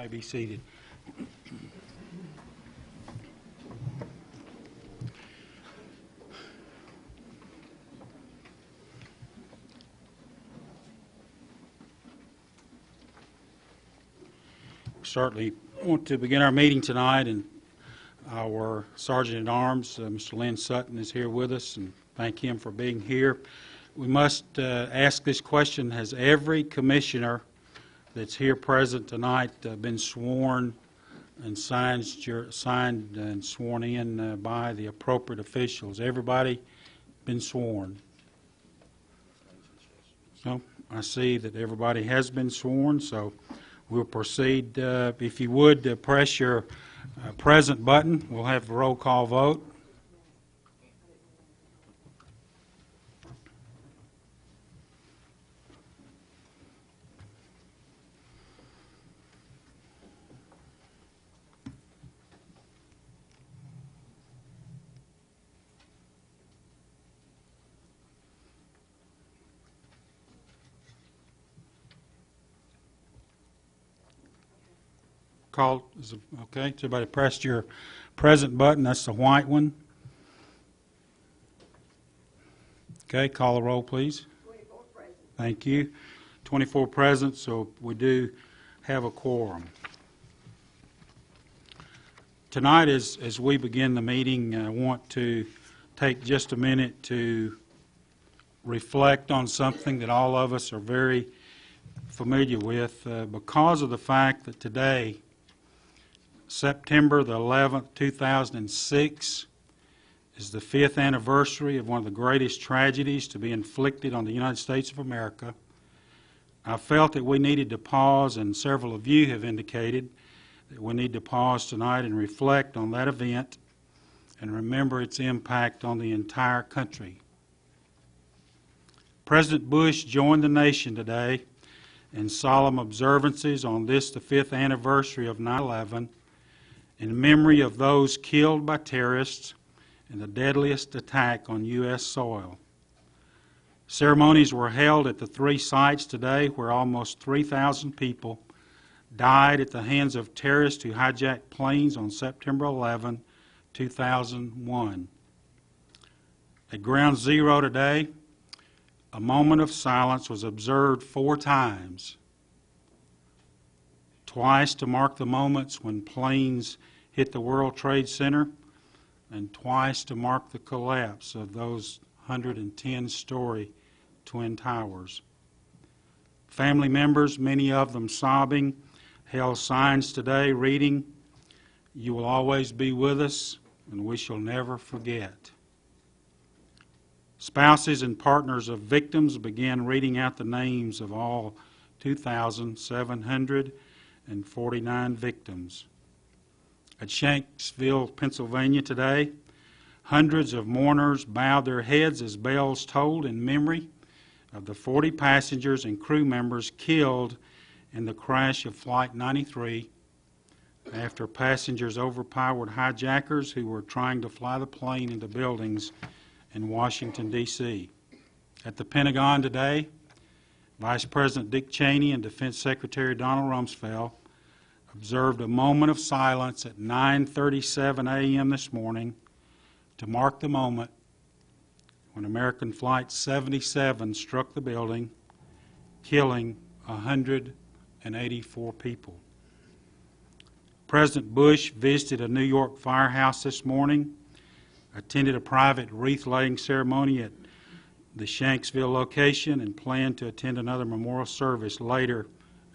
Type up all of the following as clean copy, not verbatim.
May be seated. We certainly want to begin our meeting tonight, and our Sergeant-at-Arms, Mr. Lynn Sutton, is here with us, and thank him for being here. We must ask this question: has every commissioner that's here present tonight been sworn and signed and sworn in by the appropriate officials? Everybody been sworn? So I see that everybody has been sworn, so we'll proceed. If you would, press your present button. We'll have a roll call vote. Call is okay. So everybody pressed your present button. That's the white one. Okay, call the roll, please. 24 present. Thank you. 24 present, so we do have a quorum. Tonight, as we begin the meeting, I want to take just a minute to reflect on something that all of us are very familiar with because of the fact that today, September the 11th, 2006, is the 5th anniversary of one of the greatest tragedies to be inflicted on the United States of America. I felt that we needed to pause, and several of you have indicated that we need to pause tonight and reflect on that event and remember its impact on the entire country. President Bush joined the nation today in solemn observances on this, the 5th anniversary of 9/11, in memory of those killed by terrorists in the deadliest attack on U.S. soil. Ceremonies were held at the three sites today where almost 3,000 people died at the hands of terrorists who hijacked planes on September 11, 2001. At Ground Zero today, a moment of silence was observed 4 times. Twice to mark the moments when planes hit the World Trade Center, and twice to mark the collapse of those 110-story Twin Towers. Family members, many of them sobbing, held signs today reading, "You will always be with us, and we shall never forget." Spouses and partners of victims began reading out the names of all 2,749 victims. At Shanksville, Pennsylvania today, hundreds of mourners bowed their heads as bells tolled in memory of the 40 passengers and crew members killed in the crash of Flight 93 after passengers overpowered hijackers who were trying to fly the plane into buildings in Washington, D.C. At the Pentagon today, Vice President Dick Cheney and Defense Secretary Donald Rumsfeld observed a moment of silence at 9:37 a.m. this morning to mark the moment when American Flight 77 struck the building, killing 184 people. President Bush visited a New York firehouse this morning, attended a private wreath-laying ceremony at the Shanksville location, and planned to attend another memorial service later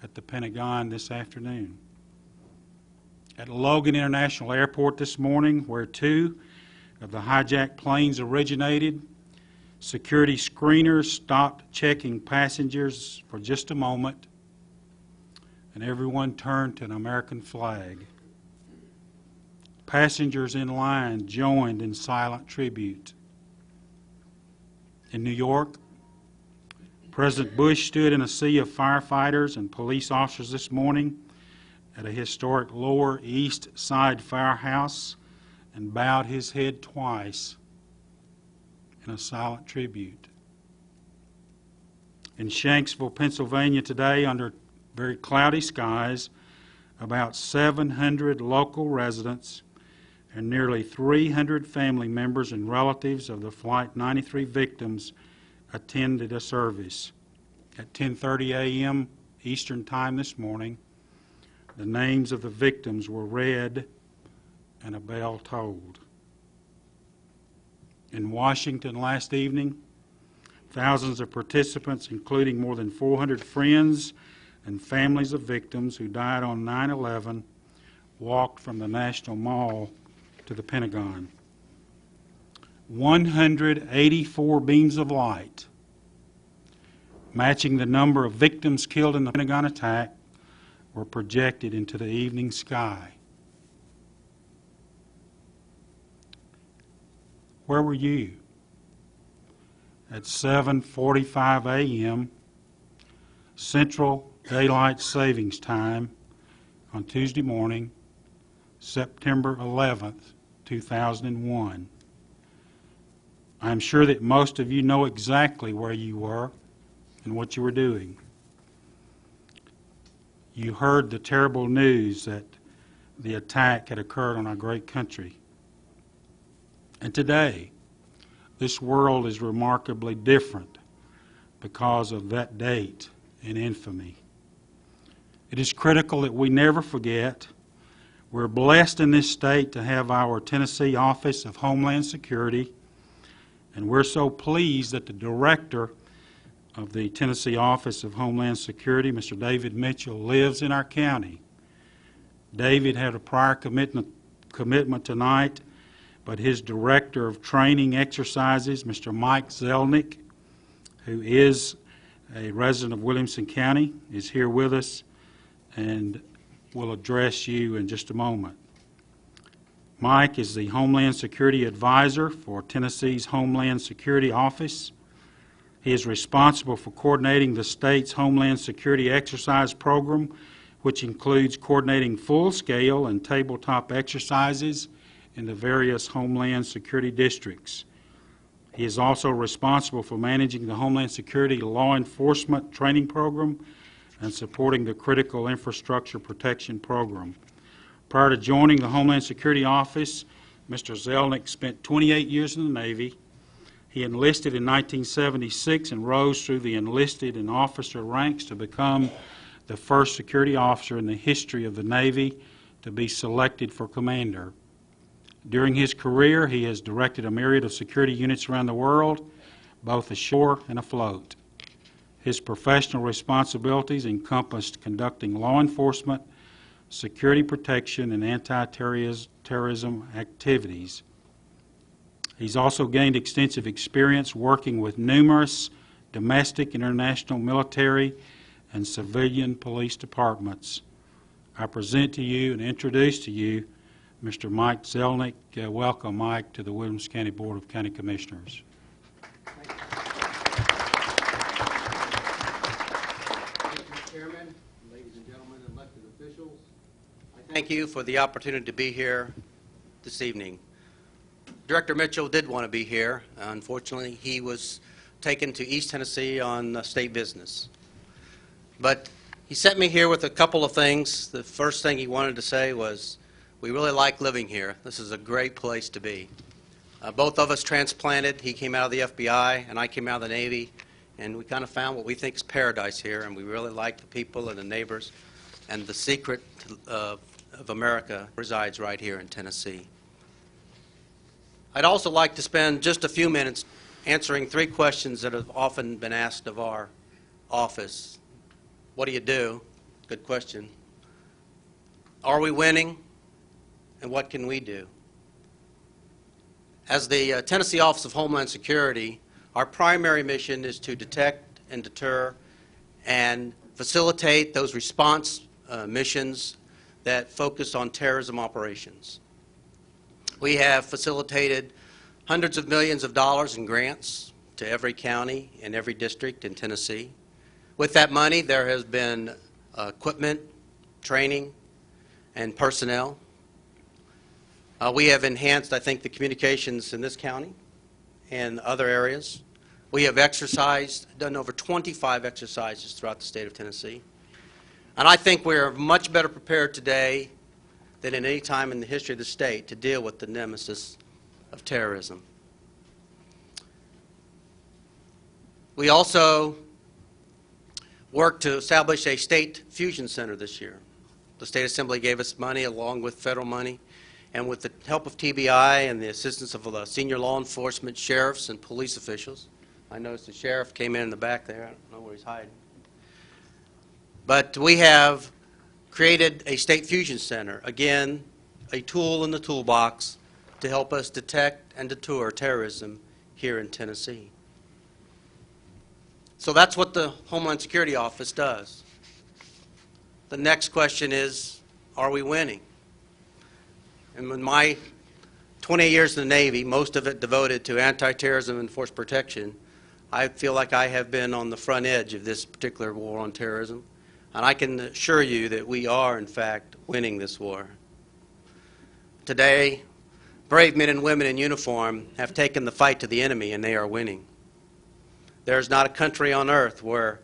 at the Pentagon this afternoon. At Logan International Airport this morning, where 2 of the hijacked planes originated, security screeners stopped checking passengers for just a moment, and everyone turned to an American flag. Passengers in line joined in silent tribute. In New York, President Bush stood in a sea of firefighters and police officers this morning at a historic Lower East Side firehouse and bowed his head twice in a silent tribute. In Shanksville, Pennsylvania today, under very cloudy skies, about 700 local residents and nearly 300 family members and relatives of the Flight 93 victims attended a service. At 10:30 a.m. Eastern Time this morning, the names of the victims were read and a bell tolled. In Washington last evening, thousands of participants, including more than 400 friends and families of victims who died on 9/11, walked from the National Mall to the Pentagon. 184 beams of light, matching the number of victims killed in the Pentagon attack, were projected into the evening sky. Where were you? At 7:45 a.m. Central Daylight Savings Time on Tuesday morning, September 11th, 2001. I'm sure that most of you know exactly where you were and what you were doing. You heard the terrible news that the attack had occurred on our great country. And today, this world is remarkably different because of that date in infamy. It is critical that we never forget. We're blessed in this state to have our Tennessee Office of Homeland Security, and we're so pleased that the director of the Tennessee Office of Homeland Security, Mr. David Mitchell, lives in our county. David had a prior commitment tonight, but his director of training exercises, Mr. Mike Zelnick, who is a resident of Williamson County, is here with us and will address you in just a moment. Mike is the Homeland Security Advisor for Tennessee's Homeland Security Office. He is responsible for coordinating the state's Homeland Security Exercise Program, which includes coordinating full-scale and tabletop exercises in the various Homeland Security districts. He is also responsible for managing the Homeland Security Law Enforcement Training Program and supporting the Critical Infrastructure Protection Program. Prior to joining the Homeland Security Office, Mr. Zelnick spent 28 years in the Navy. He enlisted in 1976 and rose through the enlisted and officer ranks to become the first security officer in the history of the Navy to be selected for commander. During his career, he has directed a myriad of security units around the world, both ashore and afloat. His professional responsibilities encompassed conducting law enforcement, security protection, and anti-terrorism activities. He's also gained extensive experience working with numerous domestic and international military and civilian police departments. I present to you and introduce to you Mr. Mike Zelnick. Welcome, Mike, to the Williamson County Board of County Commissioners. Thank you, Mr. Chairman, ladies and gentlemen, elected officials. I thank you for the opportunity to be here this evening. Director Mitchell did want to be here. Unfortunately, he was taken to East Tennessee on state business. But he sent me here with a couple of things. The first thing he wanted to say was, we really like living here. This is a great place to be. Both of us transplanted. He came out of the FBI and I came out of the Navy, and we kind of found what we think is paradise here, and we really like the people and the neighbors, and the secret of America resides right here in Tennessee. I'd also like to spend just a few minutes answering three questions that have often been asked of our office. What do you do? Good question. Are we winning? And what can we do? As the Tennessee Office of Homeland Security, our primary mission is to detect and deter and facilitate those response missions that focus on terrorism operations. We have facilitated hundreds of millions of dollars in grants to every county and every district in Tennessee. With that money, there has been equipment, training, and personnel. We have enhanced, I think, the communications in this county and other areas. We have done over 25 exercises throughout the state of Tennessee. And I think we're much better prepared today than at any time in the history of the state to deal with the nemesis of terrorism. We also worked to establish a state fusion center this year. The State Assembly gave us money along with federal money, and with the help of TBI and the assistance of senior law enforcement, sheriffs, and police officials. I noticed the sheriff came in the back there. I don't know where he's hiding. But we have created a state fusion center, again, a tool in the toolbox to help us detect and deter terrorism here in Tennessee. So that's what the Homeland Security Office does. The next question is, are we winning? And in my 28 years in the Navy, most of it devoted to anti-terrorism and force protection, I feel like I have been on the front edge of this particular war on terrorism. And I can assure you that we are, in fact, winning this war. Today, brave men and women in uniform have taken the fight to the enemy, and they are winning. There's not a country on earth where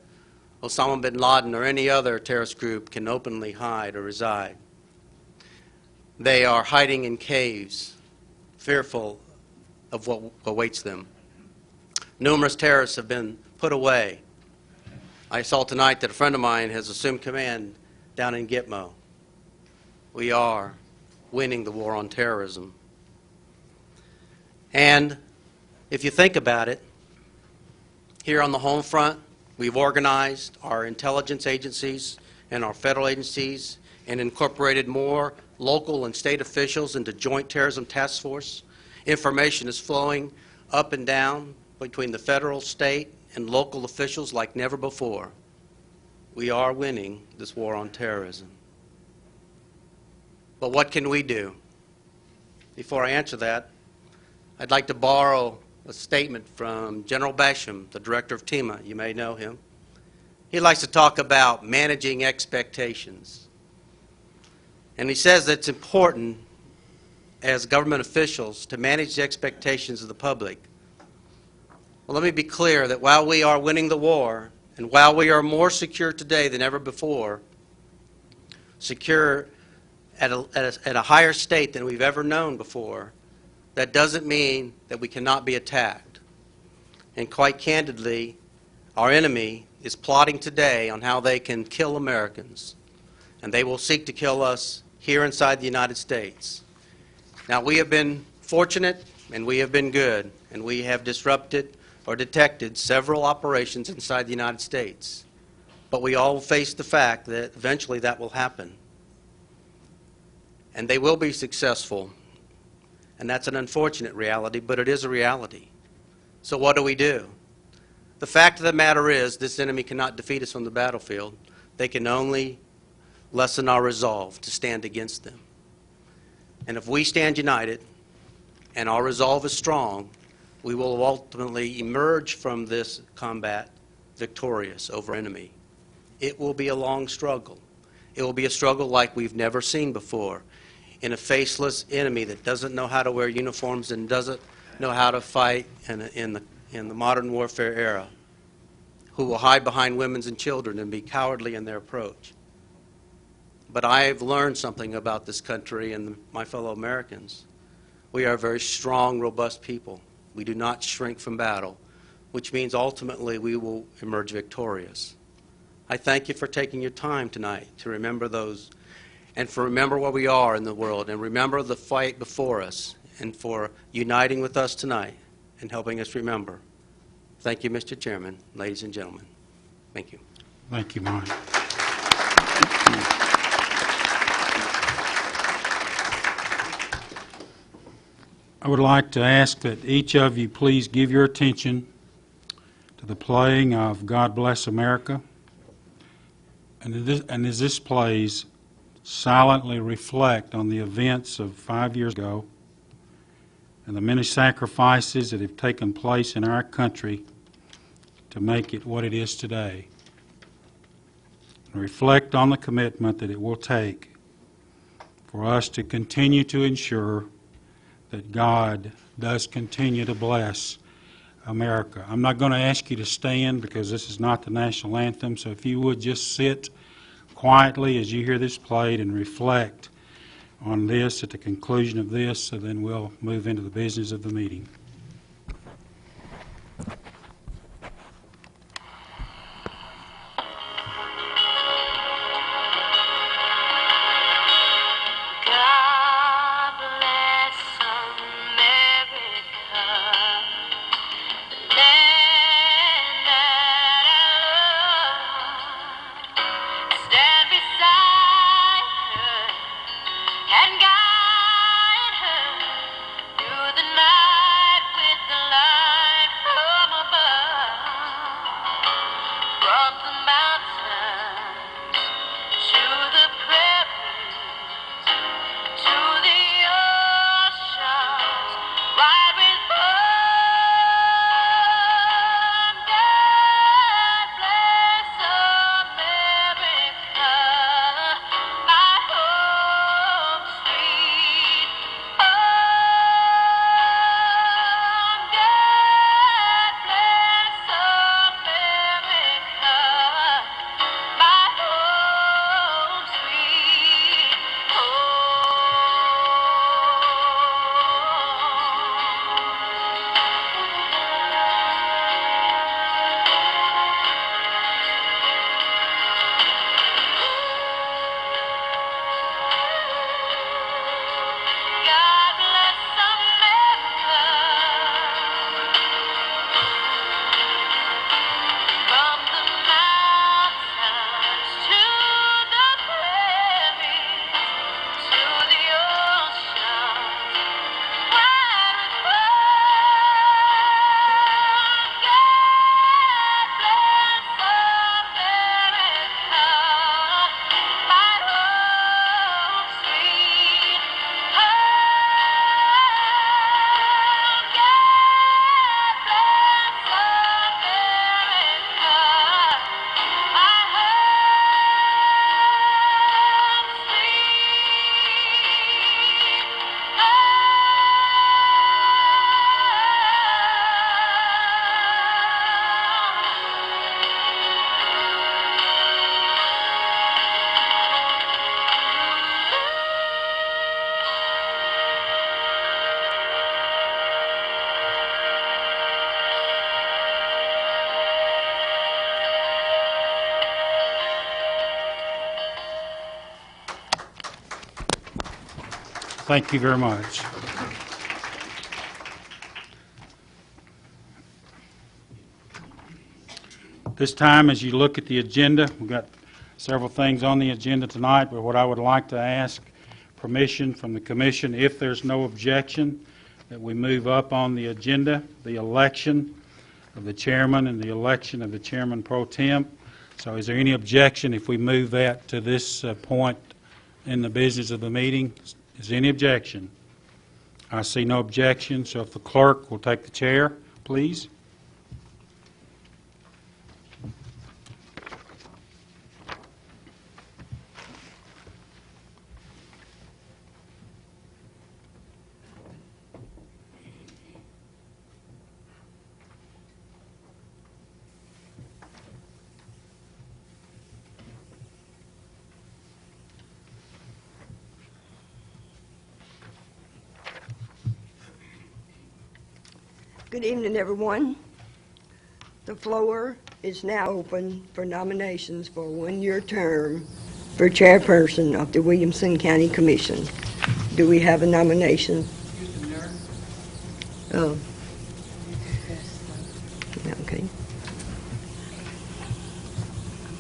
Osama bin Laden or any other terrorist group can openly hide or reside. They are hiding in caves, fearful of what awaits them. Numerous terrorists have been put away. I saw tonight that a friend of mine has assumed command down in Gitmo. We are winning the war on terrorism. And if you think about it, here on the home front, we've organized our intelligence agencies and our federal agencies and incorporated more local and state officials into Joint Terrorism Task Force. Information is flowing up and down between the federal, state, and local officials like never before. We are winning this war on terrorism. But what can we do? Before I answer that, I'd like to borrow a statement from General Basham, the director of TEMA. You may know him. He likes to talk about managing expectations. And he says that it's important as government officials to manage the expectations of the public. Well, let me be clear that while we are winning the war, and while we are more secure today than ever before, secure at a higher state than we've ever known before, that doesn't mean that we cannot be attacked. And quite candidly, our enemy is plotting today on how they can kill Americans. And they will seek to kill us here inside the United States. Now, we have been fortunate and we have been good, and we have disrupted or detected several operations inside the United States. But we all face the fact that eventually that will happen. And they will be successful. And that's an unfortunate reality, but it is a reality. So what do? The fact of the matter is, this enemy cannot defeat us on the battlefield. They can only lessen our resolve to stand against them. And if we stand united and our resolve is strong, we will ultimately emerge from this combat victorious over enemy. It will be a long struggle. It will be a struggle like we've never seen before, in a faceless enemy that doesn't know how to wear uniforms and doesn't know how to fight in the modern warfare era, who will hide behind women and children and be cowardly in their approach. But I've learned something about this country and my fellow Americans. We are a very strong, robust people. We do not shrink from battle, which means ultimately we will emerge victorious. I thank you for taking your time tonight to remember those, and for remember where we are in the world, and remember the fight before us, and for uniting with us tonight and helping us remember. Thank you, Mr. Chairman, ladies and gentlemen. Thank you. Thank you, Mike. I would like to ask that each of you please give your attention to the playing of God Bless America. And as this plays, silently reflect on the events of 5 years ago and the many sacrifices that have taken place in our country to make it what it is today. And reflect on the commitment that it will take for us to continue to ensure that God does continue to bless America. I'm not going to ask you to stand because this is not the national anthem, so if you would just sit quietly as you hear this played and reflect on this at the conclusion of this, so then we'll move into the business of the meeting. God bless America, the land that I love. Stand beside her and guide her through the night with the light from above. From the mountains to the prairies, to the oceans, wide with foam. God bless America, my home sweet home. God bless America, my home sweet God bless America. From the mountains to the prairies, to the oceans, wide with foam. God bless America, my home sweet home. God bless America, my home Thank you very much. This time, as you look at the agenda, we've got several things on the agenda tonight, but what I would like to ask permission from the commission, if there's no objection, that we move up on the agenda, the election of the chairman and the election of the chairman pro tem. So is there any objection if we move that to this point in the business of the meeting? Is there any objection? I see no objection, so if the clerk will take the chair, please. Good evening, everyone. The floor is now open for nominations for a one-year term for chairperson of the Williamson County Commission. Do we have a nomination? Oh. Okay. I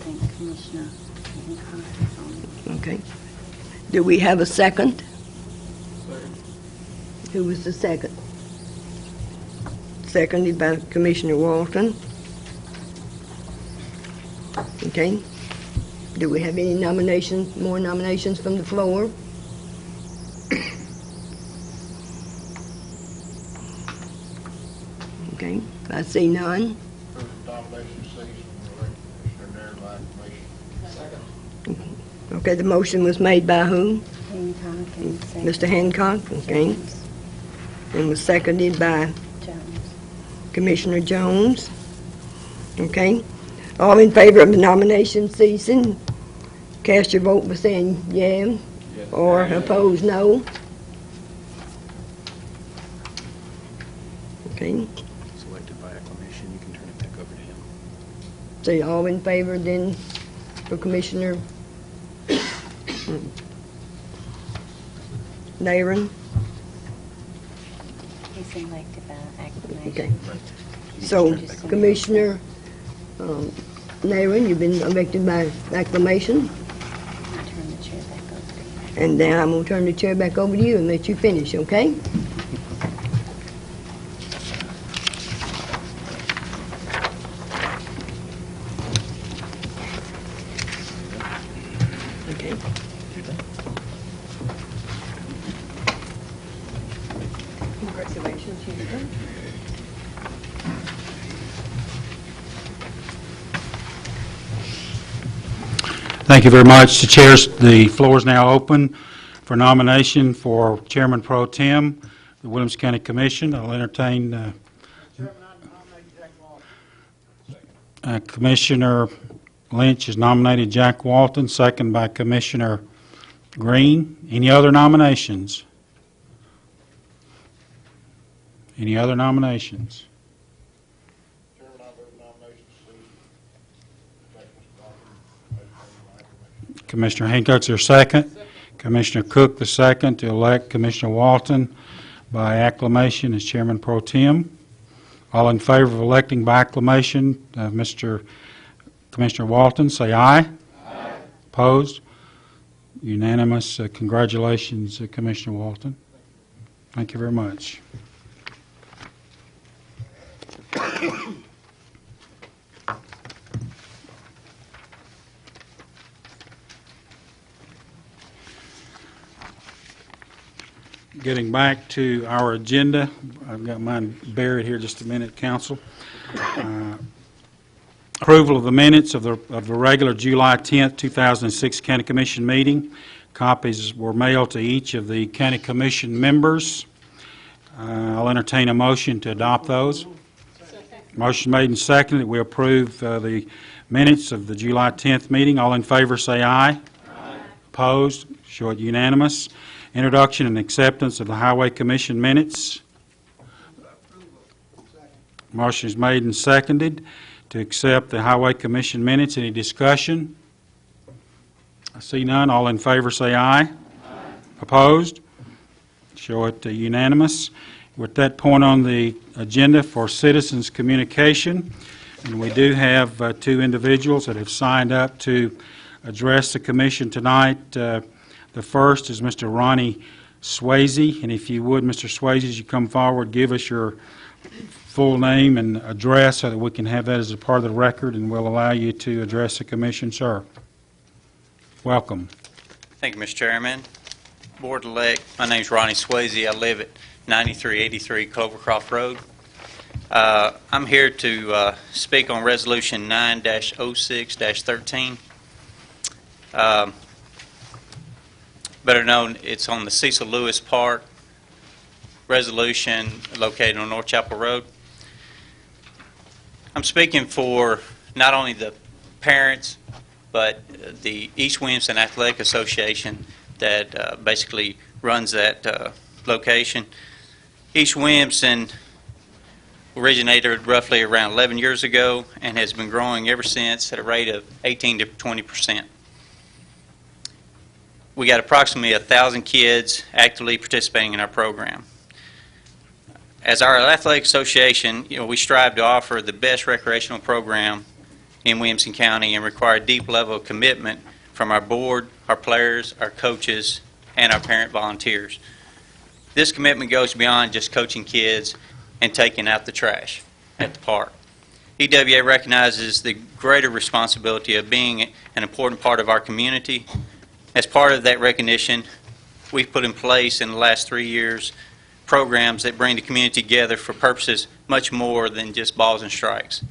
think Commissioner Hancock is on it. Okay. Do we have a second? Who was the second? Seconded by Commissioner Walton. Okay. Do we have any nominations, more nominations from the floor? Okay, I see none. Nomination ceased from Commissioner Darren Commission. Okay, the motion was made by who? Hancock and Mr. Hancock, okay. And was seconded by Jones. Commissioner Jones. Okay. All in favor of the nomination ceasing, cast your vote by saying yea or opposed no. Okay, Selected by acclamation, you can turn it back over to him. so you all in favor then for Commissioner Naren? He's elected by acclamation. Okay. So Commissioner Naren, you've been elected by acclamation, I'll turn the chair back over to you. and then I'm going to turn the chair back over to you and let you finish, okay? Okay. Congratulations, Houston. Thank you very much. The floor is now open for nomination for Chairman Pro Tem, the Williamson County Commission. I'll entertain Commissioner Lynch has nominated Jack Walton, second by Commissioner Green. Any other nominations? Any other nominations? Chairman, I move nominations to elect Mr. Dawson as acclamation. Commissioner Hancock's your second. Commissioner Cook the second to elect Commissioner Walton by acclamation as Chairman Pro Tem. All in favor of electing by acclamation Commissioner Walton, say aye. Aye. Opposed? Unanimous. Congratulations, Commissioner Walton. Thank you very much. Getting back to our agenda, I've got mine buried here just a minute, Council. Approval of the minutes of the regular July 10th, 2006 County Commission meeting. Copies were mailed to each of the County Commission members. I'll entertain a motion to adopt those. Motion made and seconded that we approve the minutes of the July 10th meeting. All in favor say aye. Aye. Opposed? Show it unanimous. Introduction and acceptance of the Highway Commission minutes. Motion is made and seconded to accept the Highway Commission minutes. Any discussion? I see none. All in favor say aye. Aye. Opposed? Show it unanimous. With that point on the agenda for citizens communication, and we do have two individuals that have signed up to address the commission tonight. The first is Mr. Ronnie Swayze, and if you would, Mr. Swayze, as you come forward, give us your full name and address so that we can have that as a part of the record, and we'll allow you to address the commission, sir. Welcome. Thank you, Mr. Chairman. Board-elect, my name is Ronnie Swayze. I live at 9383 Clovercroft Road. I'm here to speak on Resolution 9-06-13. Better known, it's on the Cecil Lewis Park resolution located on North Chapel Road. I'm speaking for not only the parents, but the East Williamson Athletic Association that basically runs that location. East Williamson originated roughly around 11 years ago and has been growing ever since at a rate of 18 to 20%. We got approximately 1,000 kids actively participating in our program. As our athletic association, we strive to offer the best recreational program in Williamson County and require a deep level of commitment from our board, our players, our coaches, and our parent volunteers. This commitment goes beyond just coaching kids and taking out the trash at the park. EWA recognizes the greater responsibility of being an important part of our community. As part of that recognition, we've put in place in the last 3 years programs that bring the community together for purposes much more than just balls and strikes.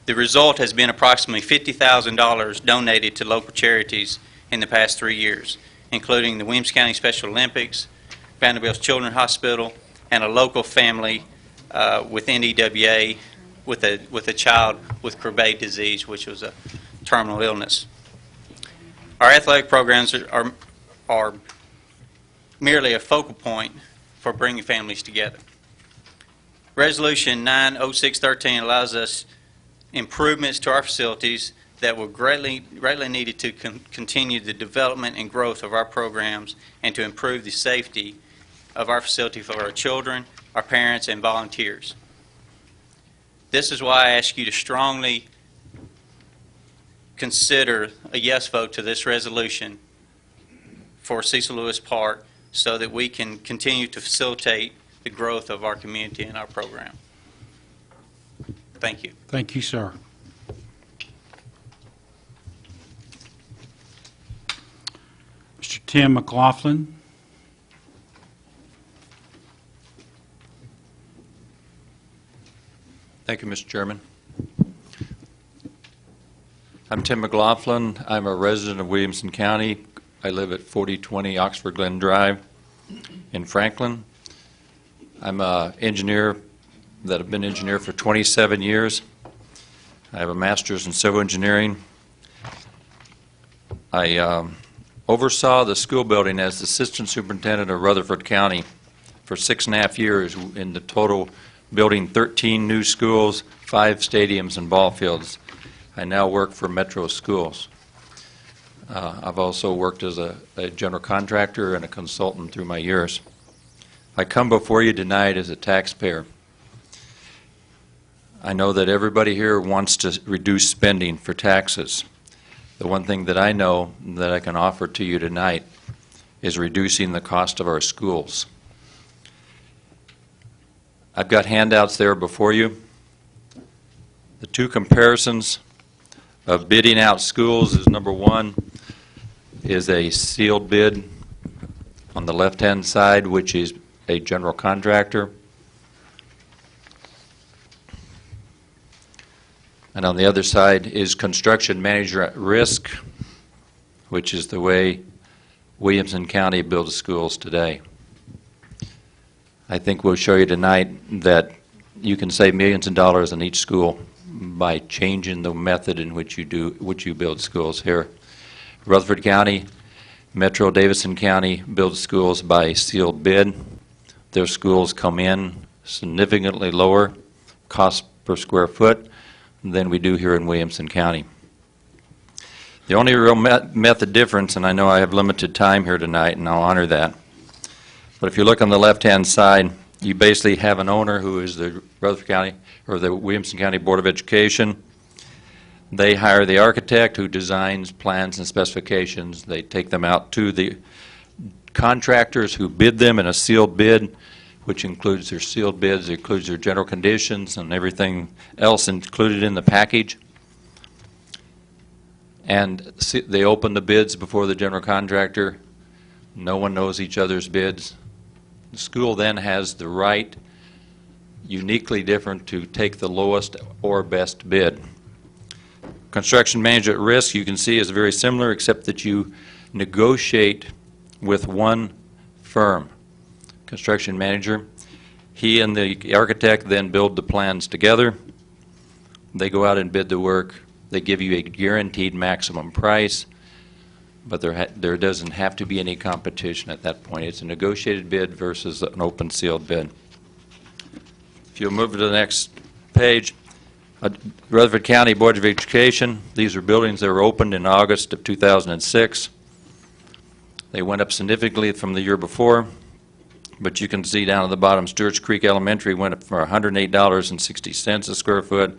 The result has been approximately $50,000 donated to local charities in the past 3 years, including the Williamson County Special Olympics, Vanderbilt's Children's Hospital, and a local family within EWA with a child with Krabbe disease, which was a terminal illness. Our athletic programs are merely a focal point for bringing families together. Resolution 90613 allows us improvements to our facilities that were greatly needed to continue the development and growth of our programs and to improve the safety of our facility for our children, our parents, and volunteers. This is why I ask you to strongly consider a yes vote to this resolution for Cecil Lewis Park so that we can continue to facilitate the growth of our community and our program. Thank you. Thank you, sir. Mr. Tim McLaughlin. Thank you, Mr. Chairman. I'm Tim McLaughlin. I'm a resident of Williamson County. I live at 4020 Oxford Glen Drive in Franklin. I'm an engineer that have been engineer for 27 years. I have a master's in civil engineering. I oversaw the school building as assistant superintendent of Rutherford County for 6.5 years in the total building 13 new schools, 5 stadiums and ball fields. I now work for Metro Schools. I've also worked as a general contractor and a consultant through my years. I come before you tonight as a taxpayer. I know that everybody here wants to reduce spending for taxes. The one thing that I know that I can offer to you tonight is reducing the cost of our schools. I've got handouts there before you. The two comparisons of bidding out schools is number one is a sealed bid on the left-hand side, which is a general contractor. And on the other side is construction manager at risk, which is the way Williamson County builds schools today. I think we'll show you tonight that you can save millions of dollars in each school by changing the method in which you build schools here. Rutherford County, Metro Davidson County builds schools by sealed bid. Their schools come in significantly lower cost per square foot than we do here in Williamson County. The only real method difference, and I know I have limited time here tonight, and I'll honor that, but if you look on the left-hand side, you basically have an owner who is the Rutherford County or the Williamson County Board of Education. They hire the architect who designs plans and specifications. They take them out to the contractors who bid them in a sealed bid, which includes their sealed bids, includes their general conditions and everything else included in the package. And they open the bids before the general contractor. No one knows each other's bids. The school then has the right, uniquely different, to take the lowest or best bid. Construction manager at risk, you can see, is very similar, except that you negotiate with one firm. Construction manager, he and the architect then build the plans together. They go out and bid the work. They give you a guaranteed maximum price, but there doesn't have to be any competition at that point. It's a negotiated bid versus an open sealed bid. If you'll move to the next page, Rutherford County Board of Education, these are buildings that were opened in August of 2006. They went up significantly from the year before, but you can see down at the bottom, Stewart's Creek Elementary went up from $108.60 a square foot.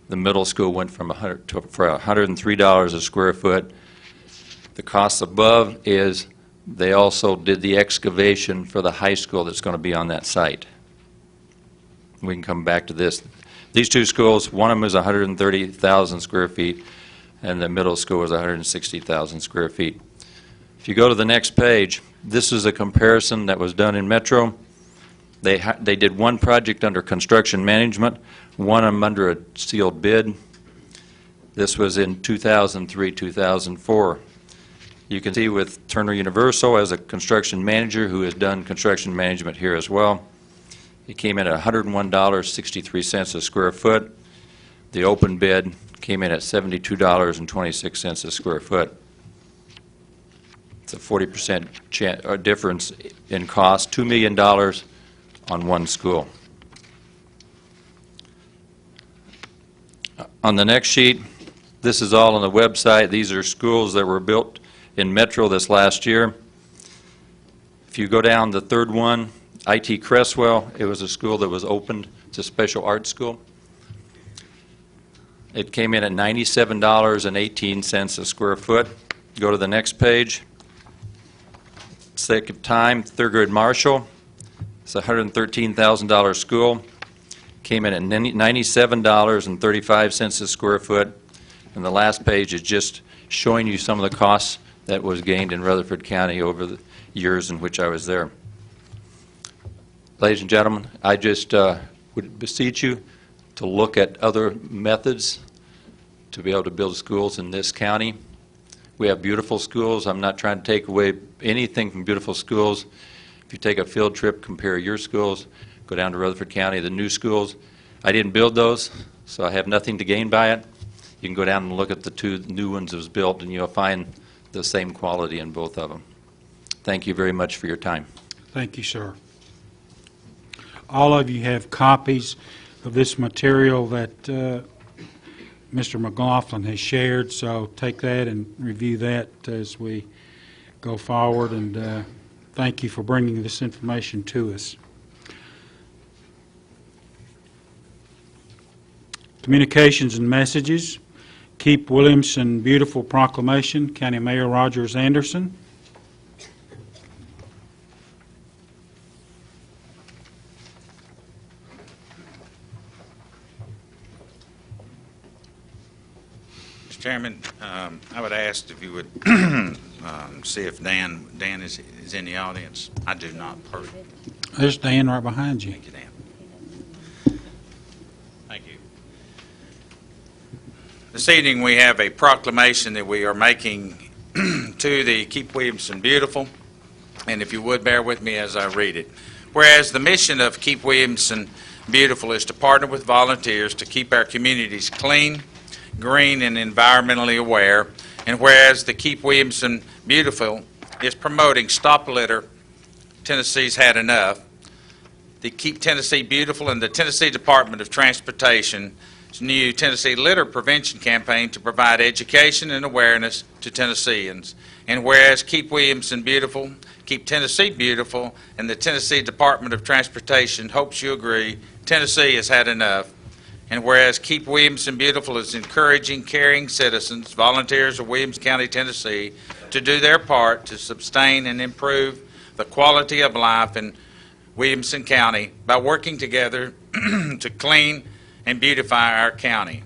The middle school went from $103 a square foot. The cost above is they also did the excavation for the high school that's going to be on that site. We can come back to this. These two schools, one of them is 130,000 square feet, and the middle school is 160,000 square feet. If you go to the next page, this is a comparison that was done in Metro. They did one project under construction management, one of them under a sealed bid. This was in 2003, 2004. You can see with Turner Universal as a construction manager who has done construction management here as well. It came in at $101.63 a square foot. The open bid came in at $72.26 a square foot. It's a 40% difference in cost, $2 million on one school. On the next sheet, this is all on the website. These are schools that were built in Metro this last year. If you go down the third one, IT Cresswell, it was a school that was opened. It's a special arts school. It came in at $97.18 a square foot. Go to the next page. Sake of time, Thurgood Marshall. It's a $113,000 school. Came in at $97.35 a square foot. And the last page is just showing you some of the costs that was gained in Rutherford County over the years in which I was there. Ladies and gentlemen, I just would beseech you to look at other methods to be able to build schools in this county. We have beautiful schools. I'm not trying to take away anything from beautiful schools. If you take a field trip, compare your schools, go down to Rutherford County, the new schools. I didn't build those, so I have nothing to gain by it. You can go down and look at the two new ones that was built, and you'll find the same quality in both of them. Thank you very much for your time. Thank you, sir. All of you have copies of this material that Mr. McLaughlin has shared, so take that and review that as we go forward, and thank you for bringing this information to us. Communications and messages. Keep Williamson Beautiful proclamation. County Mayor Rogers Anderson. Mr. Chairman, I would ask if you would see if Dan is in the audience. I do not personally. There's Dan right behind you. Thank you, Dan. Thank you. This evening we have a proclamation that we are making to the Keep Williamson Beautiful, and if you would bear with me as I read it. Whereas the mission of Keep Williamson Beautiful is to partner with volunteers to keep our communities clean, green, and environmentally aware, and whereas the Keep Williamson Beautiful is promoting Stop Litter, Tennessee's Had Enough, the Keep Tennessee Beautiful and the Tennessee Department of Transportation's new Tennessee Litter Prevention Campaign to provide education and awareness to Tennesseans. And whereas Keep Williamson Beautiful, Keep Tennessee Beautiful, and the Tennessee Department of Transportation hopes you agree, Tennessee has had enough. And whereas Keep Williamson Beautiful is encouraging caring citizens, volunteers of Williamson County, Tennessee, to do their part to sustain and improve the quality of life in Williamson County by working together to clean and beautify our county.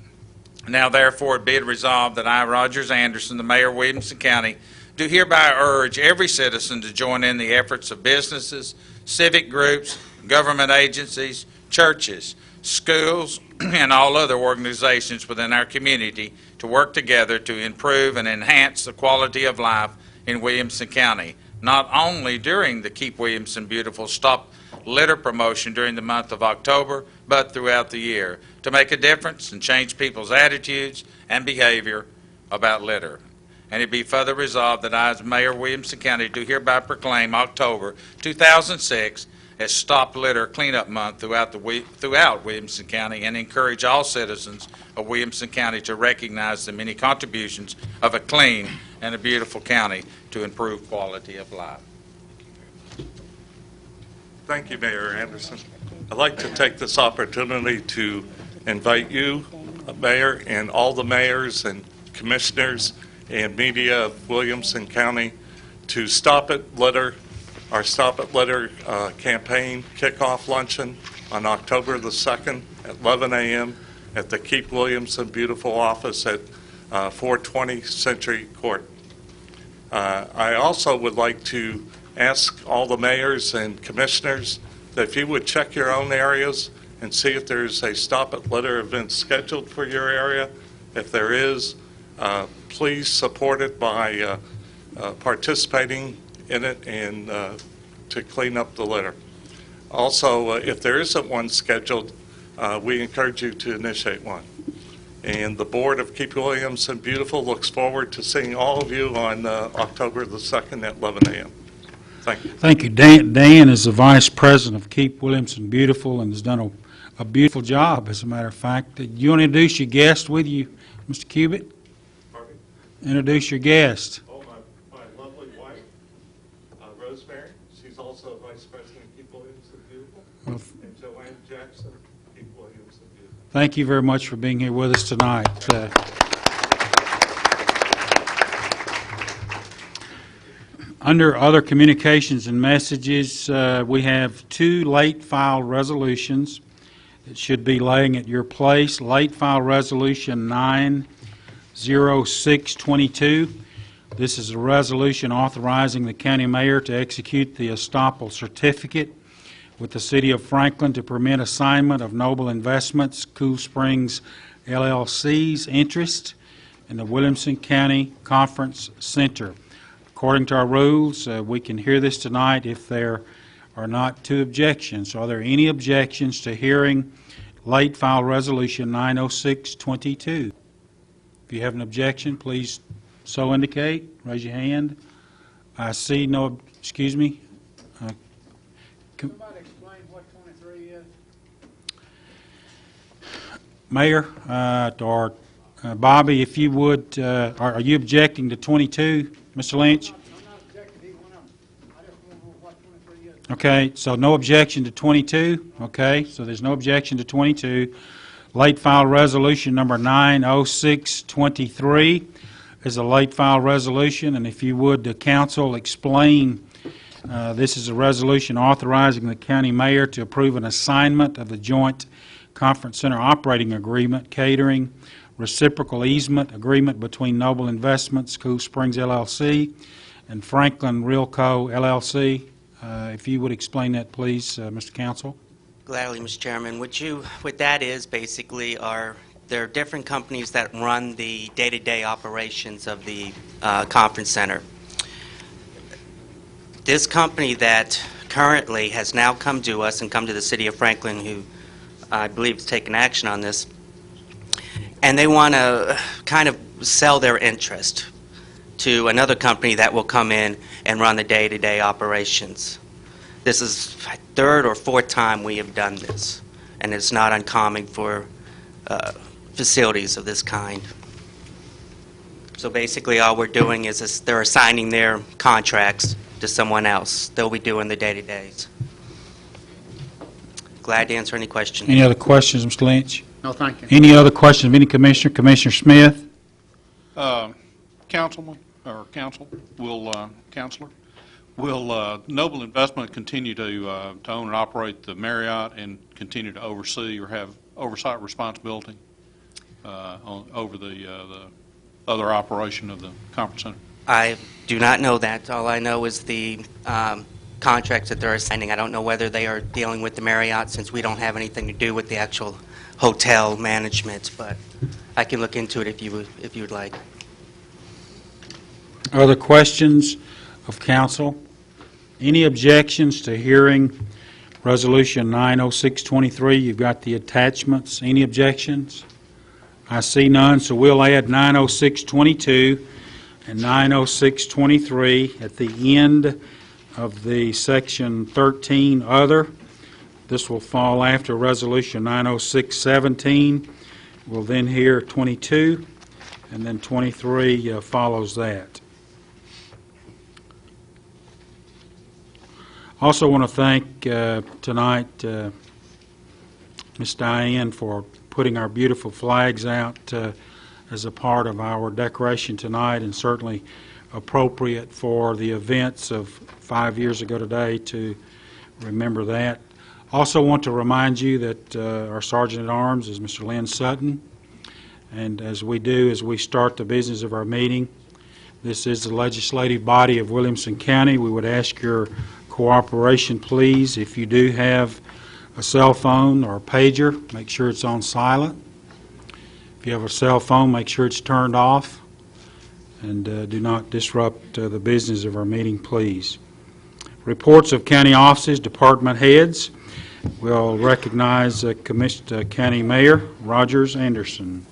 Now therefore be it resolved that I, Rogers Anderson, the Mayor of Williamson County, do hereby urge every citizen to join in the efforts of businesses, civic groups, government agencies, churches, schools, and all other organizations within our community to work together to improve and enhance the quality of life in Williamson County, not only during the Keep Williamson Beautiful Stop Litter promotion during the month of October, but throughout the year, to make a difference and change people's attitudes and behavior about litter. And it be further resolved that I, as Mayor of Williamson County, do hereby proclaim October 2006 as Stop Litter Cleanup Month throughout Williamson County, and encourage all citizens of Williamson County to recognize the many contributions of a clean and a beautiful county to improve quality of life. Thank you, Mayor Anderson. I'd like to take this opportunity to invite you, Mayor, and all the mayors and commissioners and media of Williamson County to Stop It Litter, our Stop It Litter campaign kickoff luncheon on October the 2nd at 11 a.m. at the Keep Williamson Beautiful office at 420 Century Court. I also would like to ask all the mayors and commissioners that if you would check your own areas and see if there's a Stop It Litter event scheduled for your area. If there is, please support it by participating in it and to clean up the litter. Also, if there isn't one scheduled, we encourage you to initiate one. And the board of Keep Williamson Beautiful looks forward to seeing all of you on October the 2nd at 11 a.m. Thank you. Thank you. Dan is the Vice President of Keep Williamson Beautiful and has done a beautiful job, as a matter of fact. You want to introduce your guest with you, Mr. Cubitt? Pardon? Introduce your guest. Oh, my lovely wife, Rosemary. She's also Vice President of Keep Williamson Beautiful. Well, And Joanne Jackson, Keep Williamson Beautiful. thank you very much for being here with us tonight. Under other communications and messages, we have two late file resolutions that should be laying at your place. Late file resolution 90622. This is a resolution authorizing the county mayor to execute the estoppel certificate with the city of Franklin to permit assignment of Noble Investments, Cool Springs LLC's interest in the Williamson County Conference Center. According to our rules, we can hear this tonight if there are not two objections. Are there any objections to hearing late file resolution 90622? If you have an objection, please so indicate. Raise your hand. I see no, excuse me. Somebody explain what 23 is? Mayor, or Bobby, if you would, are you objecting to 22, Mr. Lynch? I'm not objecting to either one of them. I just want to know what 23 is. Okay, so no objection to 22. Okay, so there's no objection to 22. Late file resolution number 90623 is a late file resolution, and if you would, the council explain, this is a resolution authorizing the county mayor to approve an assignment of the joint conference center operating agreement, catering, reciprocal easement agreement between Noble Investments, Cool Springs LLC, and Franklin Realco LLC. If you would explain that, please, Mr. Council. Gladly, Mr. Chairman. What that is basically there are different companies that run the day-to-day operations of the conference center. This company that currently has now come to us and come to the city of Franklin, who I believe has taken action on this, and they want to kind of sell their interest to another company that will come in and run the day-to-day operations. This is the third or fourth time we have done this, and it's not uncommon for facilities of this kind. So basically all we're doing is they're assigning their contracts to someone else. They'll be doing the day-to-days. Glad to answer any questions. Any other questions, Mr. Lynch? No, thank you. Any other questions of any commissioner? Commissioner Smith? Councilman, or council, Counselor, will Noble Investment continue to own and operate the Marriott and continue to oversee or have oversight responsibility over the other operation of the conference center? I do not know that. All I know is the contracts that they're assigning. I don't know whether they are dealing with the Marriott, since we don't have anything to do with the actual hotel management, but I can look into it if you would like. Other questions of council? Any objections to hearing Resolution 90623? You've got the attachments. Any objections? I see none, so we'll add 90622 and 90623 at the end of the Section 13 Other. This will fall after Resolution 90617. We'll then hear 22, and then 23 follows that. Also want to thank tonight Ms. Diane for putting our beautiful flags out as a part of our decoration tonight, and certainly appropriate for the events of 5 years ago today to remember that. Also want to remind you that our Sergeant at Arms is Mr. Lynn Sutton, and as we start the business of our meeting, this is the legislative body of Williamson County. We would ask your cooperation, please. If you do have a cell phone or a pager, make sure it's on silent. If you have a cell phone, make sure it's turned off, and do not disrupt the business of our meeting, please. Reports of county offices, department heads. We'll recognize County Mayor Rogers Anderson.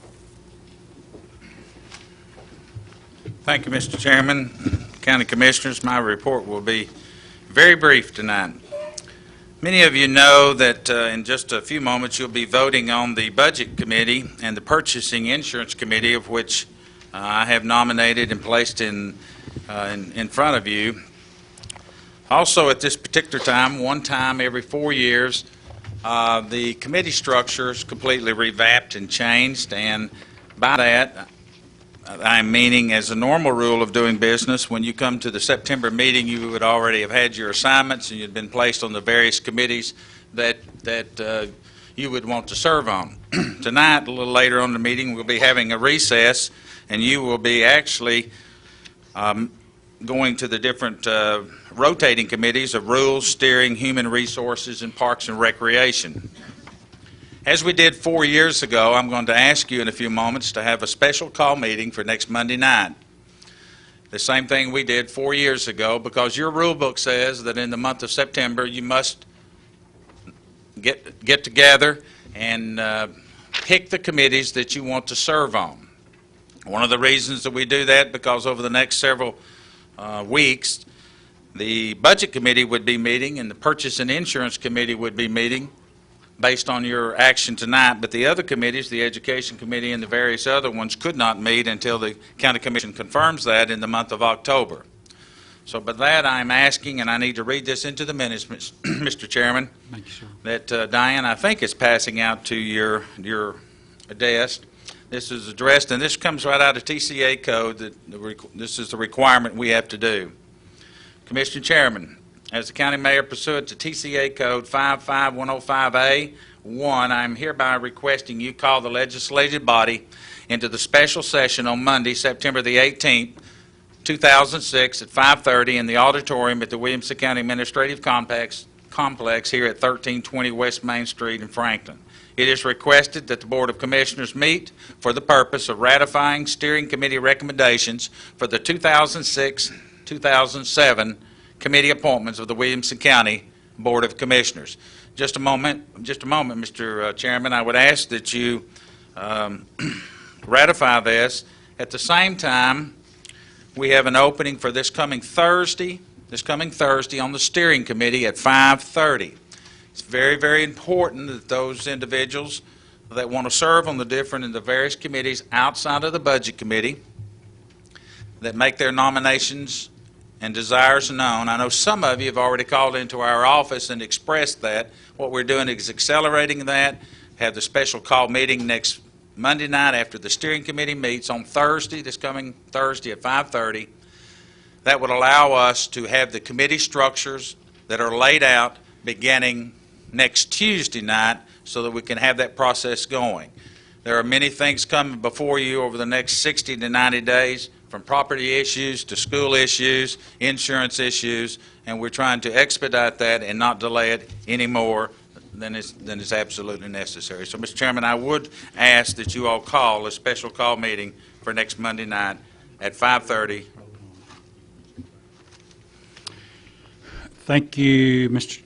Thank you, Mr. Chairman. County Commissioners, my report will be very brief tonight. Many of you know that in just a few moments you'll be voting on the Budget Committee and the Purchasing Insurance Committee, of which I have nominated and placed in front of you. Also, at this particular time, one time every 4 years, the committee structure is completely revamped and changed, and by that, I'm meaning as a normal rule of doing business, when you come to the September meeting, you would already have had your assignments and you'd been placed on the various committees that you would want to serve on. Tonight, a little later on in the meeting, we'll be having a recess, and you will be actually going to the different rotating committees of Rules, Steering, Human Resources, and Parks and Recreation. As we did 4 years ago, I'm going to ask you in a few moments to have a special call meeting for next Monday night. The same thing we did 4 years ago, because your rule book says that in the month of September you must get together and pick the committees that you want to serve on. One of the reasons that we do that, because over the next several weeks, the Budget Committee would be meeting and the Purchase and Insurance Committee would be meeting based on your action tonight, but the other committees, the Education Committee and the various other ones, could not meet until the County Commission confirms that in the month of October. So by that I'm asking, and I need to read this into the minutes, Mr. Chairman, Thank you, sir. that Diane, I think, is passing out to your desk. This is addressed, and this comes right out of TCA code, that this is the requirement we have to do. Commissioner Chairman, as the county mayor pursuant to TCA code 55105A1, I'm hereby requesting you call the legislative body into the special session on Monday, September the 18th, 2006 at 5:30 in the auditorium at the Williamson County Administrative Complex here at 1320 West Main Street in Franklin. It is requested that the Board of Commissioners meet for the purpose of ratifying steering committee recommendations for the 2006-2007 committee appointments of the Williamson County Board of Commissioners. Just a moment, Mr. Chairman. I would ask that you ratify this. At the same time, we have an opening for this coming Thursday on the steering committee at 5:30. It's very, very important that those individuals that want to serve on the various committees outside of the Budget Committee, that make their nominations and desires known. I know some of you have already called into our office and expressed that. What we're doing is accelerating that, have the special call meeting next Monday night after the steering committee meets on Thursday, this coming Thursday at 5:30. That would allow us to have the committee structures that are laid out beginning next Tuesday night so that we can have that process going. There are many things coming before you over the next 60 to 90 days, from property issues to school issues, insurance issues, and we're trying to expedite that and not delay it any more than is absolutely necessary. So, Mr. Chairman, I would ask that you all call a special call meeting for next Monday night at 5:30. Thank you, Mr.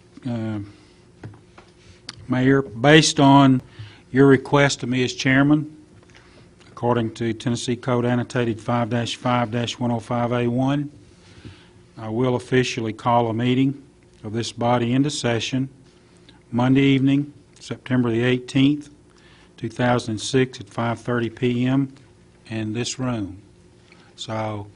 Mayor. Based on your request to me as chairman, according to Tennessee Code Annotated 5-5-105A1, I will officially call a meeting of this body into session Monday evening, September the 18th, 2006 at 5:30 p.m. in this room. So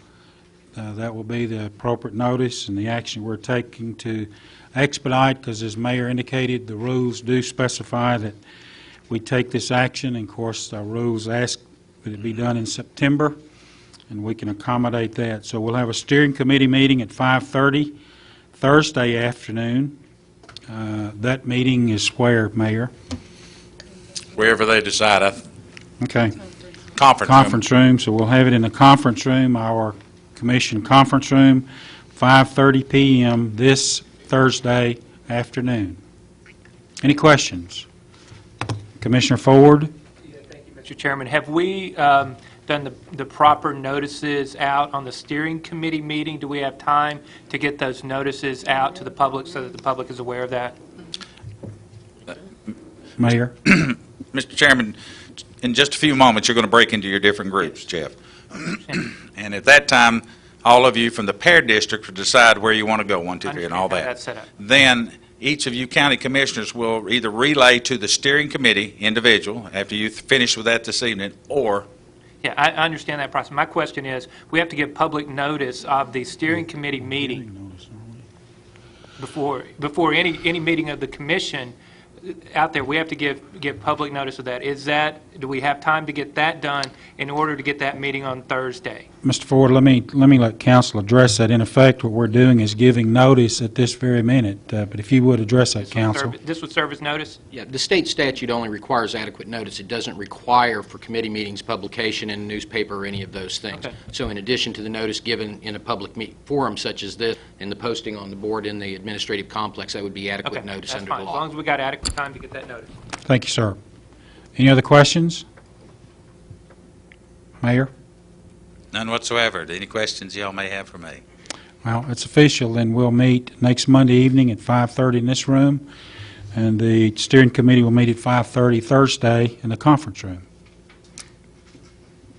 that will be the appropriate notice and the action we're taking to expedite, because as Mayor indicated, the rules do specify that we take this action, and of course our rules ask that it be done in September, and we can accommodate that. So we'll have a steering committee meeting at 5:30 Thursday afternoon. That meeting is where, Mayor? Wherever they decide. Okay. Conference room. room. So we'll have it in the conference room, our commission conference room, 5:30 p.m. this Thursday afternoon. Any questions? Commissioner Ford? Thank you, Mr. Chairman. Have we done the proper notices out on the steering committee meeting? Do we have time to get those notices out to the public so that the public is aware of that? Mayor? Mr. Chairman, in just a few moments, you're going to break into your different groups, Jeff. And at that time, all of you from the Pear District will decide where you want to go, 1, 2, 3, and all Understand how that. that's set up. Then each of you county commissioners will either relay to the steering committee, individual, after you finish with that this evening, or Yeah, I understand that process. My question is, we have to give public notice of the steering committee meeting before any meeting of the commission out there. We have to give public notice of that. Do we have time to get that done in order to get that meeting on Thursday? Mr. Ford, let me let council address that. In effect, what we're doing is giving notice at this very minute, but if you would address that, council. This would serve as notice? Yeah, the state statute only requires adequate notice. It doesn't require for committee meetings publication in a newspaper or any of those things. Okay. So in addition to the notice given in a public forum such as this and the posting on the board in the administrative complex, that would be adequate Okay, notice that's under fine, the as law. long as we got adequate time to get that notice. Thank you, sir. Any other questions? Mayor? none whatsoever. Any questions y'all may have for me? Well, it's official, then we'll meet next Monday evening at 5:30 in this room, and the steering committee will meet at 5:30 Thursday in the conference room.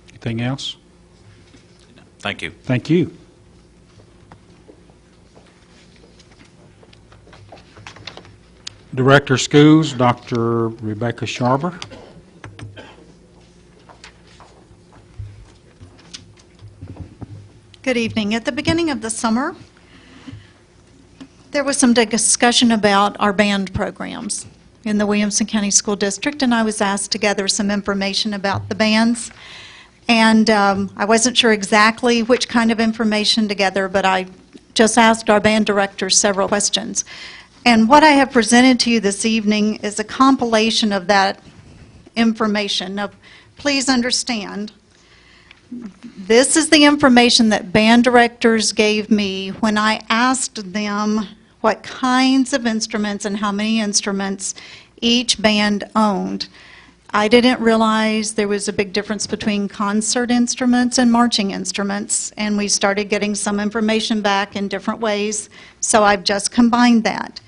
Anything else? Thank you. Thank you. Director of Schools, Dr. Rebecca Sharber. Good evening. At the beginning of the summer, there was some discussion about our band programs in the Williamson County School District, and I was asked to gather some information about the bands. And I wasn't sure exactly which kind of information to gather, but I just asked our band directors several questions. And what I have presented to you this evening is a compilation of that information. Now, please understand, this is the information that band directors gave me when I asked them what kinds of instruments and how many instruments each band owned. I didn't realize there was a big difference between concert instruments and marching instruments, and we started getting some information back in different ways, so I've just combined that.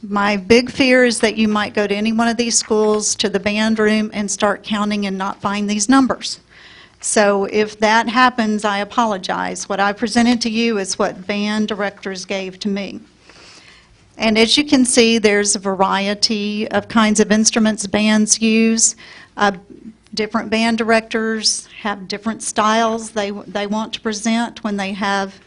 My big fear is that you might go to any one of these schools, to the band room, and start counting and not find these numbers. So if that happens, I apologize. What I presented to you is what band directors gave to me. And as you can see, there's a variety of kinds of instruments bands use. Different band directors have different styles they want to present when they have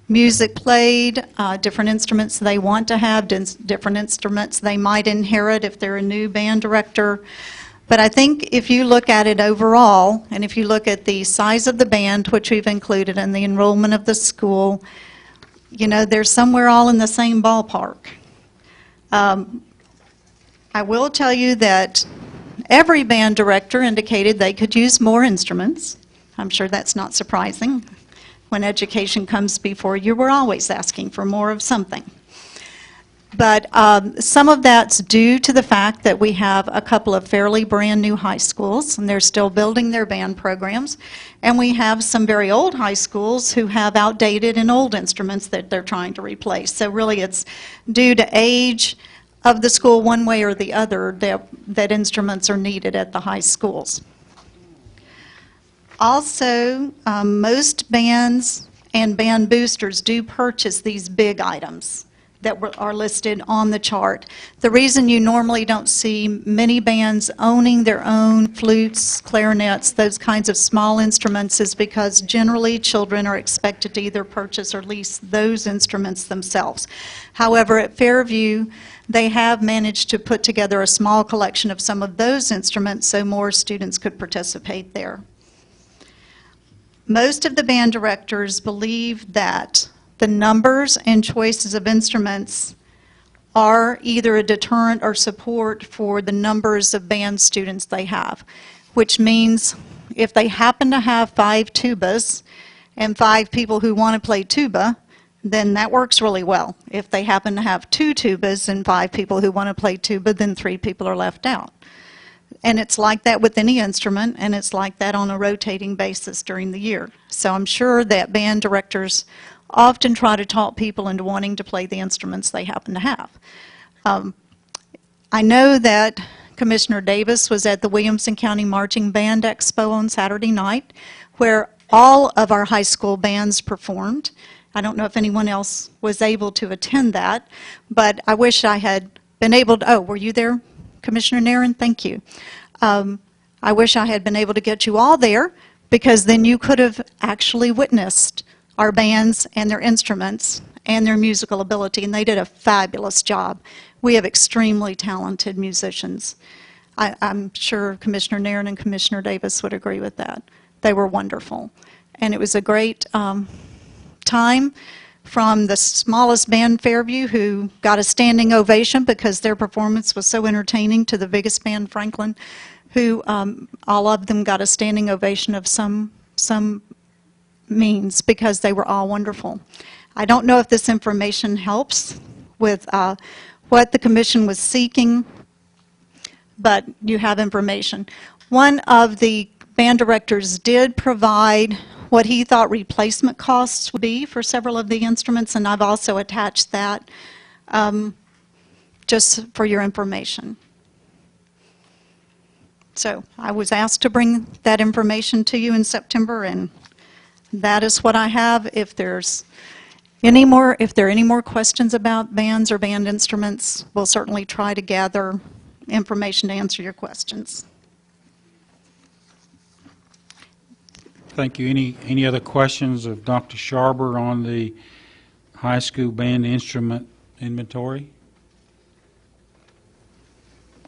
music played, different instruments they want to have, different instruments they might inherit if they're a new band director. But I think if you look at it overall, and if you look at the size of the band, which we've included, and the enrollment of the school, you know, they're somewhere all in the same ballpark. I will tell you that every band director indicated they could use more instruments. I'm sure that's not surprising. When education comes before you, we're always asking for more of something. But some of that's due to the fact that we have a couple of fairly brand new high schools, and they're still building their band programs. And we have some very old high schools who have outdated and old instruments that they're trying to replace. So really it's due to age of the school one way or the other that instruments are needed at the high schools. Also, most bands and band boosters do purchase these big items that are listed on the chart. The reason you normally don't see many bands owning their own flutes, clarinets, those kinds of small instruments is because generally children are expected to either purchase or lease those instruments themselves. However, at Fairview, they have managed to put together a small collection of some of those instruments so more students could participate there. Most of the band directors believe that the numbers and choices of instruments are either a deterrent or support for the numbers of band students they have, which means if they happen to have 5 tubas and 5 people who want to play tuba, then that works really well. If they happen to have 2 tubas and 5 people who want to play tuba, then 3 people are left out. And it's like that with any instrument, and it's like that on a rotating basis during the year. So I'm sure that band directors often try to talk people into wanting to play the instruments they happen to have. I know that Commissioner Davis was at the Williamson County Marching Band Expo on Saturday night, where all of our high school bands performed. I don't know if anyone else was able to attend that, but I wish I had been able to, oh, were you there, Commissioner Naren? Thank you. I wish I had been able to get you all there, because then you could have actually witnessed our bands and their instruments and their musical ability, and they did a fabulous job. We have extremely talented musicians. I'm sure Commissioner Naren and Commissioner Davis would agree with that. They were wonderful. And it was a great time, from the smallest band, Fairview, who got a standing ovation because their performance was so entertaining, to the biggest band, Franklin, who all of them got a standing ovation of some means, because they were all wonderful. I don't know if this information helps with what the commission was seeking, but you have information. One of the band directors did provide what he thought replacement costs would be for several of the instruments, and I've also attached that just for your information. So I was asked to bring that information to you in September, and that is what I have. If there are any more questions about bands or band instruments, we'll certainly try to gather information to answer your questions. Thank you. Any other questions of Dr. Sharber on the high school band instrument inventory?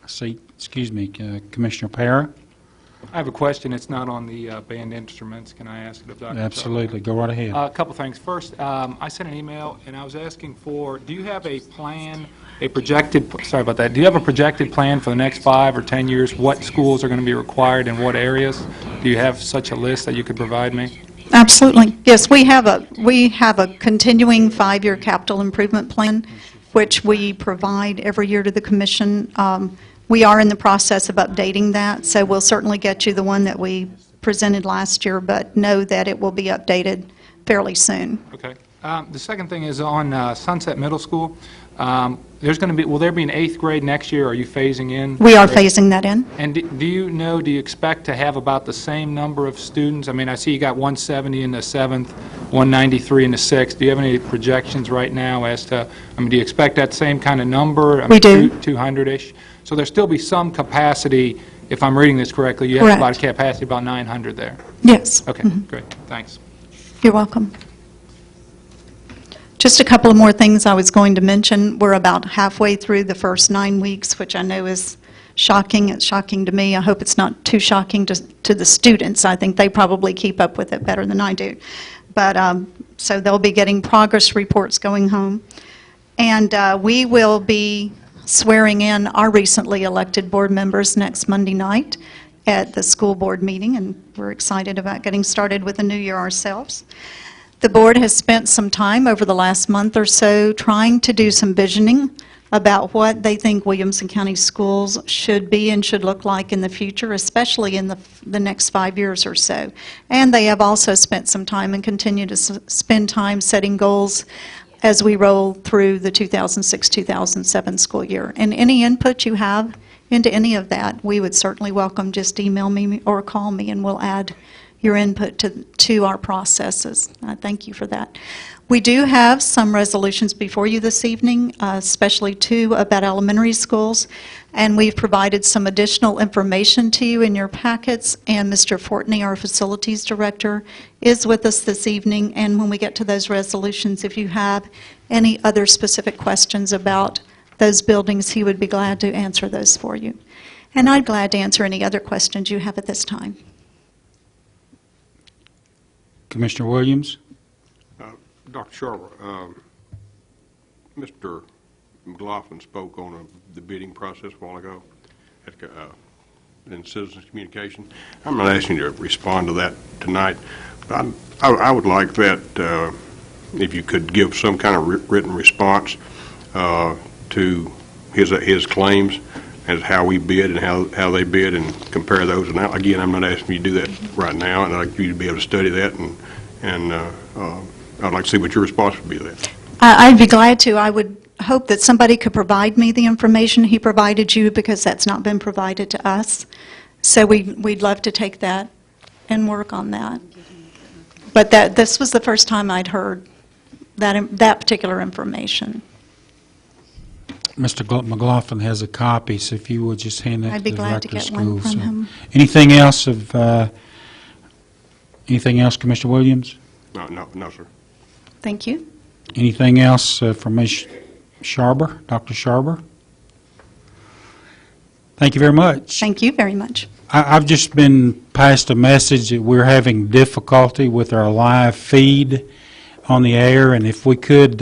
I see, excuse me, Commissioner Para? I have a question. It's not on the band instruments. Can I ask it of Dr. Absolutely. Go right ahead. A couple things. First, I sent an email, and I was asking for, do you have a plan, a projected, sorry about that, do you have a projected plan for the next 5 or 10 years, what schools are going to be required in what areas? Do you have such a list that you could provide me? Absolutely. Yes, we have a continuing 5-year capital improvement plan, which we provide every year to the commission. We are in the process of updating that, so we'll certainly get you the one that we presented last year, but know that it will be updated fairly soon. Okay. The second thing is on Sunset Middle School. There's going to be, will there be an 8th grade next year? Are you phasing in? We are phasing that in. And do you expect to have about the same number of students? I mean, I see you got 170 in the 7th, 193 in the 6th. Do you have any projections right now as to, I mean, do you expect that same kind of number? We do. 200-ish? So there'll still be some capacity, if I'm reading this correctly. You have Correct. about a capacity about 900 there. Yes. Okay, great. Thanks. You're welcome. Just a couple of more things I was going to mention. We're about halfway through the first 9 weeks, which I know is shocking. It's shocking to me. I hope it's not too shocking to the students. I think they probably keep up with it better than I do. But so they'll be getting progress reports going home. And we will be swearing in our recently elected board members next Monday night at the school board meeting, and we're excited about getting started with the new year ourselves. The board has spent some time over the last month or so trying to do some visioning about what they think Williamson County schools should be and should look like in the future, especially in the next 5 years or so. And they have also spent some time and continue to spend time setting goals as we roll through the 2006-2007 school year. And any input you have into any of that, we would certainly welcome. Just email me or call me, and we'll add your input to our processes. Thank you for that. We do have some resolutions before you this evening, especially 2 about elementary schools, and we've provided some additional information to you in your packets, and Mr. Fortney, our facilities director, is with us this evening, and when we get to those resolutions, if you have any other specific questions about those buildings, he would be glad to answer those for you. And I'm glad to answer any other questions you have at this time. Commissioner Williams? Dr. Sharber, Mr. McLaughlin spoke on the bidding process a while ago in citizens communication. I'm not asking you to respond to that tonight, but I would like that if you could give some kind of written response to his claims as how we bid and how they bid, and compare those. And again, I'm not asking you to do that right now, and I'd like you to be able to study that, and I'd like to see what your response would be to that. I'd be glad to. I would hope that somebody could provide me the information he provided you, because that's not been provided to us. So we'd love to take that and work on that. But this was the first time I'd heard that particular information. Mr. McLaughlin has a copy, so if you would just hand that I'd to be the glad to director of get one schools. from him. Anything else Commissioner Williams? No, sir. Thank you. Anything else from Ms. Sharber, Dr. Sharber? Thank you very much. Thank you very much. I've just been passed a message that we're having difficulty with our live feed on the air, and if we could,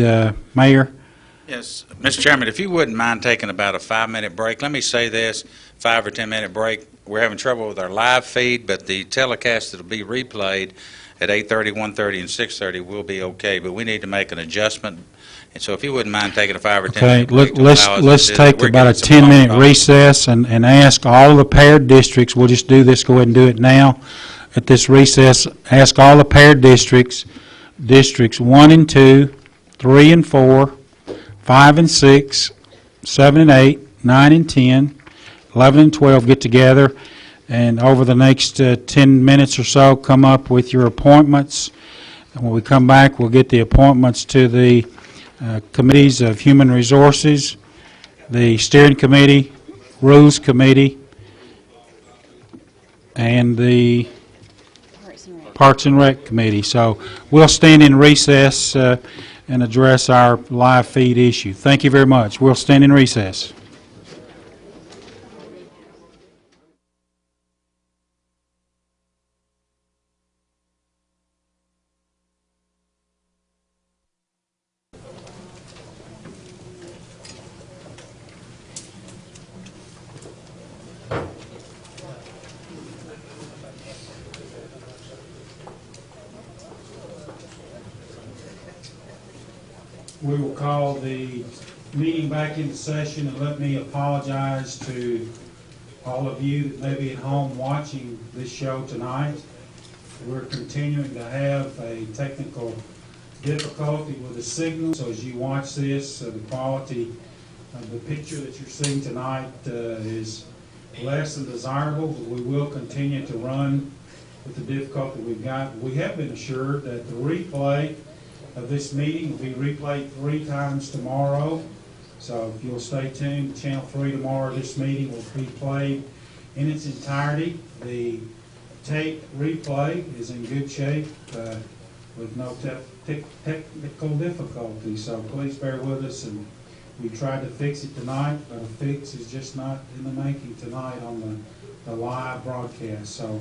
Mayor? Yes, Mr. Chairman, if you wouldn't mind taking about a 5-minute break, let me say this, 5 or 10-minute break. We're having trouble with our live feed, but the telecast that'll be replayed at 8:30, 1:30, and 6:30 will be okay, but we need to make an adjustment. And so if you wouldn't mind taking a 5 or 10 Okay, minute break to let's allow us let's to do take that. We're about a getting some phone 10-minute calls. recess and ask all the paired districts, we'll just do this, go ahead and do it now at this recess, ask all the paired districts, Districts 1 and 2, 3 and 4, 5 and 6, 7 and 8, 9 and 10, 11 and 12, get together, and over the next 10 minutes or so, come up with your appointments. And when we come back, we'll get the appointments to the committees of Human Resources, the Steering Committee, Rules Committee, and the Parks and Rec Committee. So we'll stand in recess and address our live feed issue. Thank you very much. We'll stand in recess. We will call the meeting back into session, and let me apologize to all of you that may be at home watching this show tonight. We're continuing to have a technical difficulty with the signal, so as you watch this, the quality of the picture that you're seeing tonight is less than desirable, but we will continue to run with the difficulty we've got. We have been assured that the replay of this meeting will be replayed 3 times tomorrow. So if you'll stay tuned to Channel 3 tomorrow, this meeting will be played in its entirety. The tape replay is in good shape with no technical difficulty. So please bear with us, and we tried to fix it tonight, but a fix is just not in the making tonight on the live broadcast. So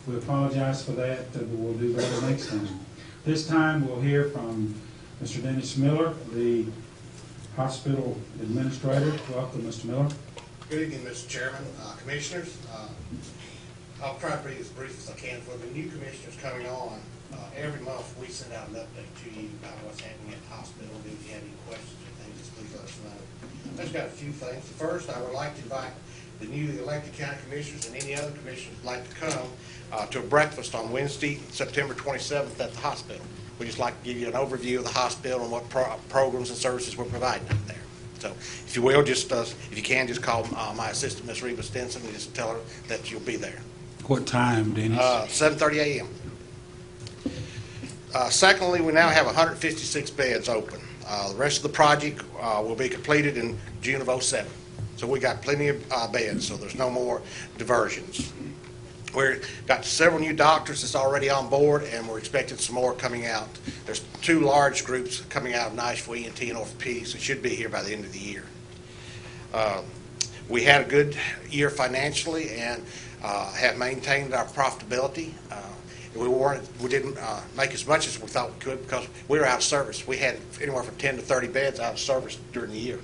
we apologize for that, but we'll do better next time. This time, we'll hear from Mr. Dennis Miller, the hospital administrator. Welcome, Mr. Miller. Good evening, Mr. Chairman, Commissioners. I'll try to be as brief as I can. For the new commissioners coming on, every month we send out an update to you about what's happening at the hospital. If you have any questions or things, just please let us know. I've just got a few things. First, I would like to invite the newly elected county commissioners and any other commissioners who'd like to come to a breakfast on Wednesday, September 27th at the hospital. We'd just like to give you an overview of the hospital and what programs and services we're providing out there. So if you will, just if you can, just call my assistant, Ms. Reba Stinson, and just tell her that you'll be there. What time, Dennis? 7:30 a.m. Secondly, we now have 156 beds open. The rest of the project will be completed in June of '07. So we got plenty of beds, so there's no more diversions. We've got several new doctors that's already on board, and we're expecting some more coming out. There's 2 large groups coming out of Nashville, ENT, and orthopedics that should be here by the end of the year. We had a good year financially and have maintained our profitability. We didn't make as much as we thought we could because we were out of service. We had anywhere from 10 to 30 beds out of service during the year.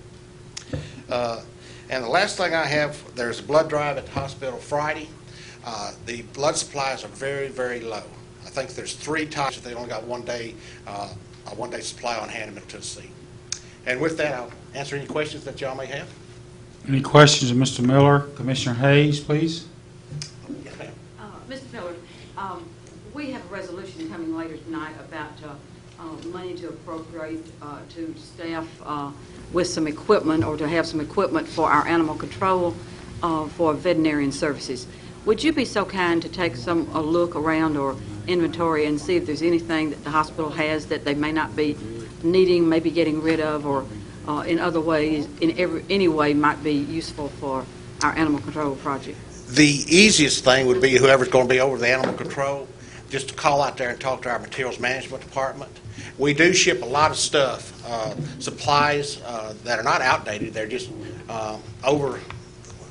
And the last thing I have, there's a blood drive at the hospital Friday. The blood supplies are very, very low. I think there's 3 types. They only got one day supply on hand in Tennessee. And with that, I'll answer any questions that y'all may have. Any questions of Mr. Miller? Commissioner Hayes, please. Yes, ma'am. Mr. Miller, we have a resolution coming later tonight about money to appropriate to staff with some equipment, or to have some equipment for our animal control for veterinarian services. Would you be so kind to take a look around or inventory and see if there's anything that the hospital has that they may not be needing, maybe getting rid of, or in other ways, any way might be useful for our animal control project. The easiest thing would be whoever's going to be over the animal control, just to call out there and talk to our materials management department. We do ship a lot of stuff, supplies that are not outdated. They're just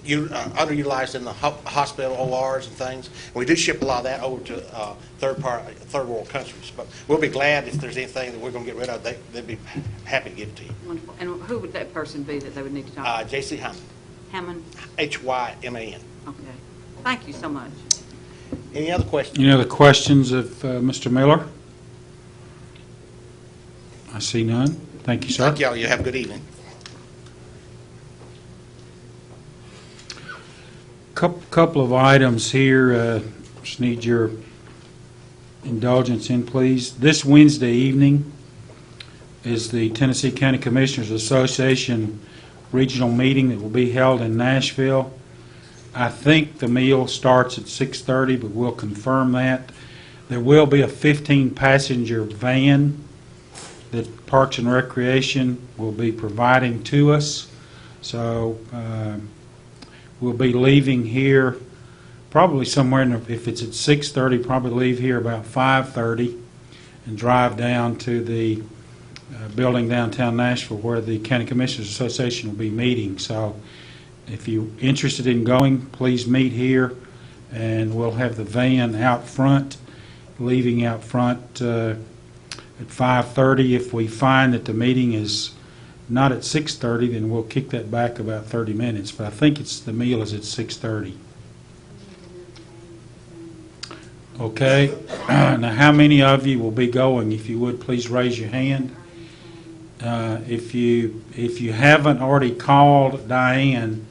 underutilized in the hospital ORs and things. And we do ship a lot of that over to third world countries. But we'll be glad if there's anything that we're going to get rid of. They'd be happy to give it to you. Wonderful. And who would that person be that they would need to talk to? J.C. Hammond. Hammond? H-Y-M-A-N. Okay. Thank you so much. Any other questions? Any other questions of Mr. Miller? I see none. Thank you, sir. Thank y'all. You have a good evening. Couple of items here, just need your indulgence in, please. This Wednesday evening is the Tennessee County Commissioners Association regional meeting that will be held in Nashville. I think the meal starts at 6:30, but we'll confirm that. There will be a 15-passenger van that Parks and Recreation will be providing to us. So we'll be leaving here probably somewhere, if it's at 6:30, probably leave here about 5:30 and drive down to the building downtown Nashville where the County Commissioners Association will be meeting. So if you're interested in going, please meet here, and we'll have the van out front, leaving out front at 5:30. If we find that the meeting is not at 6:30, then we'll kick that back about 30 minutes. But I think the meal is at 6:30. Okay. Now, how many of you will be going? If you would, please raise your hand. If you haven't already called Diane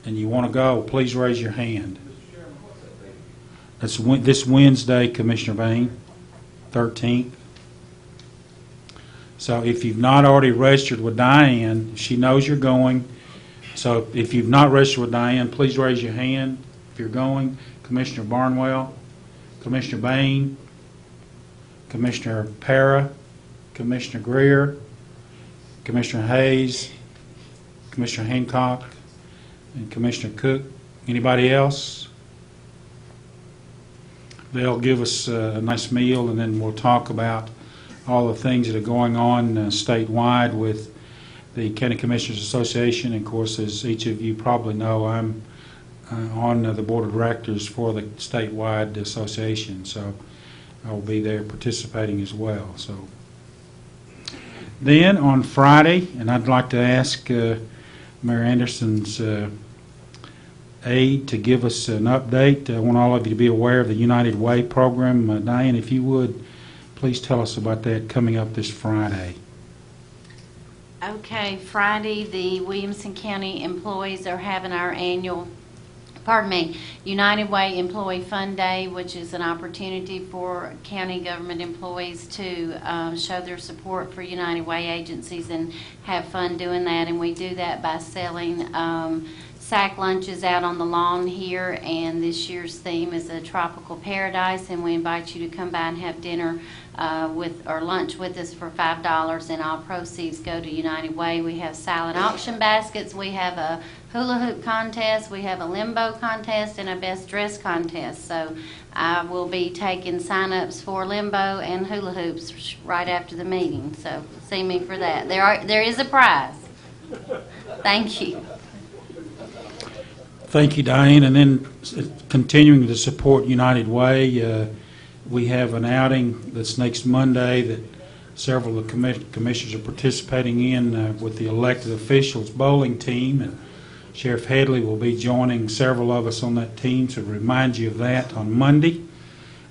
and you want to go, please raise your hand. That's this Wednesday, Commissioner Bain, 13th. So if you've not already registered with Diane, she knows you're going. So if you've not registered with Diane, please raise your hand if you're going. Commissioner Barnwell, Commissioner Bain, Commissioner Para, Commissioner Greer, Commissioner Hayes, Commissioner Hancock, and Commissioner Cook. Anybody else? They'll give us a nice meal, and then we'll talk about all the things that are going on statewide with the County Commissioners Association. And of course, as each of you probably know, I'm on the board of directors for the statewide association, so I will be there participating as well. So then on Friday, and I'd like to ask Mayor Anderson's aide to give us an update. I want all of you to be aware of the United Way program. Diane, if you would, please tell us about that coming up this Friday. Okay, Friday, the Williamson County employees are having our annual, United Way Employee Fun Day, which is an opportunity for county government employees to show their support for United Way agencies and have fun doing that. And we do that by selling sack lunches out on the lawn here, and this year's theme is a tropical paradise, and we invite you to come by and have dinner or lunch with us for $5, and all proceeds go to United Way. We have silent auction baskets, we have a hula hoop contest, we have a limbo contest, and a best dress contest. So I will be taking sign-ups for limbo and hula hoops right after the meeting, so see me for that. There is a prize. Thank you. Thank you, Diane. And then continuing to support United Way, we have an outing that's next Monday that several of the commissioners are participating in with the elected officials bowling team, and Sheriff Headley will be joining several of us on that team, so to remind you of that on Monday,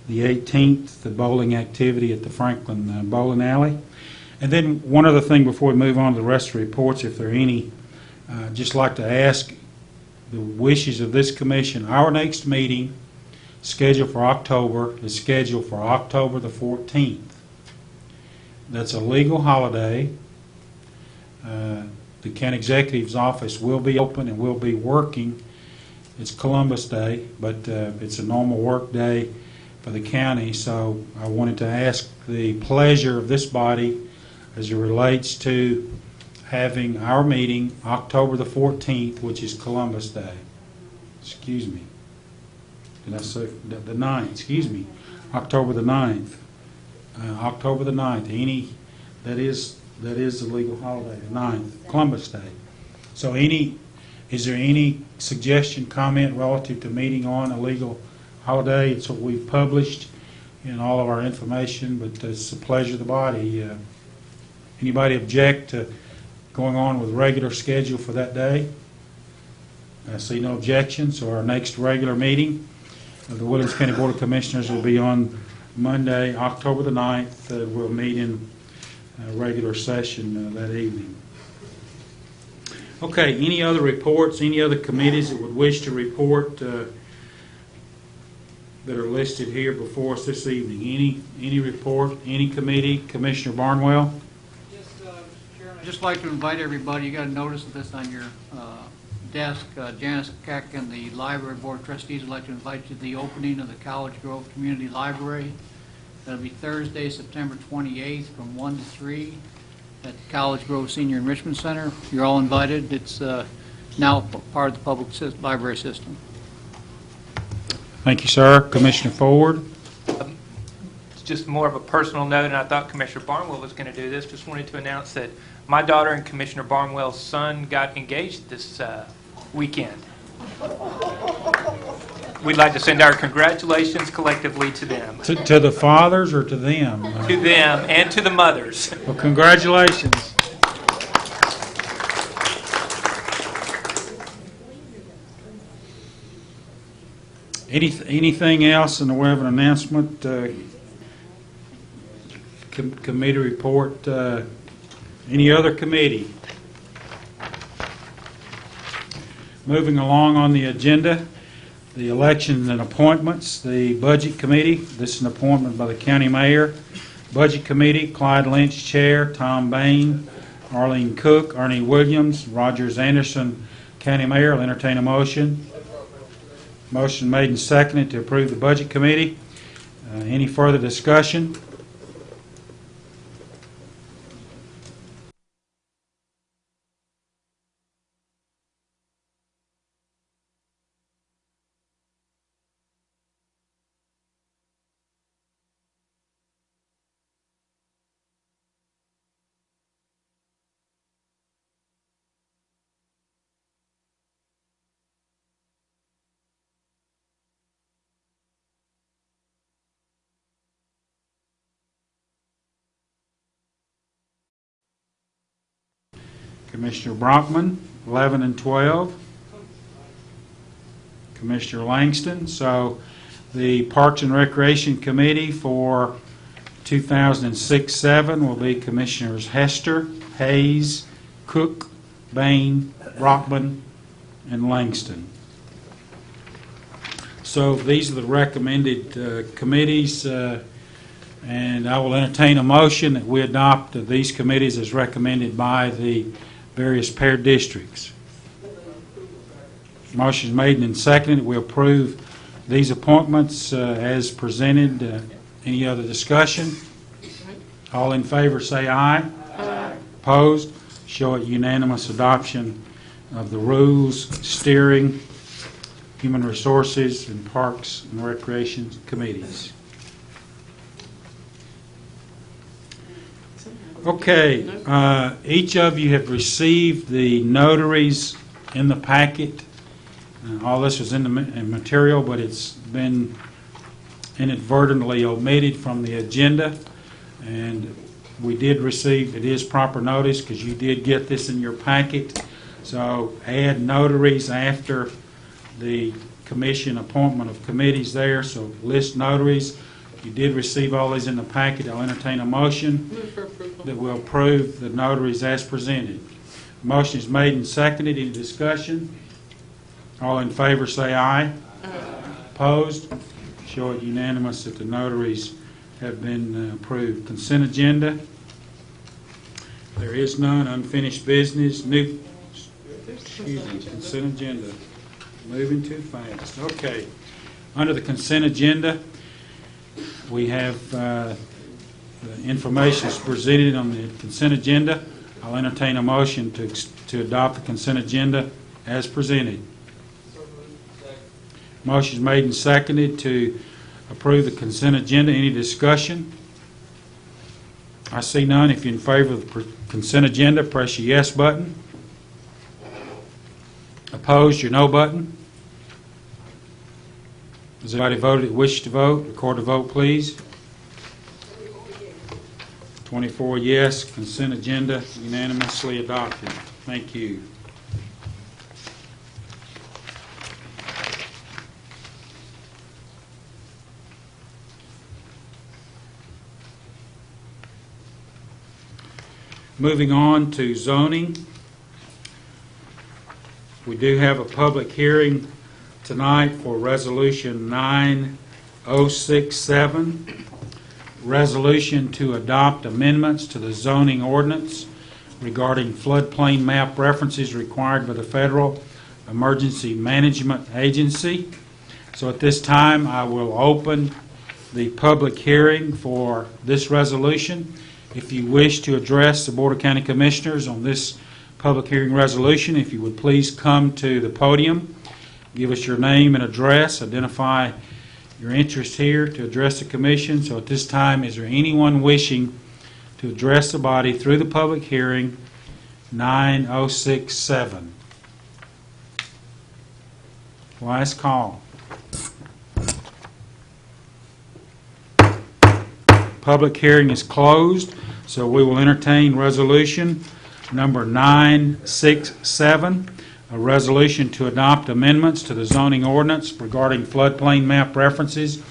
the 18th, the bowling activity at the Franklin Bowling Alley. And then one other thing before we move on to the rest of the reports, if there are any, just like to ask the wishes of this commission. Our next meeting scheduled for October is scheduled for October the 14th. That's a legal holiday. The county executive's office will be open and will be working. It's Columbus Day, but it's a normal work day. for the county. So I wanted to ask the pleasure of this body as it relates to having our meeting October the 14th, which is Columbus Day. Excuse me. Did I say the 9th? Excuse me. October the 9th. October the 9th. That is the legal holiday, the 9th, Columbus Day. So is there any suggestion, comment relative to meeting on a legal holiday? It's what we've published in all of our information, but it's the pleasure of the body. Anybody object to going on with regular schedule for that day? I see no objections. So our next regular meeting of the Williamson County Board of Commissioners will be on Monday, October the 9th. We'll meet in regular session that evening. Okay, any other reports, any other committees that would wish to report that are listed here before us this evening? Any report, any committee? Commissioner Barnwell? Yes, Mr. Chairman. I'd just like to invite everybody, you got a notice of this on your desk. Janice Keck and the Library Board of Trustees would like to invite you to the opening of the College Grove Community Library. That'll be Thursday, September 28th from 1 to 3 at the College Grove Senior Enrichment Center. You're all invited. It's now part of the public library system. Thank you, sir. Commissioner Ford? It's just more of a personal note, and I thought Commissioner Barnwell was going to do this. Just wanted to announce that my daughter and Commissioner Barnwell's son got engaged this weekend. We'd like to send our congratulations collectively to them. To the fathers or to them? To them and to the mothers. Well, congratulations. Anything else in the way of an announcement? Committee report? Any other committee? Moving along on the agenda, the elections and appointments. The Budget Committee, this is an appointment by the County Mayor. Budget Committee, Clyde Lynch, Chair, Tom Bain, Arlene Cook, Ernie Williams, Rogers Anderson, County Mayor. I'll entertain a motion. Motion made and seconded to approve the Budget Committee. Any further discussion? Commissioner Brockman, 11 and 12. Commissioner Langston. So the Parks and Recreation Committee for 2006-07 will be Commissioners Hester, Hayes, Cook, Bain, Brockman, and Langston. So these are the recommended committees, and I will entertain a motion that we adopt these committees as recommended by the various paired districts. Motion is made and seconded. We approve these appointments as presented. Any other discussion? All in favor say aye. Aye. Opposed? Show it unanimous adoption of the rules, steering, human resources, and parks and recreation committees. Okay, each of you have received the notaries in the packet. All this was in the material, but it's been inadvertently omitted from the agenda. And we did receive, it is proper notice because you did get this in your packet. So add notaries after the commission appointment of committees there. So list notaries. You did receive all these in the packet. I'll entertain a motion that will approve the notaries as presented. Motion is made and seconded. Any discussion? All in favor say aye. Aye. Opposed? Show it unanimous that the notaries have been approved. Consent agenda. There is none. Unfinished business. Consent agenda. Moving too fast. Okay. Under the consent agenda, We have the information is presented on the consent agenda. I'll entertain a motion to adopt the consent agenda as presented. Motion is made and seconded to approve the consent agenda. Any discussion? I see none. If you're in favor of the consent agenda, press your yes button. Opposed, your no button. Has anybody voted that wishes to vote? Record the vote, please. 24 yes. Consent agenda unanimously adopted. Thank you. Moving on to zoning. We do have a public hearing tonight for Resolution 9067, resolution to adopt amendments to the zoning ordinance regarding floodplain map references required by the Federal Emergency Management Agency. So at this time, I will open the public hearing for this resolution. If you wish to address the Board of County Commissioners on this public hearing resolution, if you would please come to the podium, give us your name and address, identify your interest here to address the commission. So at this time, is there anyone wishing to address the body through the public hearing 9067? Last call. Public hearing is closed, so we will entertain resolution number 967, a resolution to adopt amendments to the zoning ordinance regarding floodplain map references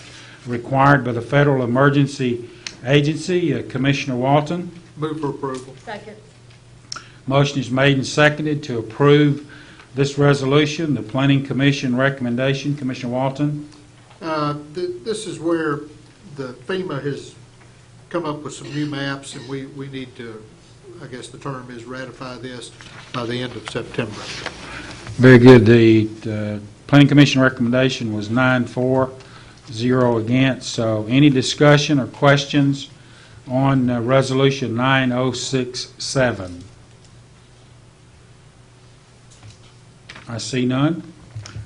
required by the Federal Emergency Agency. Commissioner Walton. Move for approval. Second. Motion is made and seconded to approve this resolution. The Planning Commission recommendation. Commissioner Walton. This is where the FEMA has come up with some new maps, and we need to, I guess the term is, ratify this by the end of September. Very good. The Planning Commission recommendation was 9-4, 0 against. So any discussion or questions on Resolution 9067? I see none.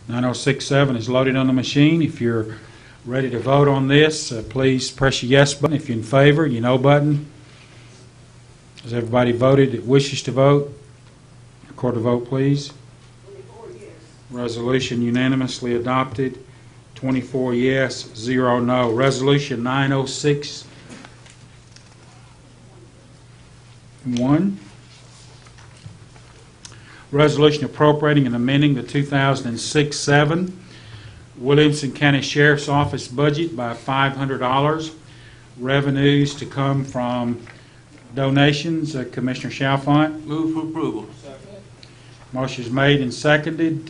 9067 is loaded on the machine. If you're ready to vote on this, please press your yes button. If you're in favor, your no button. Has everybody voted that wishes to vote? Record the vote, please. 24 yes. Resolution unanimously adopted. 24 yes, 0 no. Resolution 9061. Resolution appropriating and amending the 2006-7 Williamson County Sheriff's Office budget by $500. Revenues to come from donations. Commissioner Chalfant. Move for approval. Motion is made and seconded.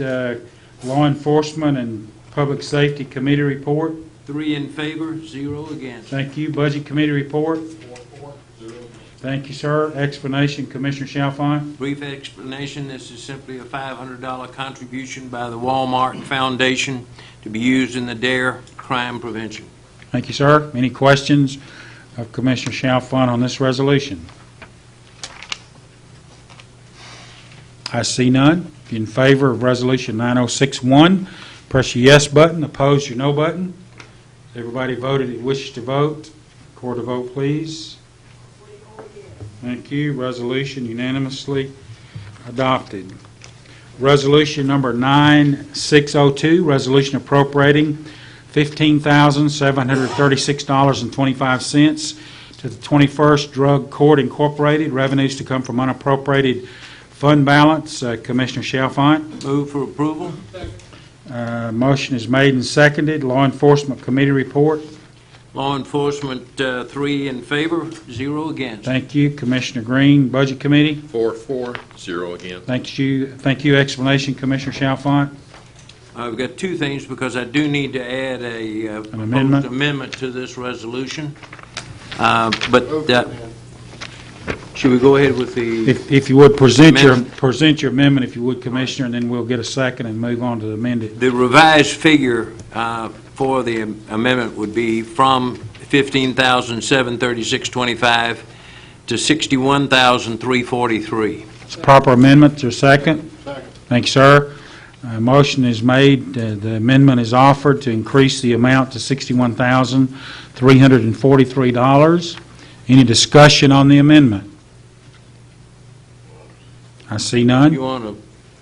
Law Enforcement and Public Safety Committee report. 3 in favor, 0 against. Thank you. Budget Committee report. 4, 0. Thank you, sir. Explanation, Commissioner Chalfant. Brief explanation, this is simply a $500 contribution by the Walmart Foundation to be used in the DARE crime prevention. Thank you, sir. Any questions of Commissioner Chalfant on this resolution? I see none. If you're in favor of Resolution 9061, press your yes button. Opposed, your no button. Everybody voted that wishes to vote. Record the vote, please. Thank you. Resolution unanimously adopted. Resolution number 9602, resolution appropriating $15,736.25 to the 21st Drug Court Incorporated. Revenues to come from unappropriated fund balance. Commissioner Chalfant. Move for approval. Motion is made and seconded. Law Enforcement Committee report. Law Enforcement, 3 in favor, 0 against. Thank you. Commissioner Green. Budget Committee. 4, 0 against. Thank you. Thank you. Explanation, Commissioner Chalfant. I've got two things because I do need to add a amendment? proposed amendment to this resolution. Should we go ahead with the If you would present your amendment? amendment, if you would, Commissioner, and then we'll get a second and move on to the amended. The revised figure for the amendment would be from $15,736.25 to $61,343. It's a proper amendment. Is there a second? Second. Thank you, sir. Motion is made. The amendment is offered to increase the amount to $61,343. Any discussion on the amendment? I see none. You want to,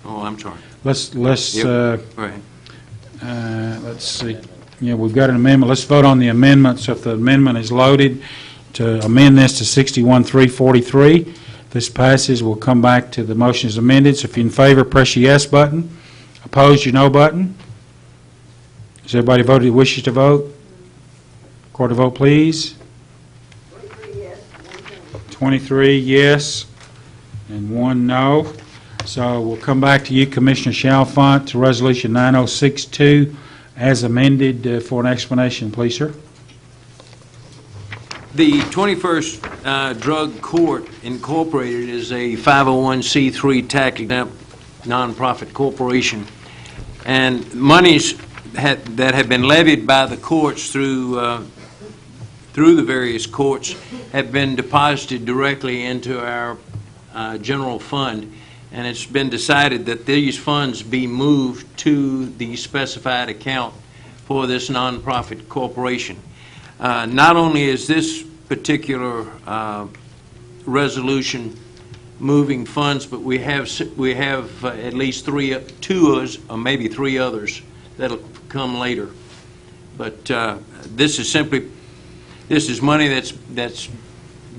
oh, I'm sorry. Let's Yep. Right. let's see. Yeah, we've got an amendment. Let's vote on the amendment. So if the amendment is loaded to amend this to 61,343, this passes. We'll come back to the motion as amended. So if you're in favor, press your yes button. Opposed, your no button. Has everybody voted who wishes to vote? Record the vote, please. 23 yes and 1 no. So we'll come back to you, Commissioner Chalfant, to Resolution 9062 as amended for an explanation, please, sir. The 21st Drug Court Incorporated is a 501c3 tax-exempt nonprofit corporation, and monies that have been levied by the courts through the various courts have been deposited directly into our general fund, and it's been decided that these funds be moved to the specified account for this nonprofit corporation. Not only is this particular resolution moving funds, but we have at least two or maybe three others that'll come later. But this is money that's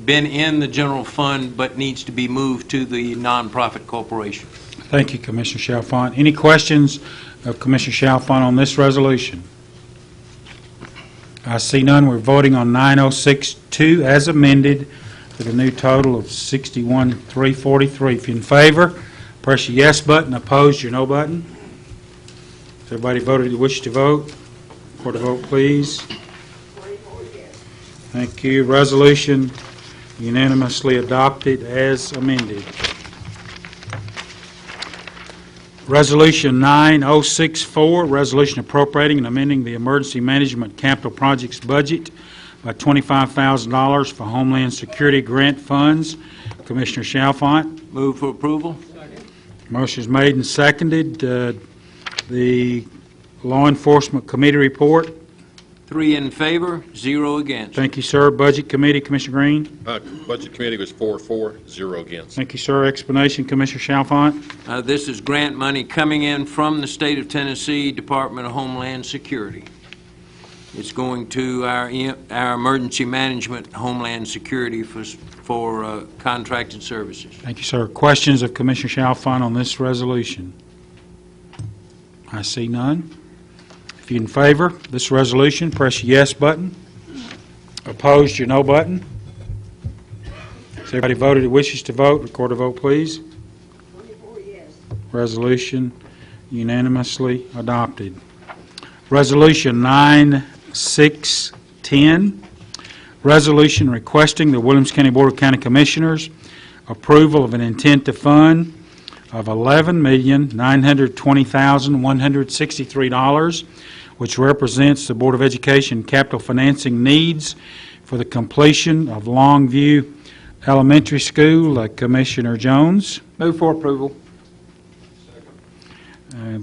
been in the general fund but needs to be moved to the nonprofit corporation. Thank you, Commissioner Chalfant. Any questions of Commissioner Chalfant on this resolution? I see none. We're voting on 9062 as amended with a new total of 61,343. If you're in favor, press your yes button. Opposed, your no button. Has everybody voted who wishes to vote? Record the vote, please. Thank you. Resolution unanimously adopted as amended. Resolution 9064, resolution appropriating and amending the Emergency Management Capital Projects budget by $25,000 for Homeland Security grant funds. Commissioner Chalfant. Move for approval. Motion is made and seconded. The Law Enforcement Committee report. 3 in favor, 0 against. Thank you, sir. Budget Committee, Commissioner Green. Budget Committee was 4-4, 0 against. Thank you, sir. Explanation, Commissioner Chalfant. This is grant money coming in from the state of Tennessee Department of Homeland Security. It's going to our Emergency Management Homeland Security for contracted services. Thank you, sir. Questions of Commissioner Chalfant on this resolution? I see none. If you're in favor of this resolution, press your yes button. Opposed, your no button. Has everybody voted who wishes to vote? Record a vote, please. 24 yes. Resolution unanimously adopted. Resolution 9610, resolution requesting the Williamson County Board of County Commissioners approval of an intent to fund of $11,920,163, which represents the Board of Education capital financing needs for the completion of Longview Elementary School. Commissioner Jones. Move for approval.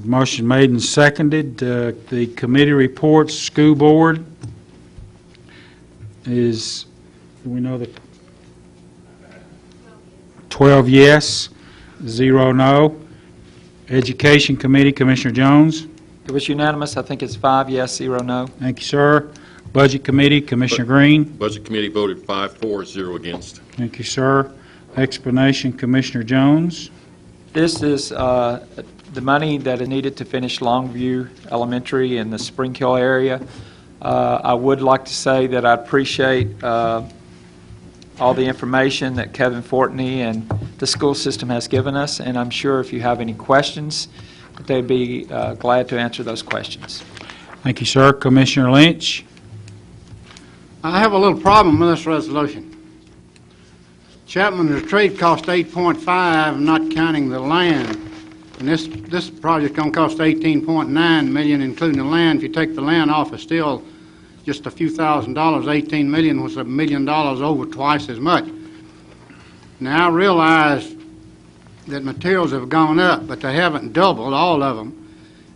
Motion made and seconded. The committee reports, school board is, do we know that 12 yes, 0 no. Education committee, Commissioner Jones. It was unanimous. I think it's 5 yes, 0 no. Thank you, sir. Budget committee, Commissioner Green. Budget Committee voted 5-4, 0 against. Thank you, sir. Explanation, Commissioner Jones. This is the money that is needed to finish Longview Elementary in the Spring Hill area. I would like to say that I appreciate all the information that Kevin Fortney and the school system has given us, and I'm sure if you have any questions, they'd be glad to answer those questions. Thank you, sir. Commissioner Lynch. I have a little problem with this resolution. Chapman Retreat cost $8.5, not counting the land. And this project's going to cost $18.9 million, including the land. If you take the land off, it's still just a few $1,000s. 18 million was $1 million over twice as much. Now, I realize that materials have gone up, but they haven't doubled, all of them.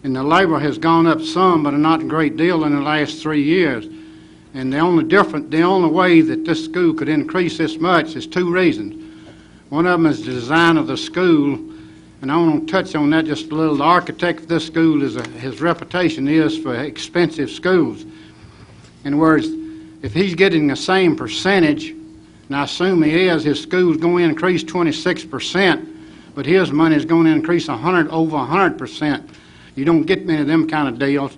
And the labor has gone up some, but not a great deal in the last 3 years. And the only way that this school could increase this much is two reasons. One of them is the design of the school, and I want to touch on that just a little. The architect of this school, his reputation is for expensive schools. In other words, if he's getting the same percentage, and I assume he is, his school's going to increase 26%, but his money is going to increase over 100%. You don't get many of them kind of deals.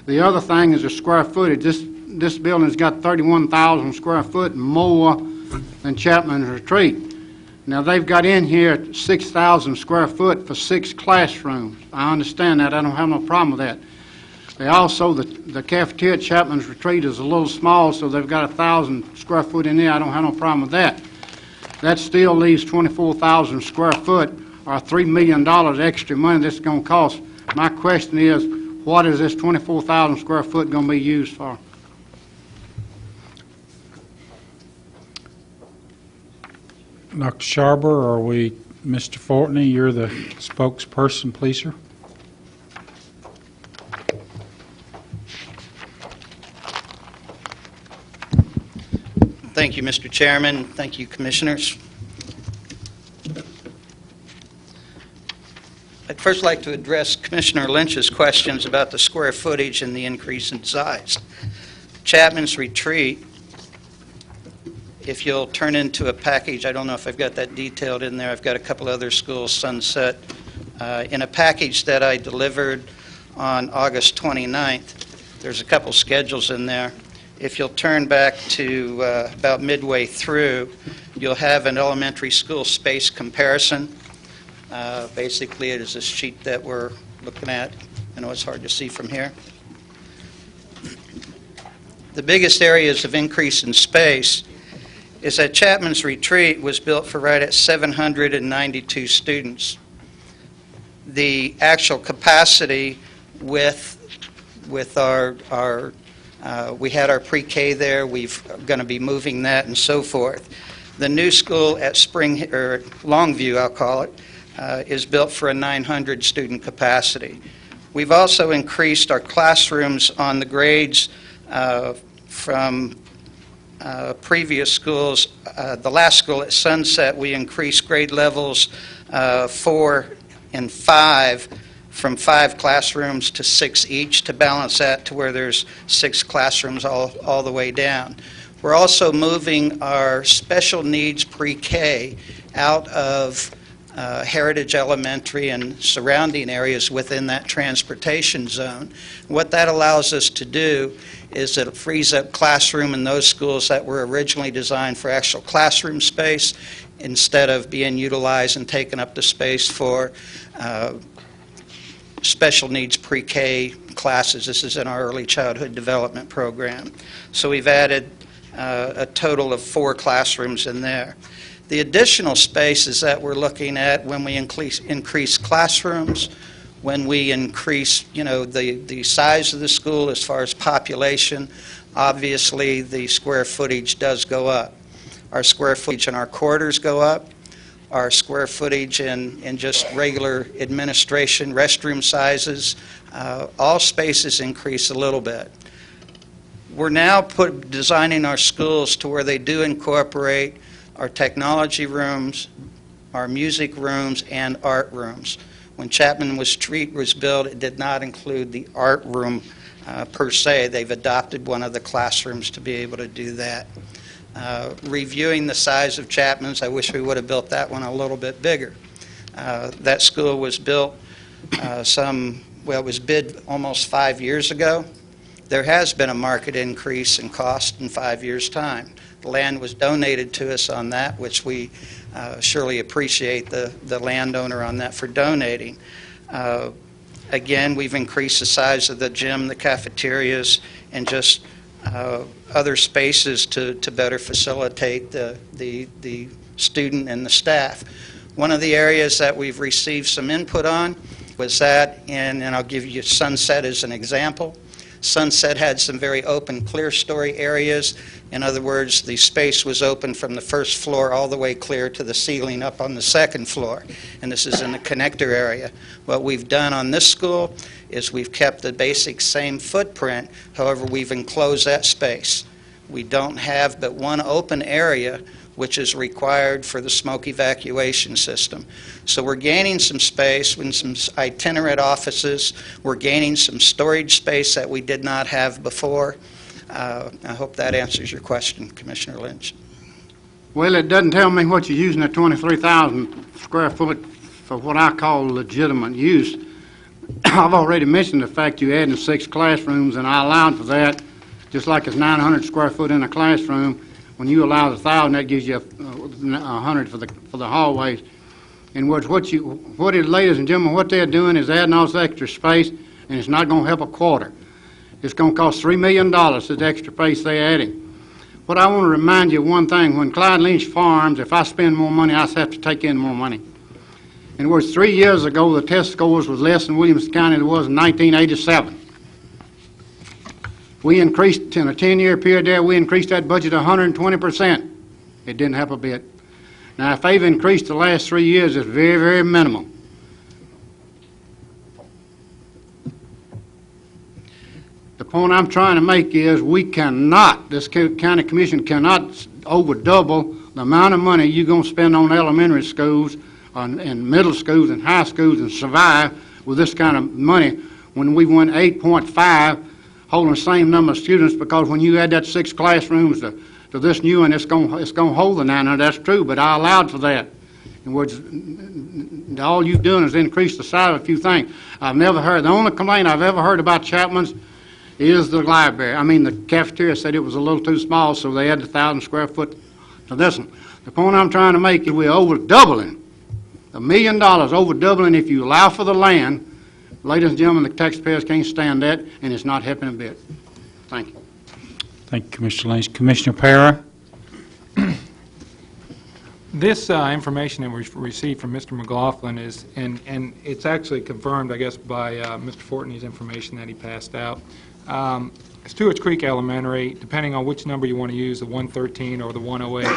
The other thing is the square footage. This building's got 31,000 square foot more than Chapman's Retreat. Now, they've got in here 6,000 square foot for 6 classrooms. I understand that. I don't have no problem with that. They also, the cafeteria at Chapman's Retreat is a little small, so they've got 1,000 square foot in there. I don't have no problem with that. That still leaves 24,000 square foot, or $3 million extra money that's going to cost. My question is, what is this 24,000 square foot going to be used for? Dr. Sharber, are we, Mr. Fortney, you're the spokesperson, please, sir. Thank you, Mr. Chairman. Thank you, Commissioners. I'd first like to address Commissioner Lynch's questions about the square footage and the increase in size. Chapman's Retreat, if you'll turn into a package, I don't know if I've got that detailed in there. I've got a couple other schools, Sunset. In a package that I delivered on August 29th, there's a couple schedules in there. If you'll turn back to about midway through, you'll have an elementary school space comparison. Basically, it is a sheet that we're looking at. I know it's hard to see from here. The biggest areas of increase in space is that Chapman's Retreat was built for right at 792 students. The actual capacity with our we had our pre-K there. We're going to be moving that and so forth. The new school at Longview, I'll call it, is built for a 900 student capacity. We've also increased our classrooms on the grades from previous schools. The last school at Sunset, we increased grade levels 4 and 5 from 5 classrooms to 6 each to balance that to where there's 6 classrooms all the way down. We're also moving our special needs pre-K out of Heritage Elementary and surrounding areas within that transportation zone. What that allows us to do is that it frees up classroom in those schools that were originally designed for actual classroom space instead of being utilized and taking up the space for special needs pre-K classes. This is in our early childhood development program. So we've added a total of 4 classrooms in there. The additional spaces that we're looking at when we increase classrooms, when we increase, the size of the school as far as population, obviously the square footage does go up. Our square footage in our quarters go up. Our square footage in just regular administration, restroom sizes, all spaces increase a little bit. We're now designing our schools to where they do incorporate our technology rooms, our music rooms, and art rooms. When Chapman Retreat was built, it did not include the art room per se. They've adopted one of the classrooms to be able to do that. Reviewing the size of Chapman's, I wish we would have built that one a little bit bigger. That school was built it was bid almost 5 years ago. There has been a market increase in cost in 5 years' time. The land was donated to us on that, which we surely appreciate the landowner on that for donating. Again, we've increased the size of the gym, the cafeterias, and just other spaces to better facilitate the student and the staff. One of the areas that we've received some input on was that, and I'll give you Sunset as an example. Sunset had some very open, clear-story areas. In other words, the space was open from the first floor all the way clear to the ceiling up on the second floor, and this is in the connector area. What we've done on this school is we've kept the basic same footprint, however, we've enclosed that space. We don't have but one open area, which is required for the smoke evacuation system. So we're gaining some space in some itinerant offices. We're gaining some storage space that we did not have before. I hope that answers your question, Commissioner Lynch. Well, it doesn't tell me what you're using that 23,000 square foot for what I call legitimate use. I've already mentioned the fact you're adding 6 classrooms, and I allowed for that, just like it's 900 square foot in a classroom. When you allow 1,000, that gives you 100 for the hallways. In words, ladies and gentlemen, what they're doing is adding all this extra space, and it's not going to help a quarter. It's going to cost $3 million, this extra space they're adding. But I want to remind you of one thing. When Clyde Lynch farms, if I spend more money, I have to take in more money. In words, 3 years ago, the test scores was less in Williamson County than it was in 1987. We increased, in a 10-year period there, we increased that budget 120%. It didn't help a bit. Now, if they've increased the last 3 years, it's very, very minimal. The point I'm trying to make is we cannot, this county commission cannot over double the amount of money you're going to spend on elementary schools and middle schools and high schools and survive with this kind of money when we went 8.5 holding the same number of students, because when you add that 6 classrooms to this new one, it's going to hold the 900. That's true, but I allowed for that. In words, all you've done is increase the size of a few things. I've never heard, the only complaint I've ever heard about Chapman's is the library. I mean, the cafeteria said it was a little too small, so they added 1,000 square foot to this one. The point I'm trying to make is we're over doubling, $1 million over doubling if you allow for the land. Ladies and gentlemen, the taxpayers can't stand that, and it's not helping a bit. Thank you. Thank you, Commissioner Lynch. Commissioner Para? This information that we received from Mr. McLaughlin is, and it's actually confirmed, I guess, by Mr. Fortney's information that he passed out. Stewart's Creek Elementary, depending on which number you want to use, the 113 or the 108,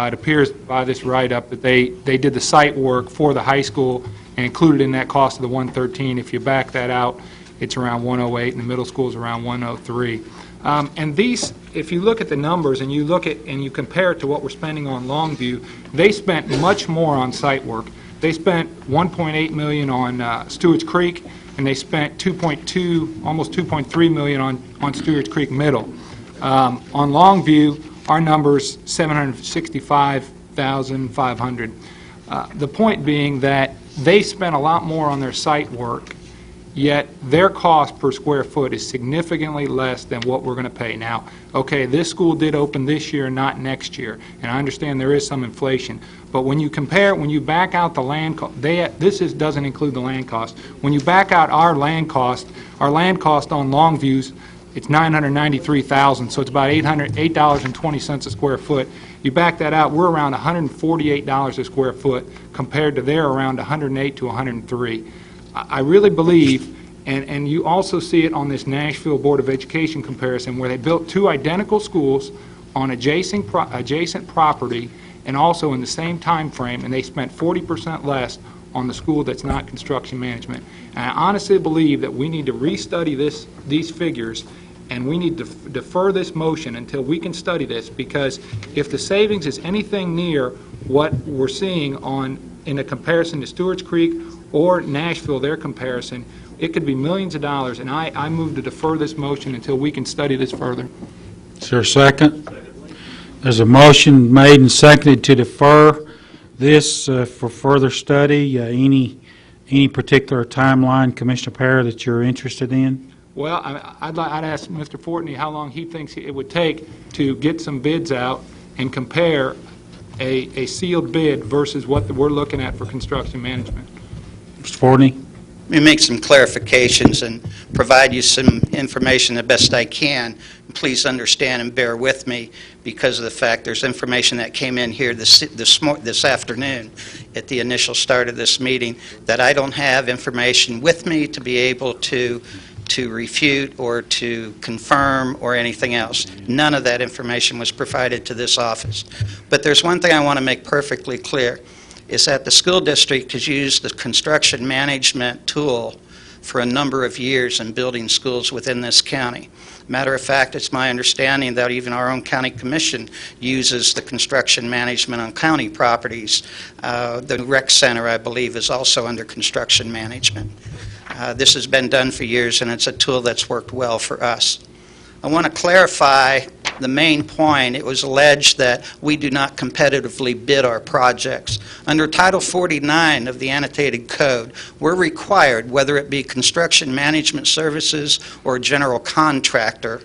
it appears by this write-up that they did the site work for the high school and included in that cost of the 113. If you back that out, it's around 108, and the middle school is around 103. And these, if you look at the numbers and you look at and you compare it to what we're spending on Longview, they spent much more on site work. They spent $1.8 million on Stewart's Creek, and they spent almost $2.3 million on Stewart's Creek Middle. On Longview, our number's $765,500. The point being that they spent a lot more on their site work, yet their cost per square foot is significantly less than what we're going to pay. Now, okay, this school did open this year, not next year, and I understand there is some inflation. But when you compare, when you back out the land cost, doesn't include the land cost. When you back out our land cost on Longview's, it's $993,000, so it's about $8.20 a square foot. You back that out, we're around $148 a square foot compared to they're around $108 to $103. I really believe, and you also see it on this Nashville Board of Education comparison, where they built 2 identical schools on adjacent property and also in the same time frame, and they spent 40% less on the school that's not construction management. And I honestly believe that we need to restudy these figures, and we need to defer this motion until we can study this, because if the savings is anything near what we're seeing in a comparison to Stewart's Creek or Nashville, their comparison, it could be millions of dollars, and I move to defer this motion until we can study this further. Is there a second? There's a motion made and seconded to defer this for further study. Any particular timeline, Commissioner Para, that you're interested in? Well, I'd ask Mr. Fortney how long he thinks it would take to get some bids out and compare a sealed bid versus what we're looking at for construction management. Mr. Fortney? Let me make some clarifications and provide you some information the best I can. Please understand and bear with me because of the fact there's information that came in here this afternoon at the initial start of this meeting that I don't have information with me to be able to to refute or to confirm or anything else. None of that information was provided to this office. But there's one thing I want to make perfectly clear, is that the school district has used the construction management tool for a number of years in building schools within this county. Matter of fact, it's my understanding that even our own county commission uses the construction management on county properties. The rec center, I believe, is also under construction management. This has been done for years, and it's a tool that's worked well for us. I want to clarify the main point. It was alleged that we do not competitively bid our projects. Under Title 49 of the Annotated Code, we're required, whether it be construction management services or general contractor,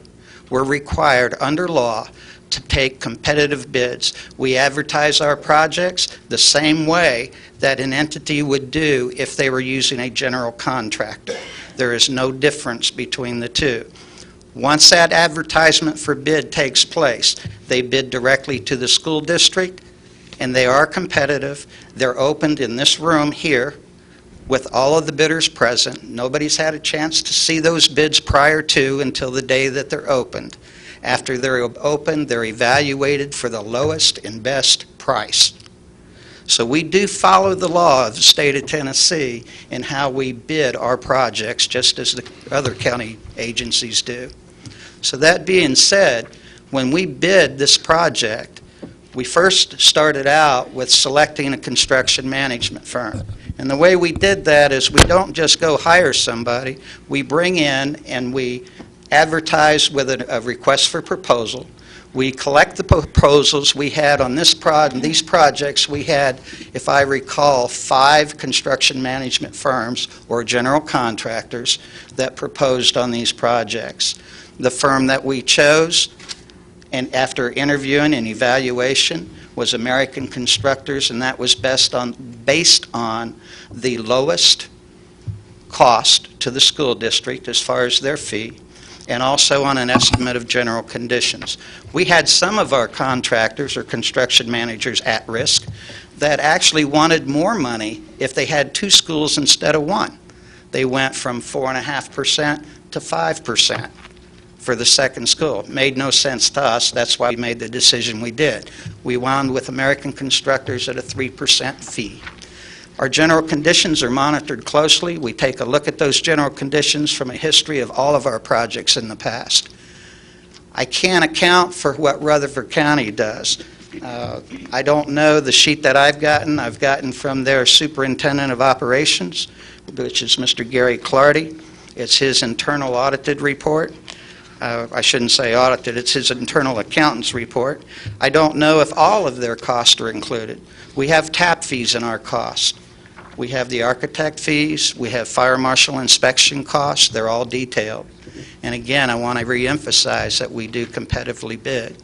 we're required under law to take competitive bids. We advertise our projects the same way that an entity would do if they were using a general contractor. There is no difference between the two. Once that advertisement for bid takes place, they bid directly to the school district, and they are competitive. They're opened in this room here with all of the bidders present. Nobody's had a chance to see those bids prior to until the day that they're opened. After they're opened, they're evaluated for the lowest and best price. So we do follow the law of the state of Tennessee in how we bid our projects, just as the other county agencies do. So that being said, when we bid this project, we first started out with selecting a construction management firm. And the way we did that is we don't just go hire somebody. We bring in and we advertise with a request for proposal. We collect the proposals we had on these projects. We had, if I recall, 5 construction management firms or general contractors that proposed on these projects. The firm that we chose, and after interviewing and evaluation, was American Constructors, and that was based on the lowest cost to the school district as far as their fee, and also on an estimate of general conditions. We had some of our contractors or construction managers at risk that actually wanted more money if they had 2 schools instead of 1. They went from 4.5% to 5% for the second school. It made no sense to us. That's why we made the decision we did. We wound with American Constructors at a 3% fee. Our general conditions are monitored closely. We take a look at those general conditions from a history of all of our projects in the past. I can't account for what Rutherford County does. I don't know the sheet that I've gotten from their superintendent of operations, which is Mr. Gary Clardy. It's his internal audited report. I shouldn't say audited, it's his internal accountant's report. I don't know if all of their costs are included. We have tap fees in our costs. We have the architect fees, we have fire marshal inspection costs, they're all detailed. And again, I want to reemphasize that we do competitively bid.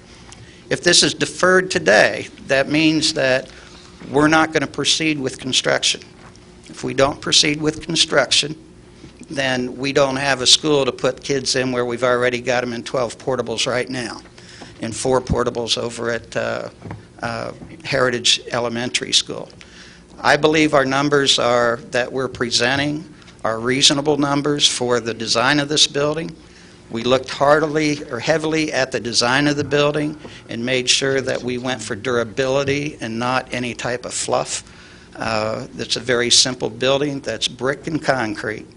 If this is deferred today, that means that we're not going to proceed with construction. If we don't proceed with construction, then we don't have a school to put kids in where we've already got them in 12 portables right now, and 4 portables over at Heritage Elementary School. I believe our numbers that we're presenting are reasonable numbers for the design of this building. We looked heavily at the design of the building and made sure that we went for durability and not any type of fluff. That's a very simple building that's brick and concrete.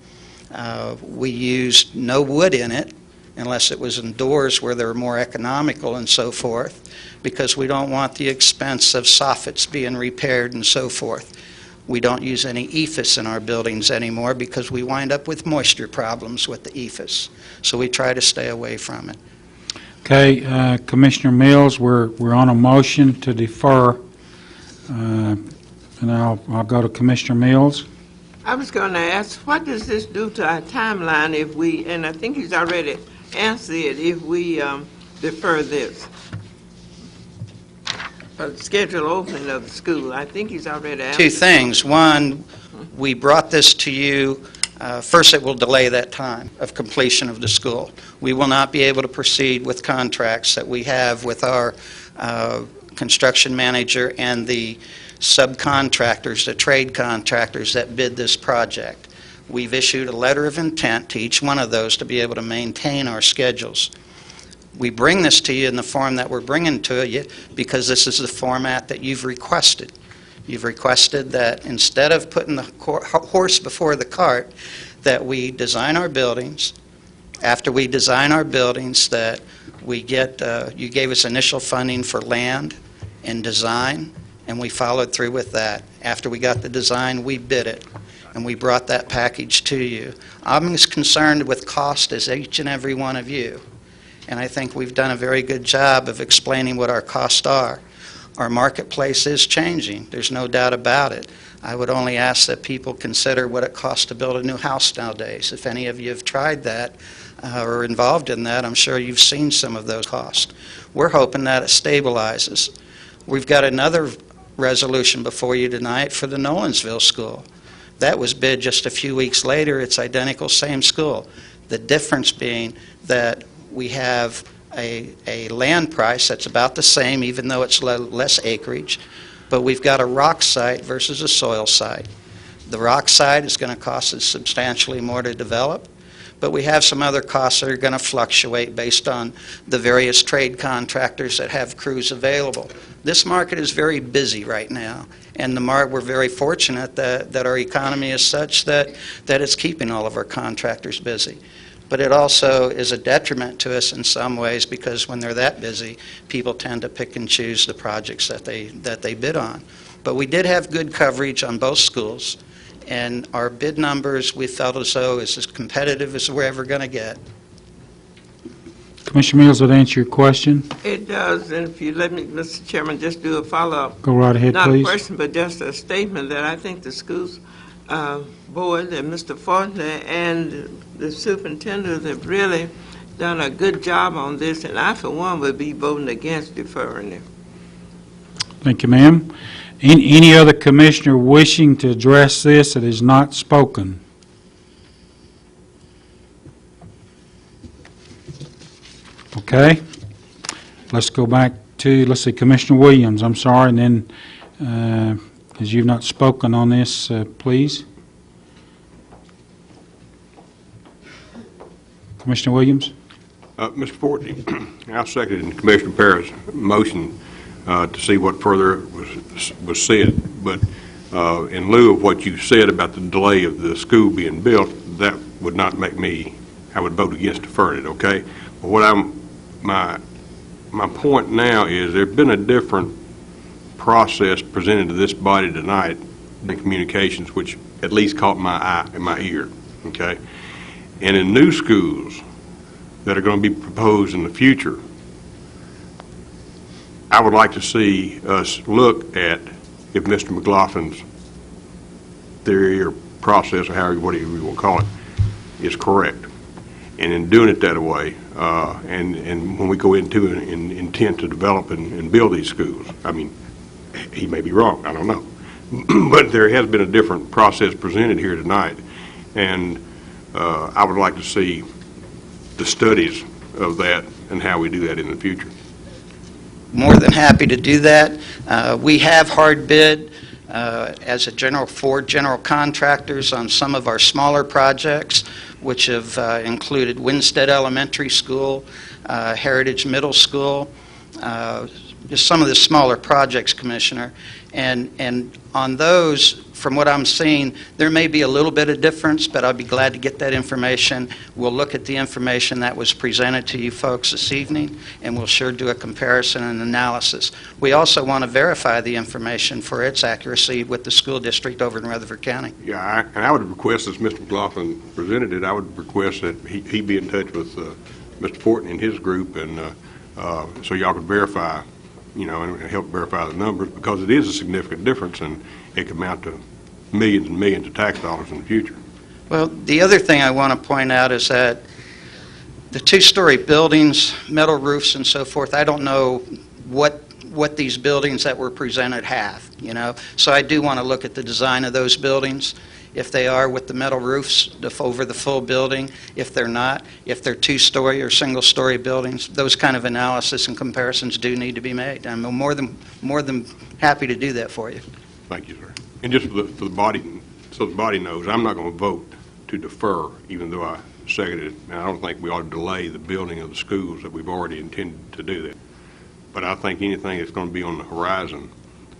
We used no wood in it unless it was indoors where they're more economical and so forth, because we don't want the expense of soffits being repaired and so forth. We don't use any EIFS in our buildings anymore because we wind up with moisture problems with the EIFS. So we try to stay away from it. Okay, Commissioner Mills, we're on a motion to defer, and I'll go to Commissioner Mills. I was going to ask, what does this do to our timeline if we, and I think he's already answered it, if we defer this? Schedule opening of the school. I think he's already answered. 2 things. One, we brought this to you. First, it will delay that time of completion of the school. We will not be able to proceed with contracts that we have with our construction manager and the subcontractors, the trade contractors that bid this project. we've issued a letter of intent to each one of those to be able to maintain our schedules. We bring this to you in the form that we're bringing to you because this is the format that you've requested. You've requested that instead of putting the horse before the cart, that we design our buildings. After we design our buildings, that we get, you gave us initial funding for land and design, and we followed through with that. After we got the design, we bid it, and we brought that package to you. I'm as concerned with cost as each and every one of you, and I think we've done a very good job of explaining what our costs are. Our marketplace is changing. There's no doubt about it. I would only ask that people consider what it costs to build a new house nowadays. If any of you have tried that or are involved in that, I'm sure you've seen some of those costs. We're hoping that it stabilizes. We've got another resolution before you tonight for the Nolensville School. That was bid just a few weeks later. It's identical, same school. The difference being that we have a land price that's about the same, even though it's less acreage, but we've got a rock site versus a soil site. The rock site is going to cost us substantially more to develop, but we have some other costs that are going to fluctuate based on the various trade contractors that have crews available. This market is very busy right now, and we're very fortunate that our economy is such that it's keeping all of our contractors busy. But it also is a detriment to us in some ways because when they're that busy, people tend to pick and choose the projects that they bid on. But we did have good coverage on both schools, and our bid numbers we felt as though is as competitive as we're ever going to get. Commissioner Mills, would that answer your question? It does, and if you let me, Mr. Chairman, just do a follow-up. Go right ahead, Not please. a question, but just a statement that I think the schools board and Mr. Fortner and the superintendent have really done a good job on this, and I, for one, would be voting against deferring it. Thank you, ma'am. Any other commissioner wishing to address this that is not spoken? Okay. Let's go back to, let's see, Commissioner Williams, I'm sorry, and then, as you've not spoken on this, please. Commissioner Williams? Mr. Fortney, I seconded Commissioner Parrish' motion to see what further was said. But in lieu of what you said about the delay of the school being built, that would not make me, I would vote against deferring it, okay? But what my point now is there's been a different process presented to this body tonight in communications, which at least caught my eye and my ear, okay? And in new schools that are going to be proposed in the future, I would like to see us look at if Mr. McLaughlin's theory or process, or however whatever you want to call it, is correct. And in doing it that way, and when we go into an intent to develop and build these schools, I mean, he may be wrong, I don't know. But there has been a different process presented here tonight, and I would like to see the studies of that and how we do that in the future. More than happy to do that. We have hard bid as for general contractors on some of our smaller projects, which have included Winstead Elementary School, Heritage Middle School, just some of the smaller projects, Commissioner. And on those, from what I'm seeing, there may be a little bit of difference, but I'll be glad to get that information. We'll look at the information that was presented to you folks this evening, and we'll sure do a comparison and analysis. We also want to verify the information for its accuracy with the school district over in Rutherford County. Yeah, and I would request, as Mr. McLaughlin presented it, I would request that he be in touch with Mr. Fortin and his group, and so y'all could verify, you know, and help verify the numbers, because it is a significant difference, and it could amount to millions and millions of tax dollars in the future. Well, the other thing I want to point out is that the two-story buildings, metal roofs and so forth, I don't know what these buildings that were presented have, you know. So I do want to look at the design of those buildings, if they are with the metal roofs over the full building, if they're not, if they're two-story or single-story buildings. Those kind of analysis and comparisons do need to be made. I'm more than happy to do that for you. Thank you, sir. And just for the body, so the body knows, I'm not going to vote to defer, even though I seconded it. And I don't think we ought to delay the building of the schools that we've already intended to do that. But I think anything that's going to be on the horizon,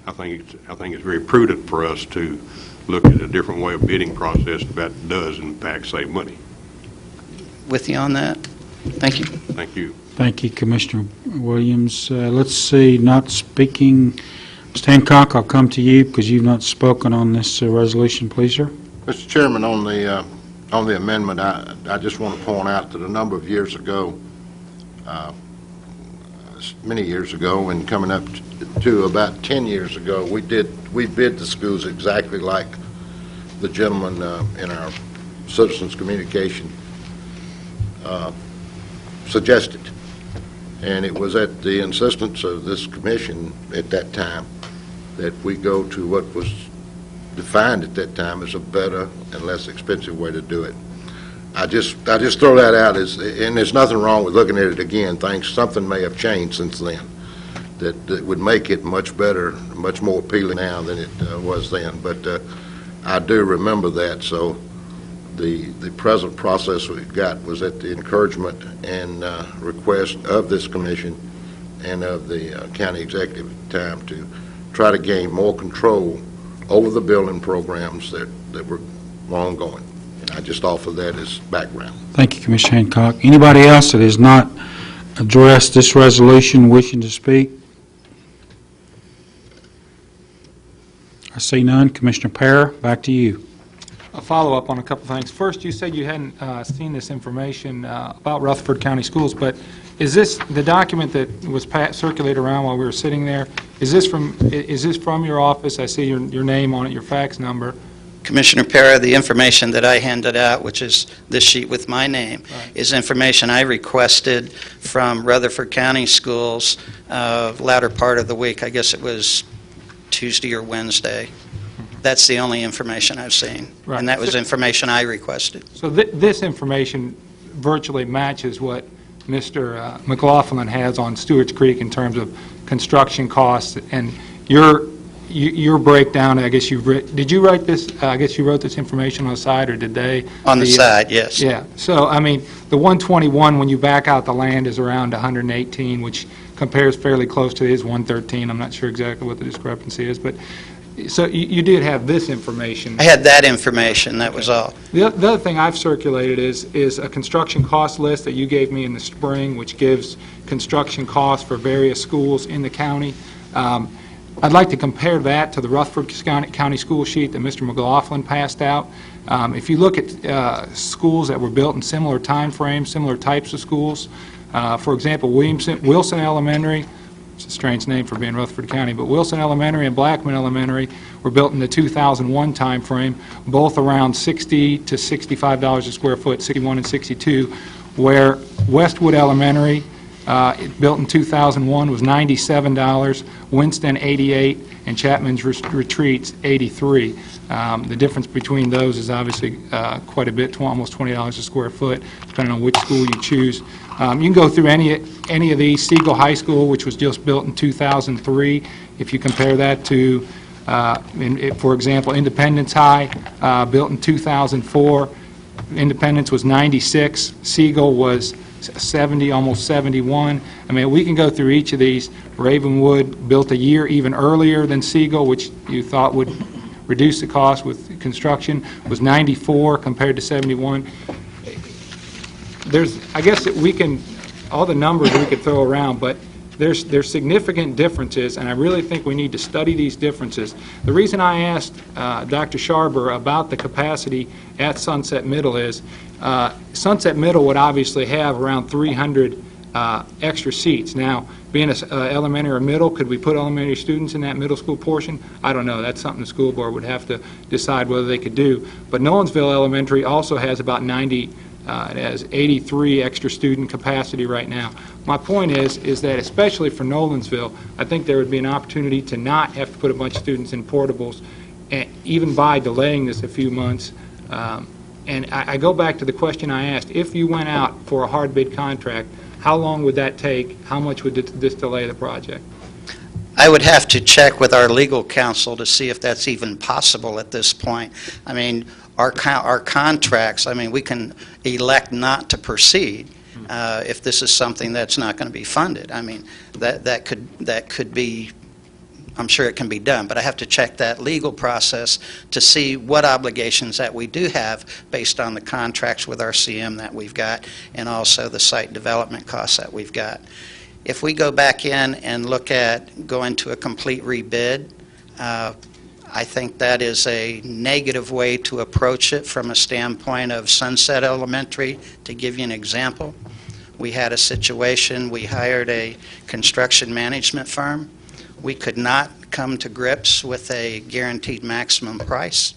I think it's very prudent for us to look at a different way of bidding process that does, in fact, save money. With you on that. Thank you. Thank you. Thank you, Commissioner Williams. Let's see, not speaking. Mr. Hancock, I'll come to you because you've not spoken on this resolution, please, sir. Mr. Chairman, on the amendment, I just want to point out that a number of years ago, many years ago, and coming up to about 10 years ago, we bid the schools exactly like the gentleman in our citizens communication suggested. And it was at the insistence of this commission at that time that we go to what was defined at that time as a better and less expensive way to do it. I just throw that out and there's nothing wrong with looking at it again. Something may have changed since then that would make it much better, much more appealing now than it was then. But I do remember that, so the present process we've got was at the encouragement and request of this commission and of the county executive at the time to try to gain more control over the building programs that were ongoing. And I just offer that as background. Thank you, Commissioner Hancock. Anybody else that has not addressed this resolution wishing to speak? I see none. Commissioner Parra, back to you. A follow-up on a couple things. First, you said you hadn't seen this information about Rutherford County Schools, but is this the document that was circulated around while we were sitting there? Is this from your office? I see your name on it, your fax number. Commissioner Parra, the information that I handed out, which is this sheet with my name, is information I requested from Rutherford County Schools latter part of the week. I guess it was Tuesday or Wednesday. That's the only information I've seen, Right. and that was information I requested. So this information virtually matches what Mr. McLaughlin has on Stewart's Creek in terms of construction costs, and your breakdown, I guess did you write this, I guess you wrote this information on the side, or did they? On the side, yes. Yeah, so, I mean, the 121, when you back out the land, is around 118, which compares fairly close to his 113. I'm not sure exactly what the discrepancy is, but, so you did have this information. I had that information, that was all. The other thing I've circulated is a construction cost list that you gave me in the spring, which gives construction costs for various schools in the county. I'd like to compare that to the Rutherford County school sheet that Mr. McLaughlin passed out. If you look at schools that were built in similar time frames, similar types of schools, for example, Wilson Elementary, it's a strange name for being Rutherford County, but Wilson Elementary and Blackman Elementary were built in the 2001 time frame, both around $60 to $65 a square foot, 61 and 62, where Westwood Elementary, built in 2001, was $97, Winston $88, and Chapman's Retreats $83. The difference between those is obviously quite a bit, almost $20 a square foot, depending on which school you choose. You can go through any of these. Siegel High School, which was just built in 2003, if you compare that to, for example, Independence High, built in 2004, Independence was 96, Siegel was 70, almost 71. I mean, we can go through each of these. Ravenwood built a year even earlier than Siegel, which you thought would reduce the cost with construction, was 94 compared to 71. I guess that we can, all the numbers we could throw around, but there's significant differences, and I really think we need to study these differences. The reason I asked Dr. Sharber about the capacity at Sunset Middle is Sunset Middle would obviously have around 300 extra seats. Now, being an elementary or middle, could we put elementary students in that middle school portion? I don't know. That's something the school board would have to decide whether they could do. But Nolensville Elementary also has about 90, it has 83 extra student capacity right now. My point is that especially for Nolensville, I think there would be an opportunity to not have to put a bunch of students in portables, even by delaying this a few months. And I go back to the question I asked. If you went out for a hard bid contract, how long would that take? How much would this delay the project? I would have to check with our legal counsel to see if that's even possible at this point. I mean, our contracts, I mean, we can elect not to proceed if this is something that's not going to be funded. I mean, that could be, I'm sure it can be done, but I have to check that legal process to see what obligations that we do have based on the contracts with our CM that we've got and also the site development costs that we've got. If we go back in and look at going to a complete rebid, I think that is a negative way to approach it from a standpoint of Sunset Elementary. To give you an example, we had a situation, we hired a construction management firm. We could not come to grips with a guaranteed maximum price.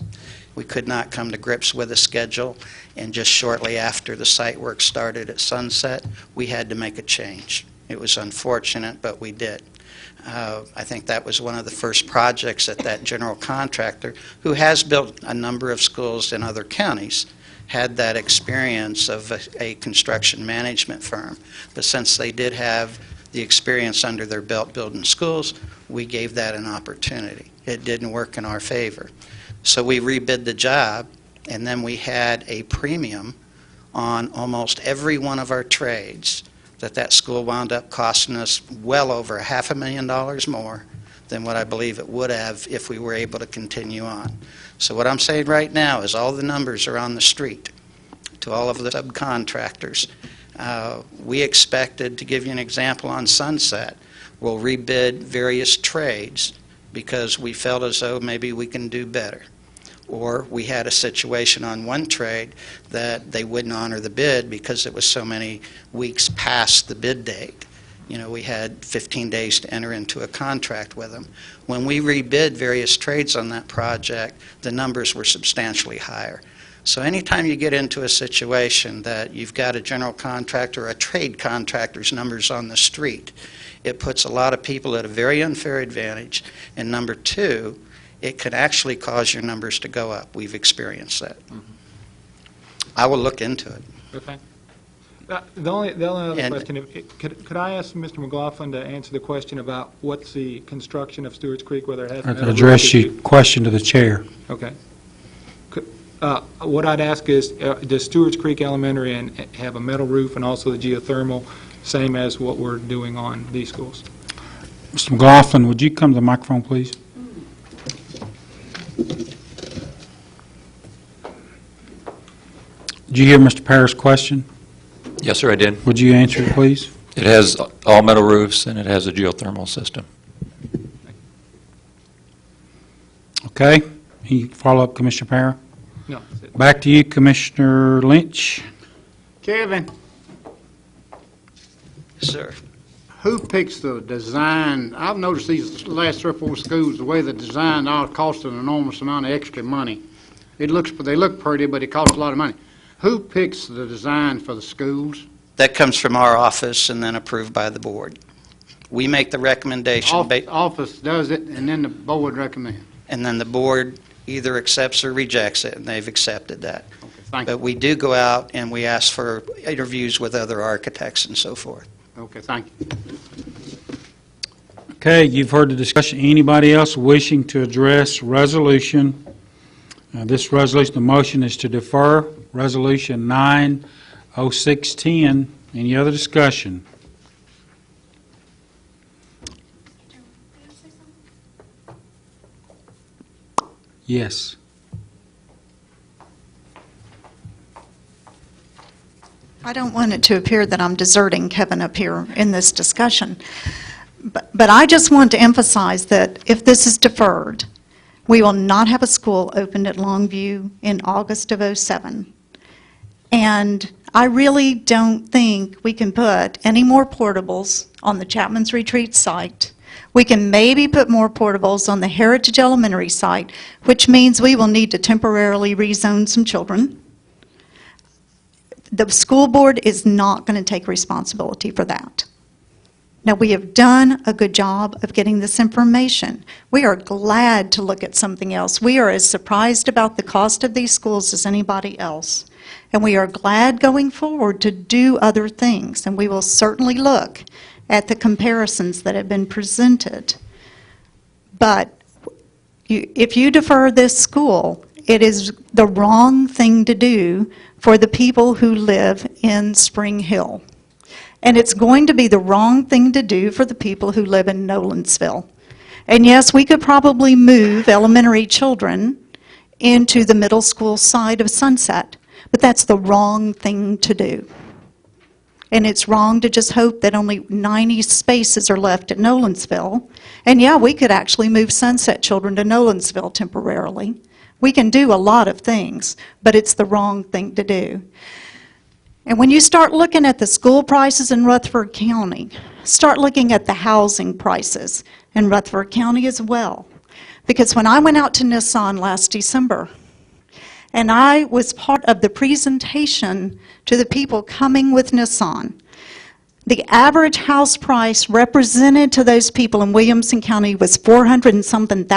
We could not come to grips with a schedule, and just shortly after the site work started at Sunset, we had to make a change. It was unfortunate, but we did. I think that was one of the first projects that that general contractor, who has built a number of schools in other counties, had that experience of a construction management firm. But since they did have the experience under their belt building schools, we gave that an opportunity. It didn't work in our favor. So we rebid the job, and then we had a premium on almost every one of our trades that school wound up costing us well over $500,000 more than what I believe it would have if we were able to continue on. So what I'm saying right now is all the numbers are on the street to all of the subcontractors. We expected, to give you an example on Sunset, we'll rebid various trades because we felt as though maybe we can do better. Or we had a situation on one trade that they wouldn't honor the bid because it was so many weeks past the bid date. You know, we had 15 days to enter into a contract with them. When we rebid various trades on that project, the numbers were substantially higher. So anytime you get into a situation that you've got a general contractor or a trade contractor's numbers on the street, it puts a lot of people at a very unfair advantage. And number two, it could actually cause your numbers to go up. We've experienced that. I will look into it. Okay. The only other question, could I ask Mr. McLaughlin to answer the question about what's the construction of Stewart's Creek, whether it has... Address your question to the chair. Okay. What I'd ask is, does Stewart's Creek Elementary have a metal roof and also the geothermal, same as what we're doing on these schools? Mr. McLaughlin, would you come to the microphone, please? Did you hear Mr. Parrish' question? Yes, sir, I did. Would you answer it, please? It has all metal roofs, and it has a geothermal system. Okay. Any follow-up, Commissioner Parrish? No. Back to you, Commissioner Lynch. Kevin, Sir. who picks the design? I've noticed these last 3 or 4 schools, the way the design all costs an enormous amount of extra money. They look pretty, but it costs a lot of money. Who picks the design for the schools? That comes from our office and then approved by the board. We make the recommendation. Office does it, and then the board recommends. And then the board either accepts or rejects it, and they've accepted that. Okay, thank you. But we do go out and we ask for interviews with other architects and so forth. Okay, thank you. Okay, you've heard the discussion. Anybody else wishing to address resolution? This resolution, the motion is to defer Resolution 90610. Any other discussion? Yes. I don't want it to appear that I'm deserting Kevin up here in this discussion, but I just want to emphasize that if this is deferred, we will not have a school opened at Longview in August of '07. And I really don't think we can put any more portables on the Chapman's Retreat site. We can maybe put more portables on the Heritage Elementary site, which means we will need to temporarily rezone some children. The school board is not going to take responsibility for that. Now, we have done a good job of getting this information. We are glad to look at something else. We are as surprised about the cost of these schools as anybody else. And we are glad going forward to do other things. And we will certainly look at the comparisons that have been presented. But if you defer this school, it is the wrong thing to do for the people who live in Spring Hill. And it's going to be the wrong thing to do for the people who live in Nolensville. And yes, we could probably move elementary children into the middle school side of Sunset, but that's the wrong thing to do. And it's wrong to just hope that only 90 spaces are left at Nolensville. And yeah, we could actually move Sunset children to Nolensville temporarily. We can do a lot of things, but it's the wrong thing to do. And when you start looking at the school prices in Rutherford County, start looking at the housing prices in Rutherford County as well. Because when I went out to Nissan last December, and I was part of the presentation to the people coming with Nissan, the average house price represented to those people in Williamson County was $400,000 and something.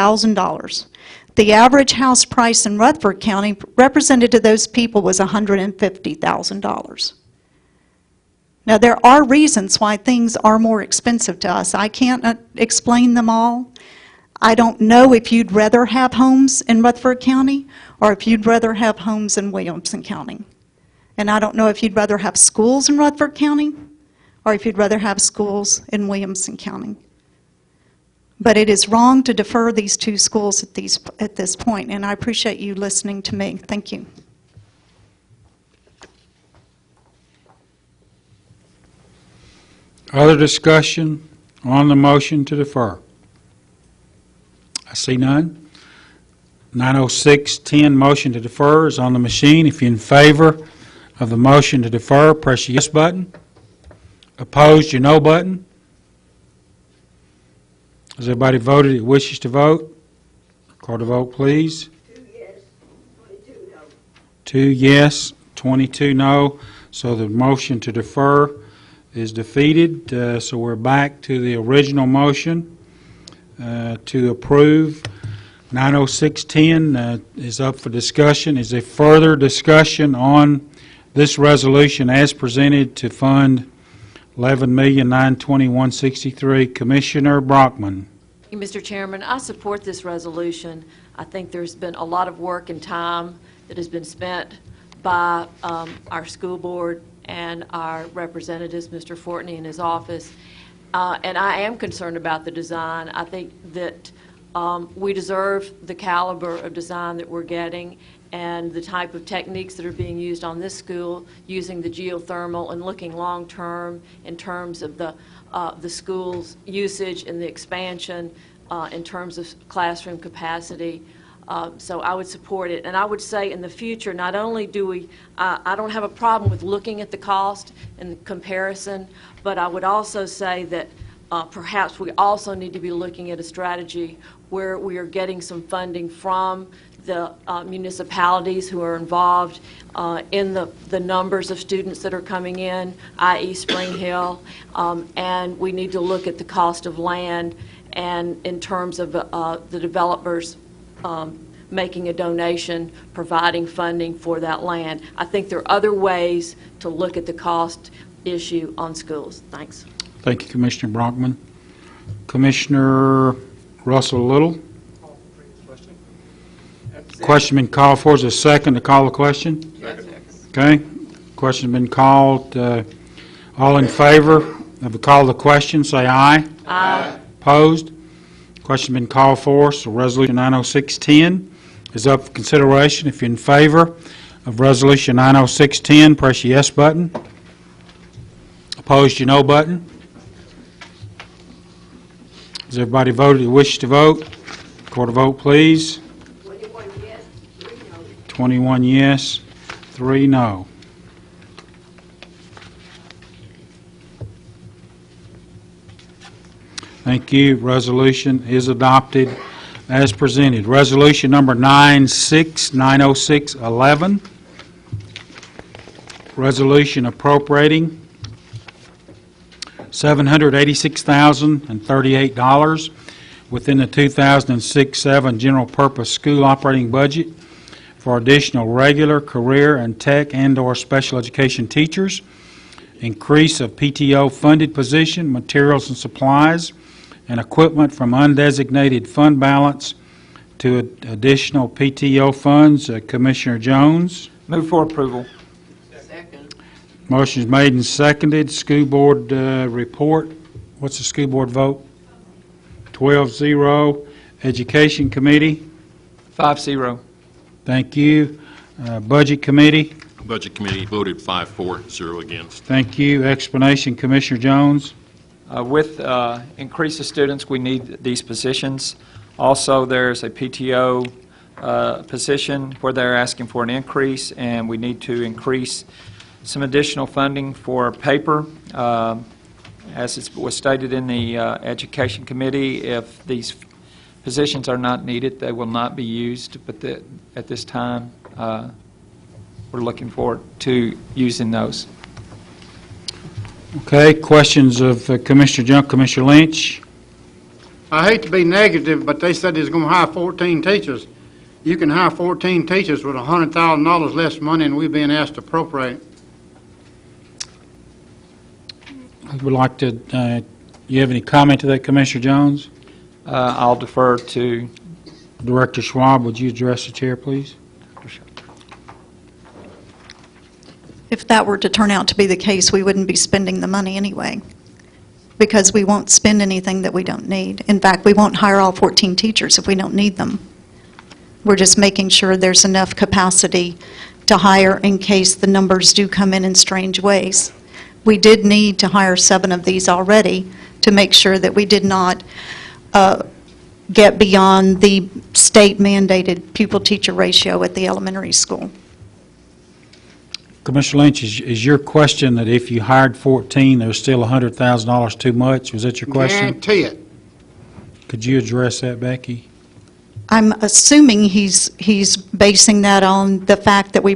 The average house price in Rutherford County represented to those people was $150,000. Now, there are reasons why things are more expensive to us. I can't explain them all. I don't know if you'd rather have homes in Rutherford County or if you'd rather have homes in Williamson County. And I don't know if you'd rather have schools in Rutherford County or if you'd rather have schools in Williamson County. But it is wrong to defer these two schools at this point, and I appreciate you listening to me. Thank you. Other discussion on the motion to defer? I see none. 90610, motion to defer, is on the machine. If you're in favor of the motion to defer, press your yes button. Opposed, your no button. Has everybody voted that wishes to vote? Record a vote, please. 2 yes, 22 no. 2 yes, 22 no. So the motion to defer is defeated. So we're back to the original motion to approve. 90610 is up for discussion. Is there further discussion on this resolution as presented to fund $11,921,063? Commissioner Brockman. Thank you, Mr. Chairman. I support this resolution. I think there's been a lot of work and time that has been spent by our school board and our representatives, Mr. Fortney and his office. And I am concerned about the design. I think that we deserve the caliber of design that we're getting and the type of techniques that are being used on this school, using the geothermal and looking long-term in terms of the school's usage and the expansion in terms of classroom capacity. So I would support it. And I would say in the future, not only do we, I don't have a problem with looking at the cost and comparison, but I would also say that perhaps we also need to be looking at a strategy where we are getting some funding from the municipalities who are involved in the numbers of students that are coming in, i.e. Spring Hill, and we need to look at the cost of land and in terms of the developers making a donation, providing funding for that land. I think there are other ways to look at the cost issue on schools. Thanks. Thank you, Commissioner Brockman. Commissioner Russell Little. Question been called for. Is there a second to call the question? Okay. Question been called. All in favor of the call of the question, say aye. Aye. Opposed? Question been called for. So Resolution 90610 is up for consideration. If you're in favor of Resolution 90610, press your yes button. Opposed, your no button. Has everybody voted that wishes to vote? Record a vote, please. 21 yes, 3 no. Thank you. Resolution is adopted as presented. Resolution number 90611. Resolution appropriating $786,038 within the 2006-07 general purpose school operating budget for additional regular, career, and tech and/or special education teachers, increase of PTO funded position, materials and supplies, and equipment from undesignated fund balance to additional PTO funds. Commissioner Jones. Move for approval. Motion is made and seconded. School board report. What's the school board vote? 12-0. Education committee. 5-0. Thank you. Budget committee. Budget Committee voted 5-4-0 against. Thank you. Explanation, Commissioner Jones. With increase of students, we need these positions. Also, there's a PTO position where they're asking for an increase, and we need to increase some additional funding for paper. As it was stated in the Education Committee, if these positions are not needed, they will not be used, but at this time, we're looking forward to using those. Okay, questions of Commissioner Jones. Commissioner Lynch. I hate to be negative, but they said they're going to hire 14 teachers. You can hire 14 teachers with $100,000 less money than we're being asked to appropriate. I would like to, you have any comment to that, Commissioner Jones? I'll defer to Director Schwab. Would you address the chair, please? If that were to turn out to be the case, we wouldn't be spending the money anyway, because we won't spend anything that we don't need. In fact, we won't hire all 14 teachers if we don't need them. We're just making sure there's enough capacity to hire in case the numbers do come in strange ways. We did need to hire 7 of these already to make sure that we did not get beyond the state-mandated pupil-teacher ratio at the elementary school. Commissioner Lynch, is your question that if you hired 14, there's still $100,000 too much? Was that your question? Guarantee it. Could you address that, Becky? I'm assuming he's basing that on the fact that we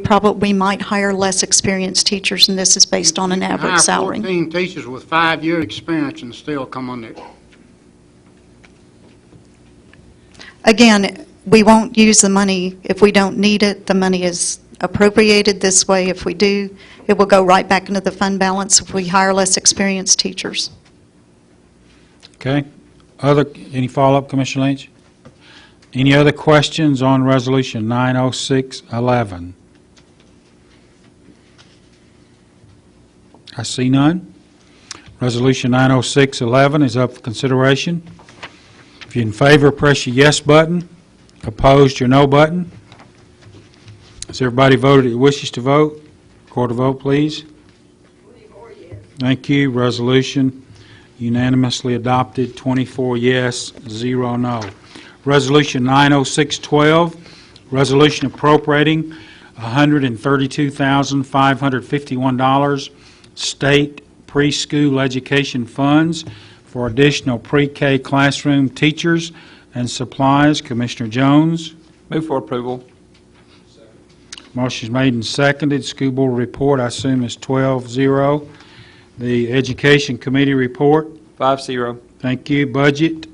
might hire less experienced teachers, and this is based on an average salary. 14 teachers with 5-year experience and still come on there. Again, we won't use the money if we don't need it. The money is appropriated this way. If we do, it will go right back into the fund balance if we hire less experienced teachers. Okay. Any follow-up, Commissioner Lynch? Any other questions on Resolution 90611? I see none. Resolution 90611 is up for consideration. If you're in favor, press your yes button. Opposed, your no button. Has everybody voted that wishes to vote? Record a vote, please. Thank you. Resolution unanimously adopted, 24 yes, 0 no. Resolution 90612, resolution appropriating $132,551 state preschool education funds for additional pre-K classroom teachers and supplies. Commissioner Jones. Move for approval. Motion is made and seconded. School board report, I assume, is 12-0. The Education Committee report. 5-0. Thank you. Budget.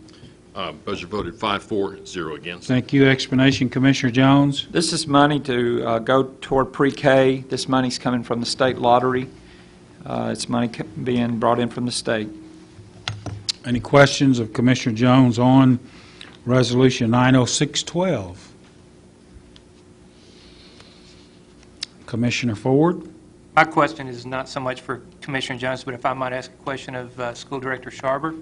Budget voted 5-4-0 against. Thank you. Explanation, Commissioner Jones. This is money to go toward pre-K. This money's coming from the state lottery. It's money being brought in from the state. Any questions of Commissioner Jones on Resolution 90612? Commissioner Ford. My question is not so much for Commissioner Jones, but if I might ask a question of School Director Sharber.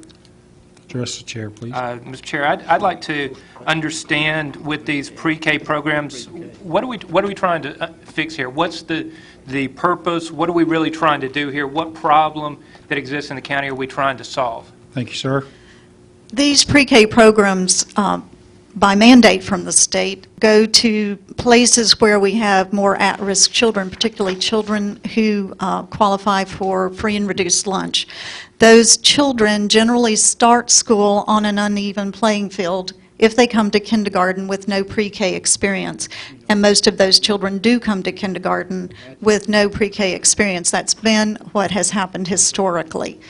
Address the chair, please. Mr. Chair, I'd like to understand with these pre-K programs, what are we trying to fix here? What's the purpose? What are we really trying to do here? What problem that exists in the county are we trying to solve? Thank you, sir. These pre-K programs, by mandate from the state, go to places where we have more at-risk children, particularly children who qualify for free and reduced lunch. Those children generally start school on an uneven playing field if they come to kindergarten with no pre-K experience. And most of those children do come to kindergarten with no pre-K experience. That's been what has happened historically.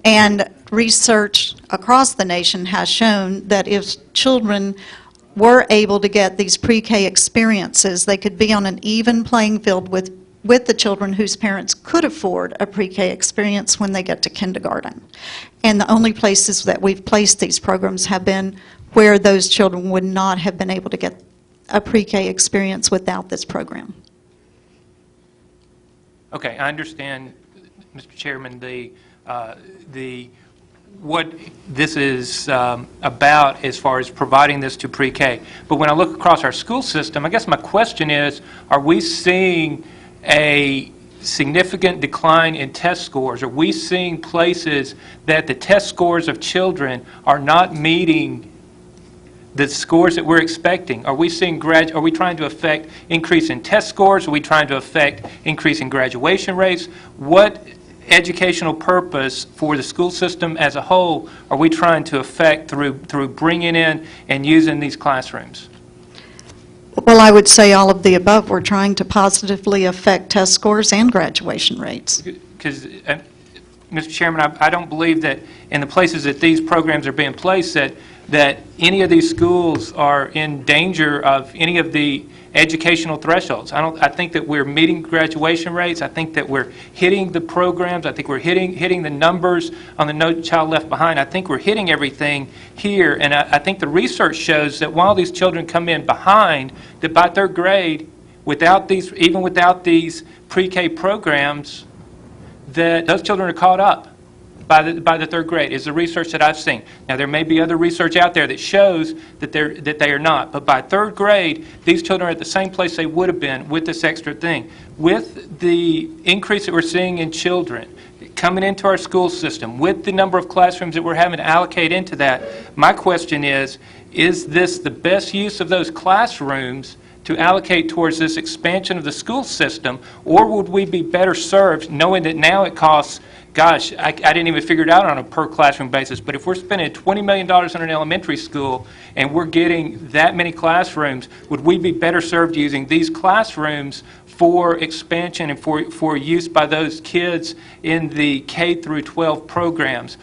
And research across the nation has shown that if children were able to get these pre-K experiences, they could be on an even playing field with with the children whose parents could afford a pre-K experience when they get to kindergarten. And the only places that we've placed these programs have been where those children would not have been able to get a pre-K experience without this program. Okay, I understand, Mr. Chairman, what this is about as far as providing this to pre-K. But when I look across our school system, I guess my question is, are we seeing a significant decline in test scores? Are we seeing places that the test scores of children are not meeting the scores that we're expecting? Are we seeing are we trying to affect increase in test scores? Are we trying to affect increase in graduation rates? What educational purpose for the school system as a whole are we trying to affect through bringing in and using these classrooms? Well, I would say all of the above. We're trying to positively affect test scores and graduation rates. Because, Mr. Chairman, I don't believe that in the places that these programs are being placed that any of these schools are in danger of any of the educational thresholds. I think that we're meeting graduation rates. I think that we're hitting the programs. I think we're hitting the numbers on the No Child Left Behind. I think we're hitting everything here. And I think the research shows that while these children come in behind, that by third grade, even without these pre-K programs, that those children are caught up by the third grade, is the research that I've seen. Now, there may be other research out there that shows that they are not, but by third grade, these children are at the same place they would have been with this extra thing. With the increase that we're seeing in children coming into our school system, with the number of classrooms that we're having to allocate into that, my question is this the best use of those classrooms to allocate towards this expansion of the school system, or would we be better served knowing that now it costs, gosh, I didn't even figure it out on a per classroom basis, but if we're spending $20 million on an elementary school and we're getting that many classrooms, would we be better served using these classrooms for expansion and for use by those kids in the K through 12 programs?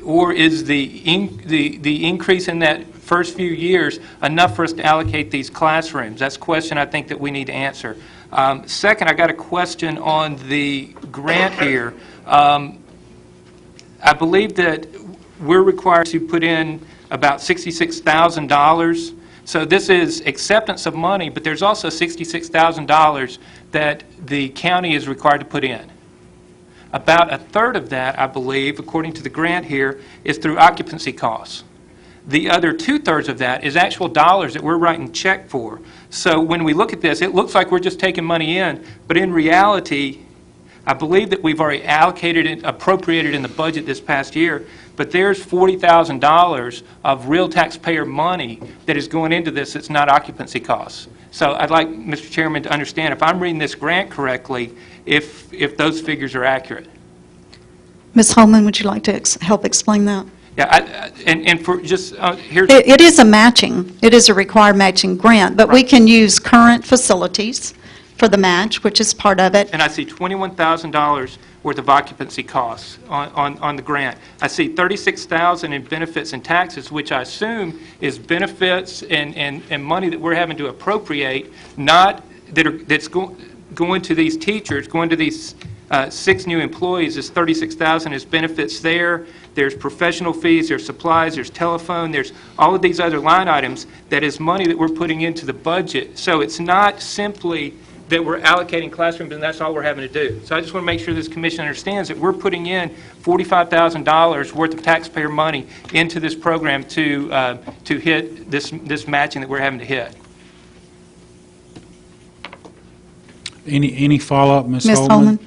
Or is the increase in that first few years enough for us to allocate these classrooms? That's a question I think that we need to answer. Second, I got a question on the grant here. I believe that we're required to put in about $66,000. So this is acceptance of money, but there's also $66,000 that the county is required to put in. About a third of that, I believe, according to the grant here, is through occupancy costs. The other two-thirds of that is actual dollars that we're writing check for. So when we look at this, it looks like we're just taking money in, but in reality, I believe that we've already allocated it, appropriated in the budget this past year, but there's $40,000 of real taxpayer money that is going into this that's not occupancy costs. So I'd like, Mr. Chairman, to understand if I'm reading this grant correctly, if those figures are accurate. Ms. Holman, would you like to help explain that? Yeah, and for just here's... It is a matching. It is a required matching grant, but we can use current facilities for the match, which is part of it. And I see $21,000 worth of occupancy costs on the grant. I see $36,000 in benefits and taxes, which I assume is benefits and money that we're having to appropriate, not that's going to these teachers, going to these 6 new employees. Is $36,000 is benefits there. There's professional fees, there's supplies, there's telephone, there's all of these other line items that is money that we're putting into the budget. So it's not simply that we're allocating classrooms and that's all we're having to do. So I just want to make sure this commission understands that we're putting in $45,000 worth of taxpayer money into this program to hit this matching that we're having to hit. Any follow-up, Ms. Ms. Holman?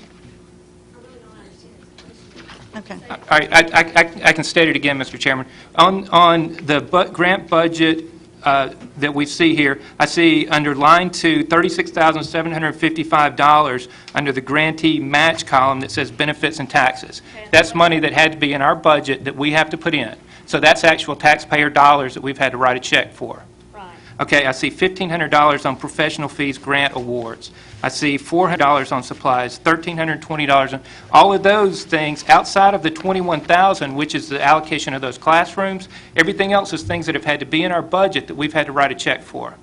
Okay. All right, I can state it again, Mr. Chairman. On the grant budget that we see here, I see under line 2, $36,755 under the grantee match column that says benefits and taxes. That's money that had to be in our budget that we have to put in. So that's actual taxpayer dollars that we've had to write a check for. Okay, I see $1,500 on professional fees grant awards. I see $400 on supplies, $1,320 on all of those things outside of the $21,000, which is the allocation of those classrooms. Everything else is things that have had to be in our budget that we've had to write a check for.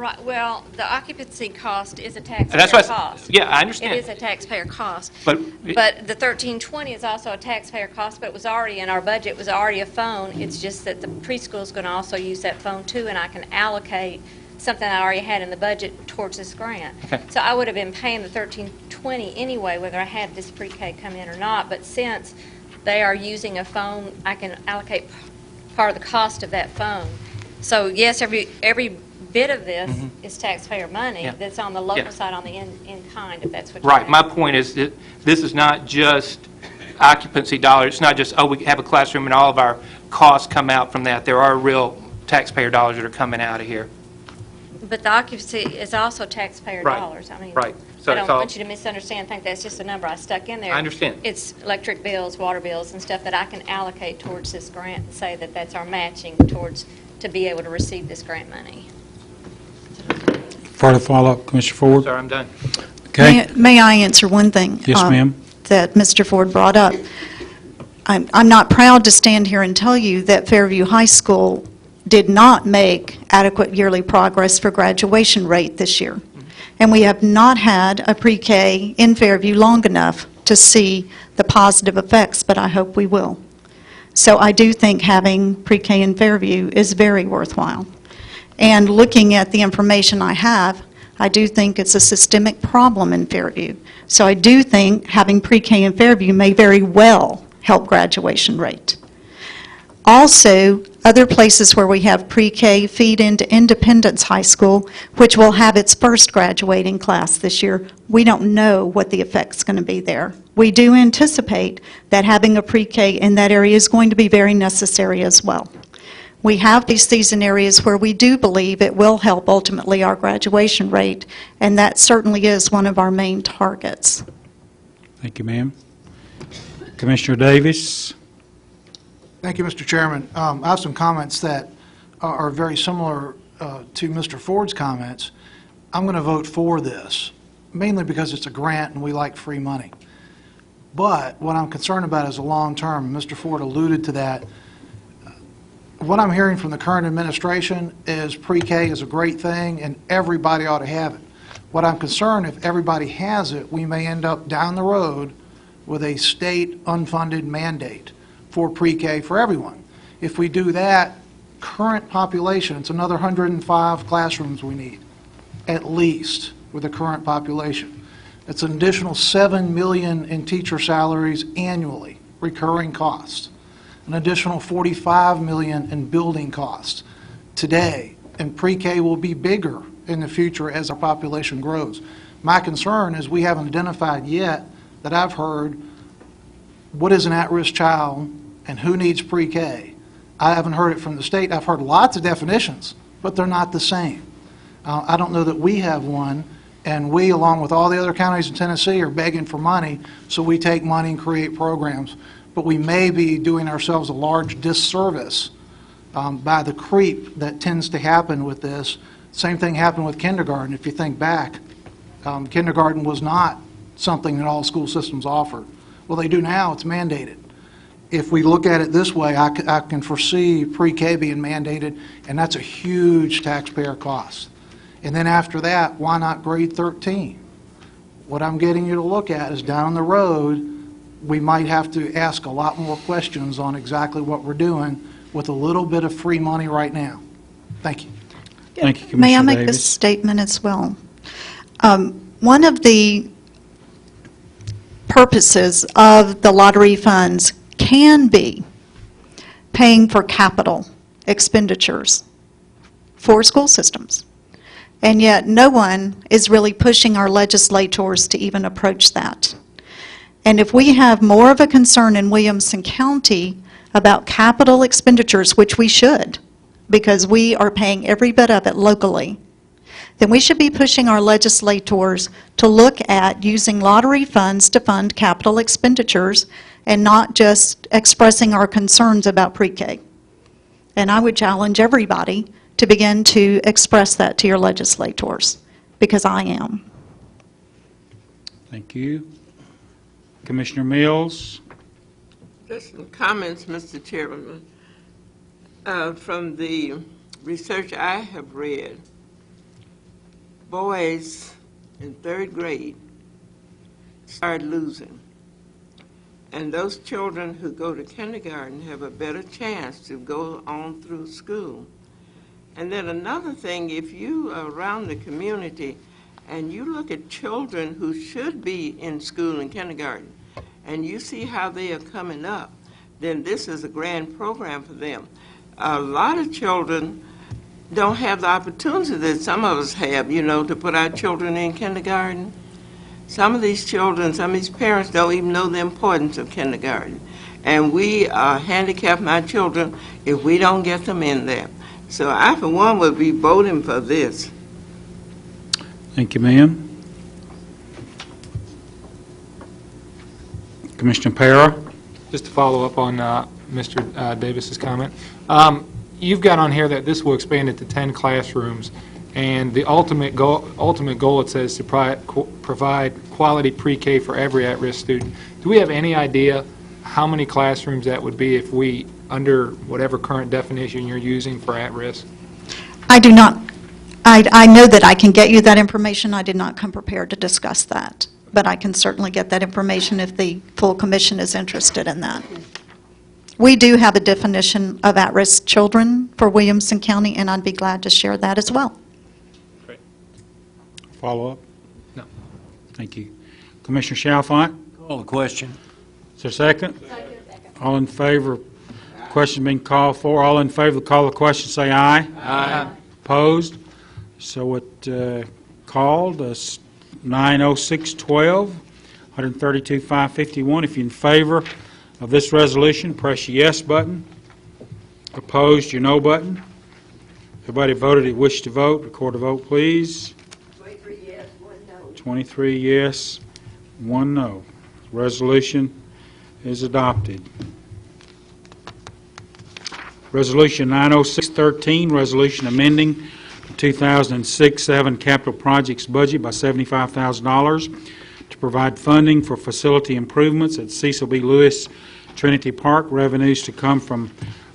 Right, well, the occupancy cost is a taxpayer That's what, cost. yeah, I understand. It is a taxpayer cost. But the 1320 is also a taxpayer cost, but it was already in our budget, it was already a phone. It's just that the preschool is going to also use that phone too, and I can allocate something I already had in the budget towards this grant. Okay. So I would have been paying the 1320 anyway, whether I had this pre-K come in or not, but since they are using a phone, I can allocate part of the cost of that phone. So yes, every bit of this is taxpayer money Yeah. that's on the local Yeah. side on the in-kind, if that's what you're Right, my asking. point is that this is not just occupancy dollars, it's not just, oh, we have a classroom and all of our costs come out from that. There are real taxpayer dollars that are coming out of here. But the occupancy is also taxpayer Right. dollars. I mean, Right. So I don't it's all- want you to misunderstand and think that's just a number I stuck in there. I understand. It's electric bills, water bills, and stuff that I can allocate towards this grant and say that that's our matching towards, to be able to receive this grant money. Further follow-up, Commissioner Ford? Sir, I'm done. Okay. May I answer one thing? Yes, ma'am. That Mr. Ford brought up. I'm not proud to stand here and tell you that Fairview High School did not make adequate yearly progress for graduation rate this year. And we have not had a pre-K in Fairview long enough to see the positive effects, but I hope we will. So I do think having pre-K in Fairview is very worthwhile. And looking at the information I have, I do think it's a systemic problem in Fairview. So I do think having pre-K in Fairview may very well help graduation rate. Also, other places where we have pre-K feed into Independence High School, which will have its first graduating class this year. We don't know what the effect's going to be there. We do anticipate that having a pre-K in that area is going to be very necessary as well. We have these season areas where we do believe it will help ultimately our graduation rate, and that certainly is one of our main targets. Thank you, ma'am. Commissioner Davis? Thank you, Mr. Chairman. I have some comments that are very similar to Mr. Ford's comments. I'm going to vote for this, mainly because it's a grant and we like free money. But what I'm concerned about is the long term. Mr. Ford alluded to that. What I'm hearing from the current administration is pre-K is a great thing and everybody ought to have it. What I'm concerned, if everybody has it, we may end up down the road with a state unfunded mandate for pre-K for everyone. If we do that, current population, it's another 105 classrooms we need, at least, with the current population. It's an additional $7 million in teacher salaries annually, recurring costs. An additional $45 million in building costs today, and pre-K will be bigger in the future as our population grows. My concern is we haven't identified yet that I've heard what is an at-risk child and who needs pre-K. I haven't heard it from the state. I've heard lots of definitions, but they're not the same. I don't know that we have one, and we, along with all the other counties in Tennessee, are begging for money, so we take money and create programs. But we may be doing ourselves a large disservice by the creep that tends to happen with this. Same thing happened with kindergarten. If you think back, kindergarten was not something that all school systems offered. Well, they do now. It's mandated. If we look at it this way, I can foresee pre-K being mandated, and that's a huge taxpayer cost. And then after that, why not grade 13? What I'm getting you to look at is down the road, we might have to ask a lot more questions on exactly what we're doing with a little bit of free money right now. Thank you. Thank you, Commissioner May I make Davis. this statement as well? One of the purposes of the lottery funds can be paying for capital expenditures for school systems. And yet no one is really pushing our legislators to even approach that. And if we have more of a concern in Williamson County about capital expenditures, which we should, because we are paying every bit of it locally, then we should be pushing our legislators to look at using lottery funds to fund capital expenditures and not just expressing our concerns about pre-K. And I would challenge everybody to begin to express that to your legislators, because I am. Thank you. Commissioner Mills? Just some comments, Mr. Chairman. From the research I have read, boys in 3rd grade started losing. And those children who go to kindergarten have a better chance to go on through school. And then another thing, if you are around the community and you look at children who should be in school in kindergarten, and you see how they are coming up, then this is a grand program for them. A lot of children don't have the opportunity that some of us have, to put our children in kindergarten. Some of these children, some of these parents don't even know the importance of kindergarten. And we handicap my children if we don't get them in there. So I, for one, would be voting for this. Thank you, ma'am. Commissioner Para? Just to follow up on Mr. Davis's comment, you've got on here that this will expand it to 10 classrooms, and the ultimate goal, it says, to provide quality pre-K for every at-risk student. Do we have any idea how many classrooms that would be if we, under whatever current definition you're using for at-risk? I do not. I know that I can get you that information. I did not come prepared to discuss that, but I can certainly get that information if the full commission is interested in that. We do have a definition of at-risk children for Williamson County, and I'd be glad to share that as well. Follow-up? No. Thank you. Commissioner Chalfant? Call the question. Is there a second? Second. All in favor? Question being called for. All in favor of call the question, say aye. Aye. Opposed? So it called. 90612, 132,551. If you're in favor of this resolution, press your yes button. Opposed, your no button. Everybody voted who wished to vote. Record a vote, please. 23 yes, 1 no. 23 yes, 1 no. Resolution is adopted. Resolution 90613, resolution amending the 2006-7 capital projects budget by $75,000 to provide funding for facility improvements at Cecil B. Lewis Trinity Park. Revenues to come from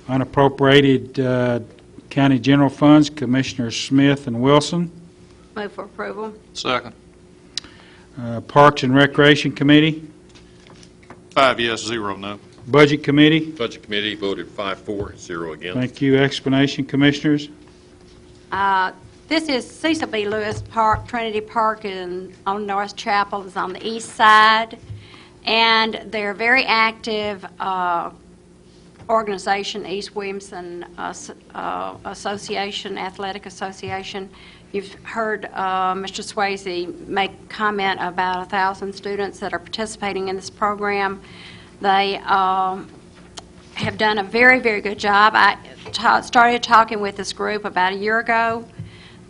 unappropriated county general funds. Commissioners Smith and Wilson. Move for approval. Second. Parks and Recreation Committee. 5 yes, 0 no. Budget Committee. Budget Committee voted 5-4, 0 against. Thank you. Explanation, Commissioners. This is Cecil B. Lewis Park, Trinity Park on North Chapel is on the east side, and they're a very active organization, East Williamson Association, Athletic Association. You've heard Mr. Swayze make comment about 1,000 students that are participating in this program. They have done a very, very good job. I started talking with this group about a year ago.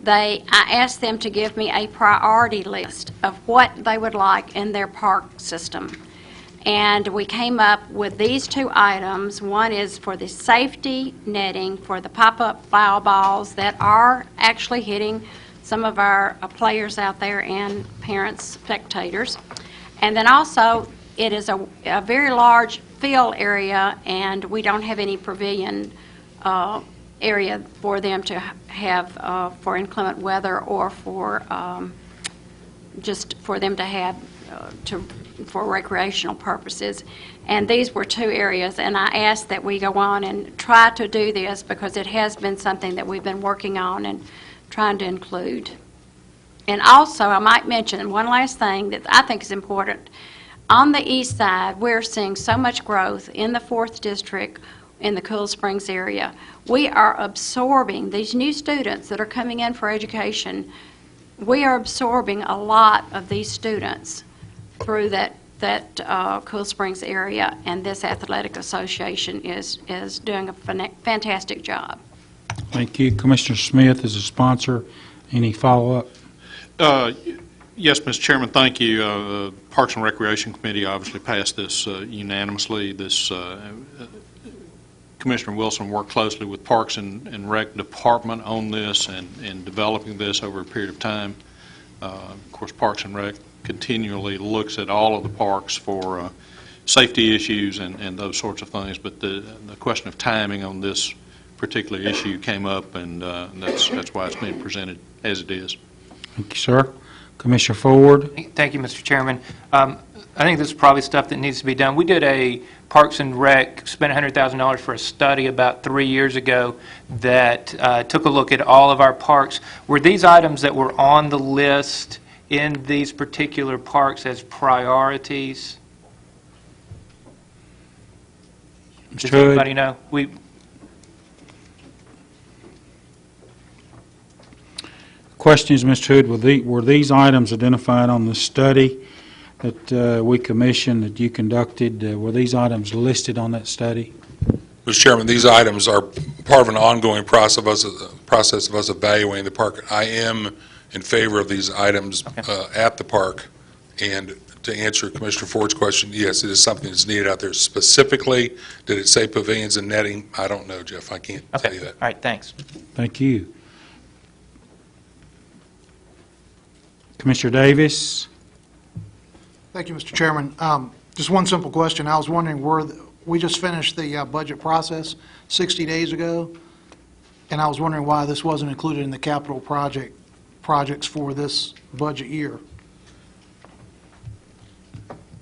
I asked them to give me a priority list of what they would like in their park system. And we came up with these 2 items. One is for the safety netting for the pop-up foul balls that are actually hitting some of our players out there and parents, spectators. And then also, it is a very large field area, and we don't have any pavilion area for them to have for inclement weather or for just for them to have for recreational purposes. And these were 2 areas, and I asked that we go on and try to do this because it has been something that we've been working on and trying to include. And also, I might mention one last thing that I think is important. On the east side, we're seeing so much growth in the 4th District in the Cool Springs area. We are absorbing these new students that are coming in for education. We are absorbing a lot of these students through that Cool Springs area, and this athletic association is doing a fantastic job. Thank you. Commissioner Smith is a sponsor. Any follow-up? Yes, Mr. Chairman, thank you. The Parks and Recreation Committee obviously passed this unanimously. Commissioner Wilson worked closely with Parks and Rec Department on this and developing this over a period of time. Of course, Parks and Rec continually looks at all of the parks for safety issues and those sorts of things, but the question of timing on this particular issue came up, and that's why it's being presented as it is. Thank you, sir. Commissioner Ford? Thank you, Mr. Chairman. I think this is probably stuff that needs to be done. We did a Parks and Rec, spent $100,000 for a study about 3 years ago that took a look at all of our parks. Were these items that were on the list in these particular parks as priorities? Does anybody know? Question is, Mr. Hood, were these items identified on the study that we commissioned, that you conducted? Were these items listed on that study? Mr. Chairman, these items are part of an ongoing process of us evaluating the park. I am in favor of these items at the park. And to answer Commissioner Ford's question, yes, it is something that's needed out there. Specifically, did it say pavilions and netting? I don't know, Jeff. I can't tell you that. All right, thanks. Thank you. Commissioner Davis? Thank you, Mr. Chairman. Just one simple question. I was wondering, we just finished the budget process 60 days ago, and I was wondering why this wasn't included in the capital projects for this budget year.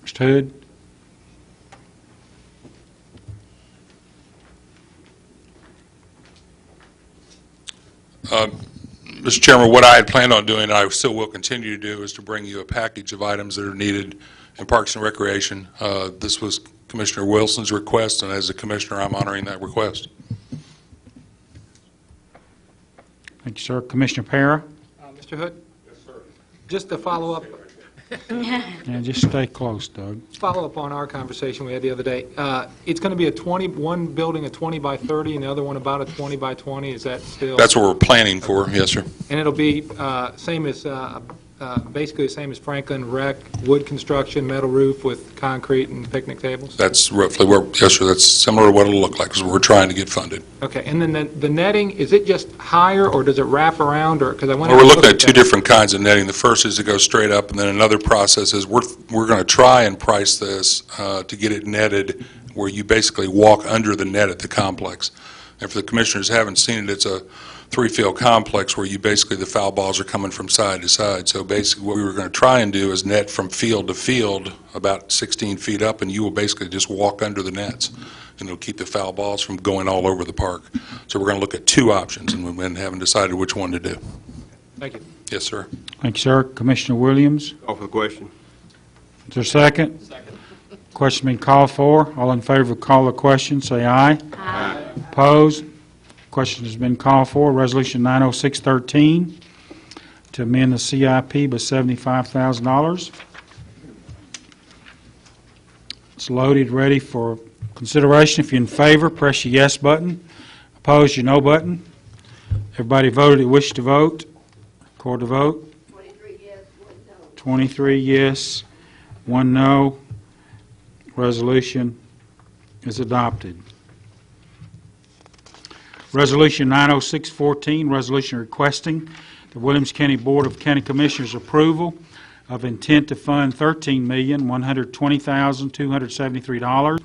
Mr. Hood? Mr. Chairman, what I had planned on doing, and I still will continue to do, is to bring you a package of items that are needed in Parks and Recreation. This was Commissioner Wilson's request, and as a commissioner, I'm honoring that request. Thank you, sir. Commissioner Para? Mr. Hood? Yes, sir. Just to follow up. Yeah, just stay close, Doug. Follow up on our conversation we had the other day. It's going to be one building a 20 by 30 and the other one about a 20 by 20. Is that still? That's what we're planning for, yes, sir. And it'll be same as basically the same as Franklin Rec, wood construction, metal roof with concrete and picnic tables? That's roughly where, yes, sir, that's similar to what it'll look like, because we're trying to get funded. Okay, and then the netting, is it just higher, or does it wrap around, or, because I went... Well, we're looking at two different kinds of netting. The first is to go straight up, and then another process is we're going to try and price this to get it netted where you basically walk under the net at the complex. And for the commissioners who haven't seen it, it's a three-field complex where you basically, the foul balls are coming from side to side. So basically what we were going to try and do is net from field to field about 16 feet up, and you will basically just walk under the nets, and it'll keep the foul balls from going all over the park. So we're going to look at two options, and we haven't decided which one to do. Thank you. Yes, sir. Thank you, sir. Commissioner Williams? Call for the question. Is there a second? Second. Question being called for. All in favor of call the question, say aye. Aye. Opposed? Question has been called for. Resolution 90613 to amend the CIP by $75,000. It's loaded, ready for consideration. If you're in favor, press your yes button. Opposed, your no button. Everybody voted that wished to vote. Record the vote. 23 yes, 1 no. 23 yes, 1 no. Resolution is adopted. Resolution 90614, resolution requesting the Williamson County Board of County Commissioners approval of intent to fund $13,120,273,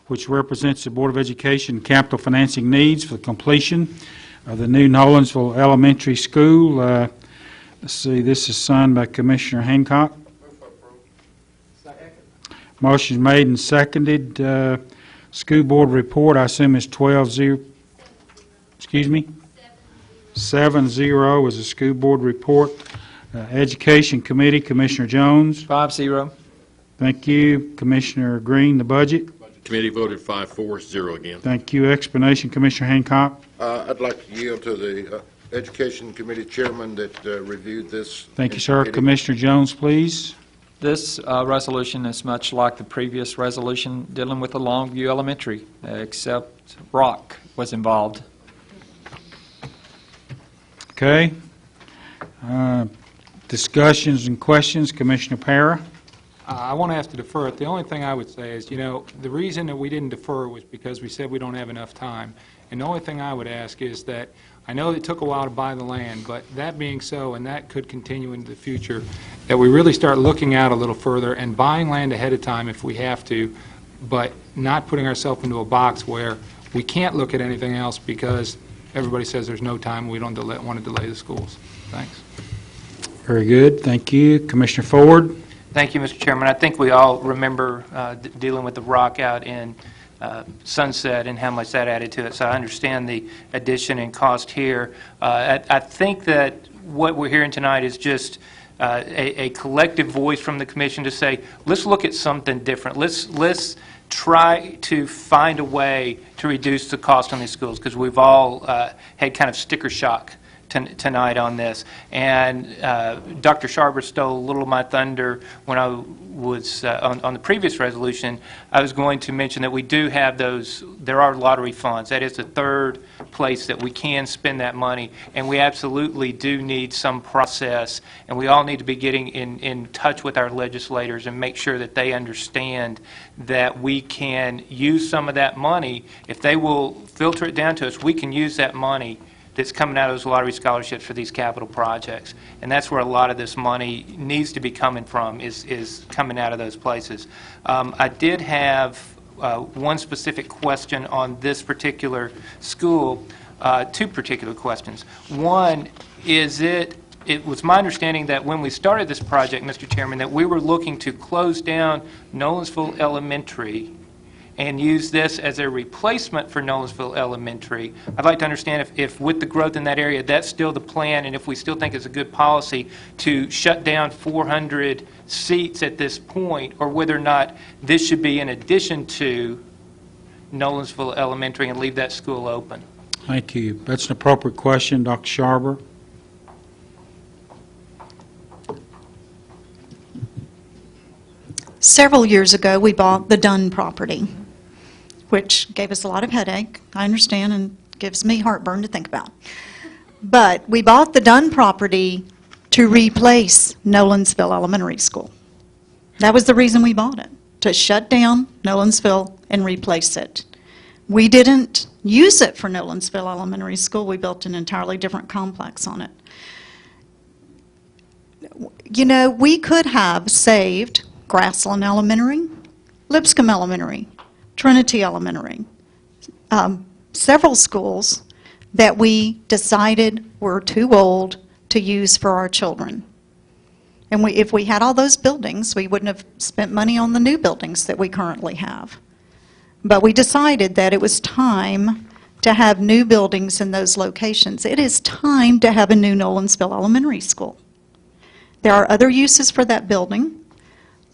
which represents the Board of Education capital financing needs for the completion of the new Nolensville Elementary School. Let's see, this is signed by Commissioner Hancock. Motion made and seconded. School board report, I assume is 12-0. Excuse me? 7-0 is the school board report. Education Committee, Commissioner Jones. 5-0. Thank you. Commissioner Green, the budget. Committee voted 5-4-0 again. Thank you. Explanation, Commissioner Hancock. I'd like to yield to the Education Committee Chairman that reviewed this. Thank you, sir. Commissioner Jones, please. This resolution is much like the previous resolution dealing with the Longview Elementary, except rock was involved. Okay. Discussions and questions. Commissioner Para. I want to ask to defer it. The only thing I would say is, you know, the reason that we didn't defer was because we said we don't have enough time. And the only thing I would ask is that, I know it took a while to buy the land, but that being so, and that could continue into the future, that we really start looking out a little further and buying land ahead of time if we have to, but not putting ourselves into a box where we can't look at anything else because everybody says there's no time, we don't want to delay the schools. Thanks. Very good, thank you. Commissioner Ford? Thank you, Mr. Chairman. I think we all remember dealing with the rock out in Sunset and how much that added to it, so I understand the addition and cost here. I think that what we're hearing tonight is just a collective voice from the commission to say, let's look at something different. Let's try to find a way to reduce the cost on these schools, because we've all had kind of sticker shock tonight on this. And Dr. Sharber stole a little of my thunder when I was on the previous resolution. I was going to mention that we do have those, there are lottery funds. That is the third place that we can spend that money, and we absolutely do need some process, and we all need to be getting in touch with our legislators and make sure that they understand that we can use some of that money. If they will filter it down to us, we can use that money that's coming out of those lottery scholarships for these capital projects. And that's where a lot of this money needs to be coming from, is coming out of those places. I did have one specific question on this particular school, two particular questions. One, it was my understanding that when we started this project, Mr. Chairman, that we were looking to close down Nolensville Elementary and use this as a replacement for Nolensville Elementary. I'd like to understand if with the growth in that area, that's still the plan, and if we still think it's a good policy to shut down 400 seats at this point, or whether or not this should be in addition to Nolensville Elementary and leave that school open. Thank you. That's an appropriate question, Dr. Sharber. Several years ago, we bought the Dunn property, which gave us a lot of headache, I understand, and gives me heartburn to think about. But we bought the Dunn property to replace Nolensville Elementary School. That was the reason we bought it, to shut down Nolensville and replace it. We didn't use it for Nolensville Elementary School. We built an entirely different complex on it. You know, we could have saved Grassland Elementary, Lipscomb Elementary, Trinity Elementary, several schools that we decided were too old to use for our children. And if we had all those buildings, we wouldn't have spent money on the new buildings that we currently have. But we decided that it was time to have new buildings in those locations. It is time to have a new Nolensville Elementary School. There are other uses for that building.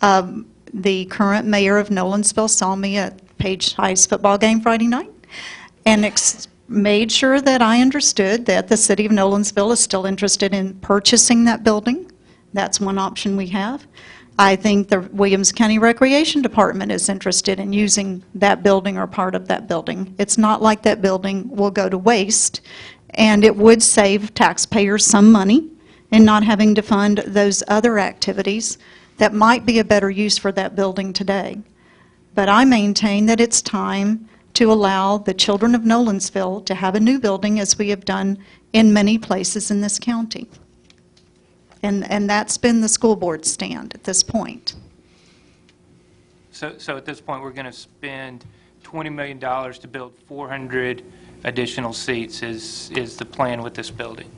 The current mayor of Nolensville saw me at Page High's football game Friday night and made sure that I understood that the city of Nolensville is still interested in purchasing that building. That's one option we have. I think the Williamson County Recreation Department is interested in using that building or part of that building. It's not like that building will go to waste, and it would save taxpayers some money in not having to fund those other activities that might be a better use for that building today. But I maintain that it's time to allow the children of Nolensville to have a new building, as we have done in many places in this county. And that's been the school board's stand at this point. So at this point, we're going to spend $20 million to build 400 additional seats is the plan with this building.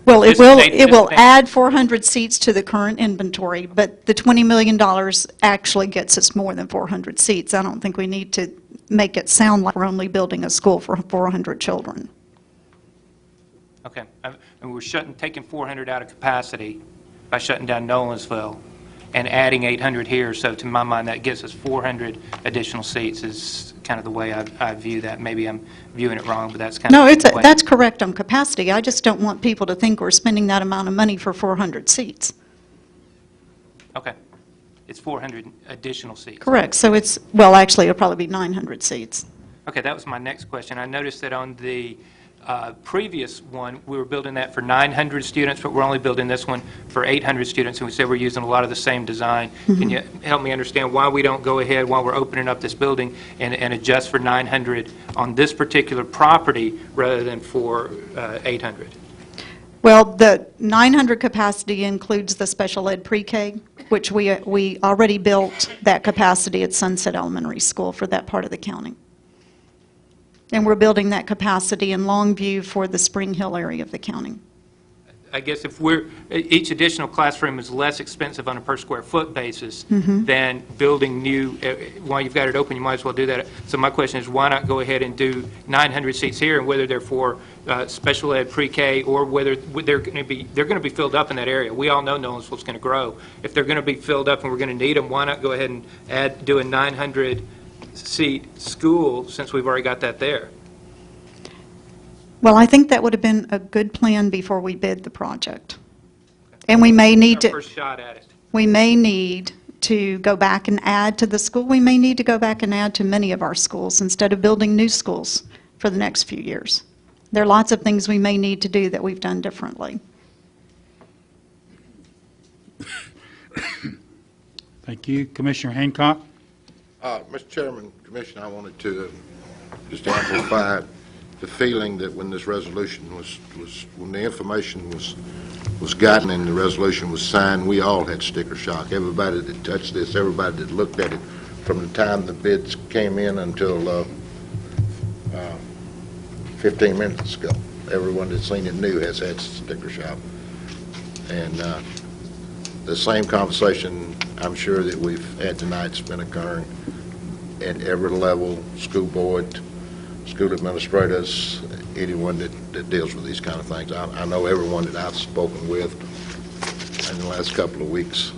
Well, it will add 400 seats to the current inventory, but the $20 million actually gets us more than 400 seats. I don't think we need to make it sound like we're only building a school for 400 children. Okay. And we're taking 400 out of capacity by shutting down Nolensville and adding 800 here. So to my mind, that gives us 400 additional seats is kind of the way I view that. Maybe I'm viewing it wrong, but that's kind of the way. That's correct on capacity. I just don't want people to think we're spending that amount of money for 400 seats. Okay. It's 400 additional seats. Correct. So it's, well, actually, it'll probably be 900 seats. Okay, that was my next question. I noticed that on the previous one, we were building that for 900 students, but we're only building this one for 800 students, and we said we're using a lot of the same design. Mm-hmm. Can you help me understand why we don't go ahead while we're opening up this building and adjust for 900 on this particular property rather than for 800? Well, the 900 capacity includes the special ed pre-K, which we already built that capacity at Sunset Elementary School for that part of the county. And we're building that capacity in Longview for the Spring Hill area of the county. I guess if each additional classroom is less expensive on a per square foot basis than building new, while you've got it open, you might as well do that. So my question is, why not go ahead and do 900 seats here, and whether they're for special ed, pre-K, or whether they're going to be filled up in that area. We all know Nolensville's going to grow. If they're going to be filled up and we're going to need them, why not go ahead and do a 900 seat school since we've already got that there? Well, I think that would have been a good plan before we bid the project. And we may need to... First shot at it. We may need to go back and add to the school. We may need to go back and add to many of our schools instead of building new schools for the next few years. There are lots of things we may need to do that we've done differently. Thank you. Commissioner Hancock? Mr. Chairman, Commissioner, I wanted to just amplify the feeling that when this resolution when the information was gotten and the resolution was signed, we all had sticker shock. Everybody that touched this, everybody that looked at it from the time the bids came in until 15 minutes ago. Everyone that's seen it new has had sticker shock. And the same conversation I'm sure that we've had tonight's been occurring at every level, school board, school administrators, anyone that deals with these kind of things. I know everyone that I've spoken with in the last couple of weeks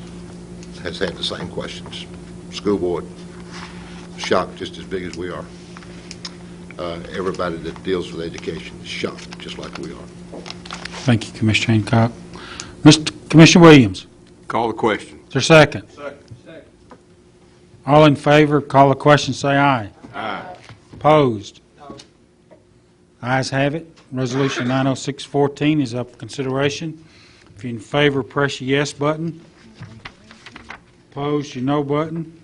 has had the same questions. School board, shocked just as big as we are. Everybody that deals with education is shocked just like we are. Thank you, Commissioner Hancock. Commissioner Williams? Call the question. Is there a second? Second. All in favor, call the question, say aye. Aye. Opposed? Ayes have it. Resolution 90614 is up for consideration. If you're in favor, press your yes button. Opposed, your no button.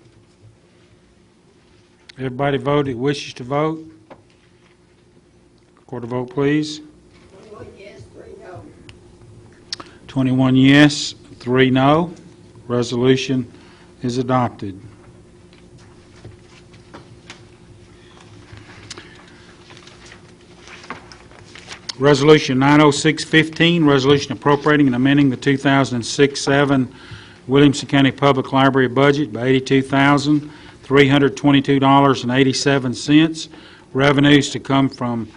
Everybody vote that wishes to vote. Record a vote, please. 21 yes, 3 no. Resolution is adopted. Resolution 90615, resolution appropriating and amending the 2006-07 Williamson County Public Library budget by $82,322.87. Revenues to come from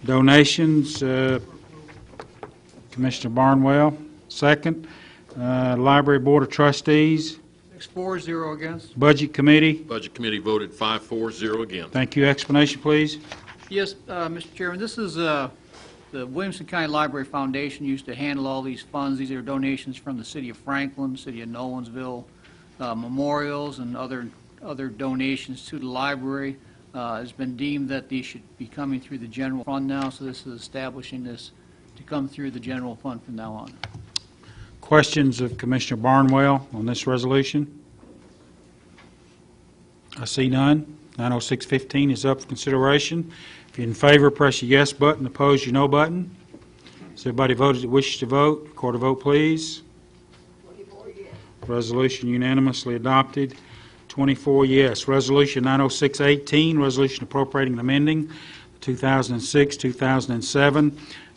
donations. Commissioner Barnwell, second. Library Board of Trustees. 6-4-0 against. Budget Committee. Budget Committee voted 5-4-0 against. Thank you. Explanation, please. Yes, Mr. Chairman, this is the Williamson County Library Foundation used to handle all these funds. These are donations from the City of Franklin, City of Nolensville, memorials, and other donations to the library. It's been deemed that these should be coming through the general fund now, so this is establishing this to come through the general fund from now on. Questions of Commissioner Barnwell on this resolution? I see none. 90615 is up for consideration. If you're in favor, press your yes button. Opposed, your no button. Has everybody voted that wishes to vote? Record a vote, please. Resolution unanimously adopted. 24 yes. Resolution 90618, resolution appropriating and amending the 2006-2007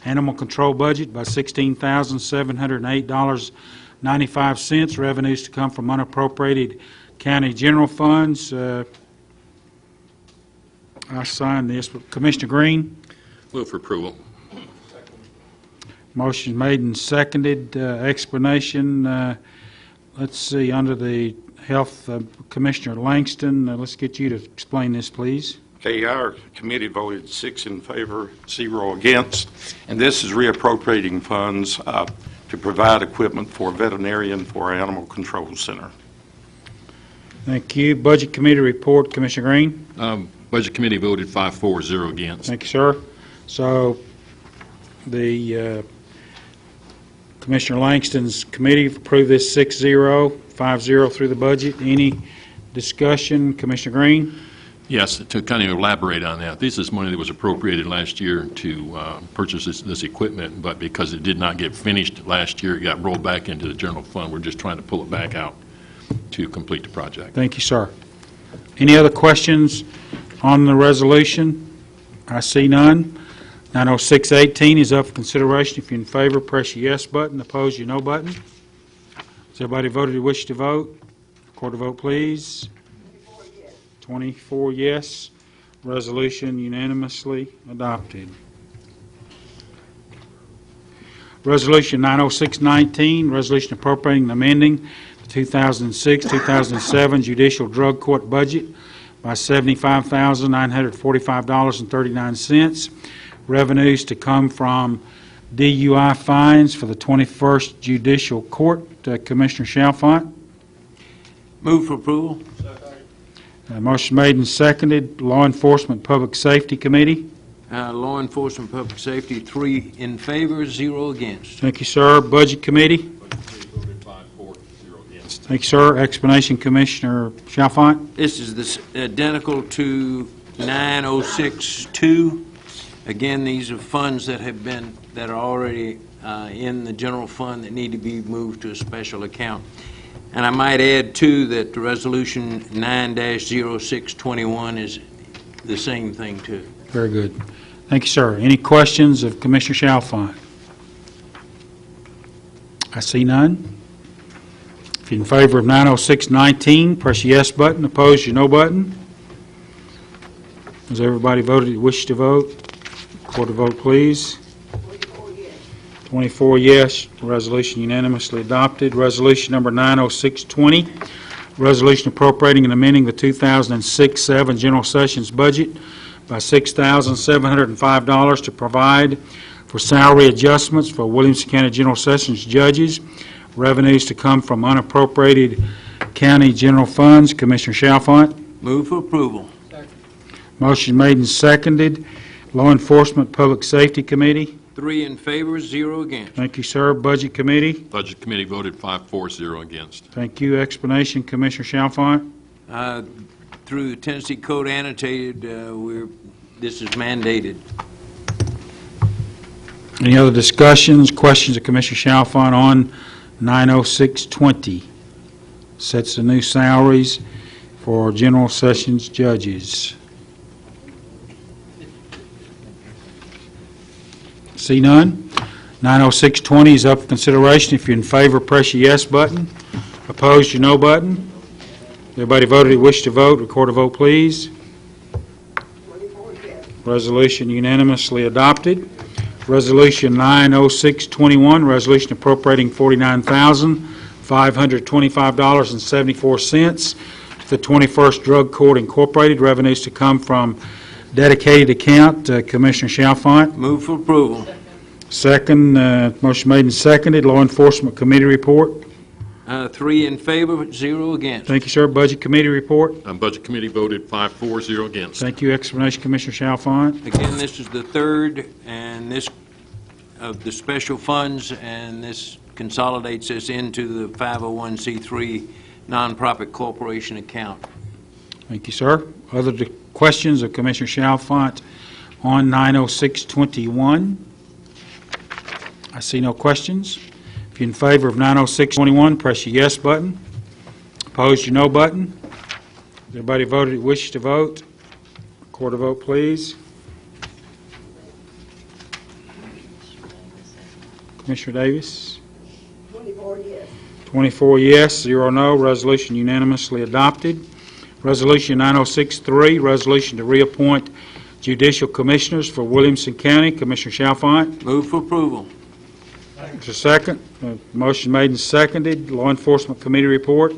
animal control budget by $16,708.95. Revenues to come from unappropriated county general funds. I signed this. Commissioner Green? Move for approval. Motion made and seconded. Explanation. Let's see, under the Health, Commissioner Langston, let's get you to explain this, please. Okay, our committee voted 6 in favor, 0 against, and this is reappropriating funds to provide equipment for veterinarian for our animal control center. Thank you. Budget Committee report, Commissioner Green. Budget Committee voted 5-4-0 against. Thank you, sir. So the Commissioner Langston's committee approved this 6-0, 5-0 through the budget. Any discussion? Commissioner Green? Yes, to kind of elaborate on that, this is money that was appropriated last year to purchase this equipment, but because it did not get finished last year, it got rolled back into the general fund. We're just trying to pull it back out to complete the project. Thank you, sir. Any other questions on the resolution? I see none. 90618 is up for consideration. If you're in favor, press your yes button. Opposed, your no button. Has everybody voted who wishes to vote? Record the vote, please. 24 yes. Resolution unanimously adopted. Resolution 90619, resolution appropriating and amending the 2006-2007 judicial drug court budget by $75,945.39. Revenues to come from DUI fines for the 21st Judicial Court. Commissioner Chalfant. Move for approval. Motion made and seconded. Law Enforcement Public Safety Committee. Law Enforcement Public Safety, 3 in favor, 0 against. Thank you, sir. Budget Committee. Thank you, sir. Explanation, Commissioner Chalfant. This is identical to 9062. Again, these are funds that are already in the general fund that need to be moved to a special account. And I might add, too, that Resolution 9-0621 is the same thing, too. Very good. Thank you, sir. Any questions of Commissioner Chalfant? I see none. If you're in favor of 90619, press your yes button. Opposed, your no button. Has everybody voted who wishes to vote? Record the vote, please. 24 yes. Resolution unanimously adopted. Resolution number 90620, resolution appropriating and amending the 2006-07 General Sessions budget by $6,705 to provide for salary adjustments for Williamson County General Sessions judges. Revenues to come from unappropriated county general funds. Commissioner Chalfant. Move for approval. Motion made and seconded. Law Enforcement Public Safety Committee. 3 in favor, 0 against. Thank you, sir. Budget Committee. Budget Committee voted 5-4-0 against. Thank you. Explanation, Commissioner Chalfant. Through the Tennessee Code Annotated, this is mandated. Any other discussions, questions of Commissioner Chalfant on 90620? Sets the new salaries for General Sessions judges. See none? 90620 is up for consideration. If you're in favor, press your yes button. Opposed, your no button. Everybody voted who wished to vote. Record a vote, please. Resolution unanimously adopted. Resolution 90621, resolution appropriating $49,525.74 to the 21st Drug Court Incorporated. Revenues to come from dedicated account. Commissioner Chalfant. Move for approval. Second. Motion made and seconded. Law Enforcement Committee report. 3 in favor, 0 against. Thank you, sir. Budget Committee report. Budget Committee voted 5-4-0 against. Thank you. Explanation, Commissioner Chalfant. Again, this is the third and this of the special funds, and this consolidates this into the 501c3 nonprofit corporation account. Thank you, sir. Other questions of Commissioner Chalfant on 90621? I see no questions. If you're in favor of 90621, press your yes button. Opposed, your no button. Everybody voted who wishes to vote. Record a vote, please. Commissioner Davis? 24 yes. 24 yes, 0 no. Resolution unanimously adopted. Resolution 9063, resolution to reappoint judicial commissioners for Williamson County. Commissioner Chalfant. Move for approval. There's a second. Motion made and seconded. Law Enforcement Committee report.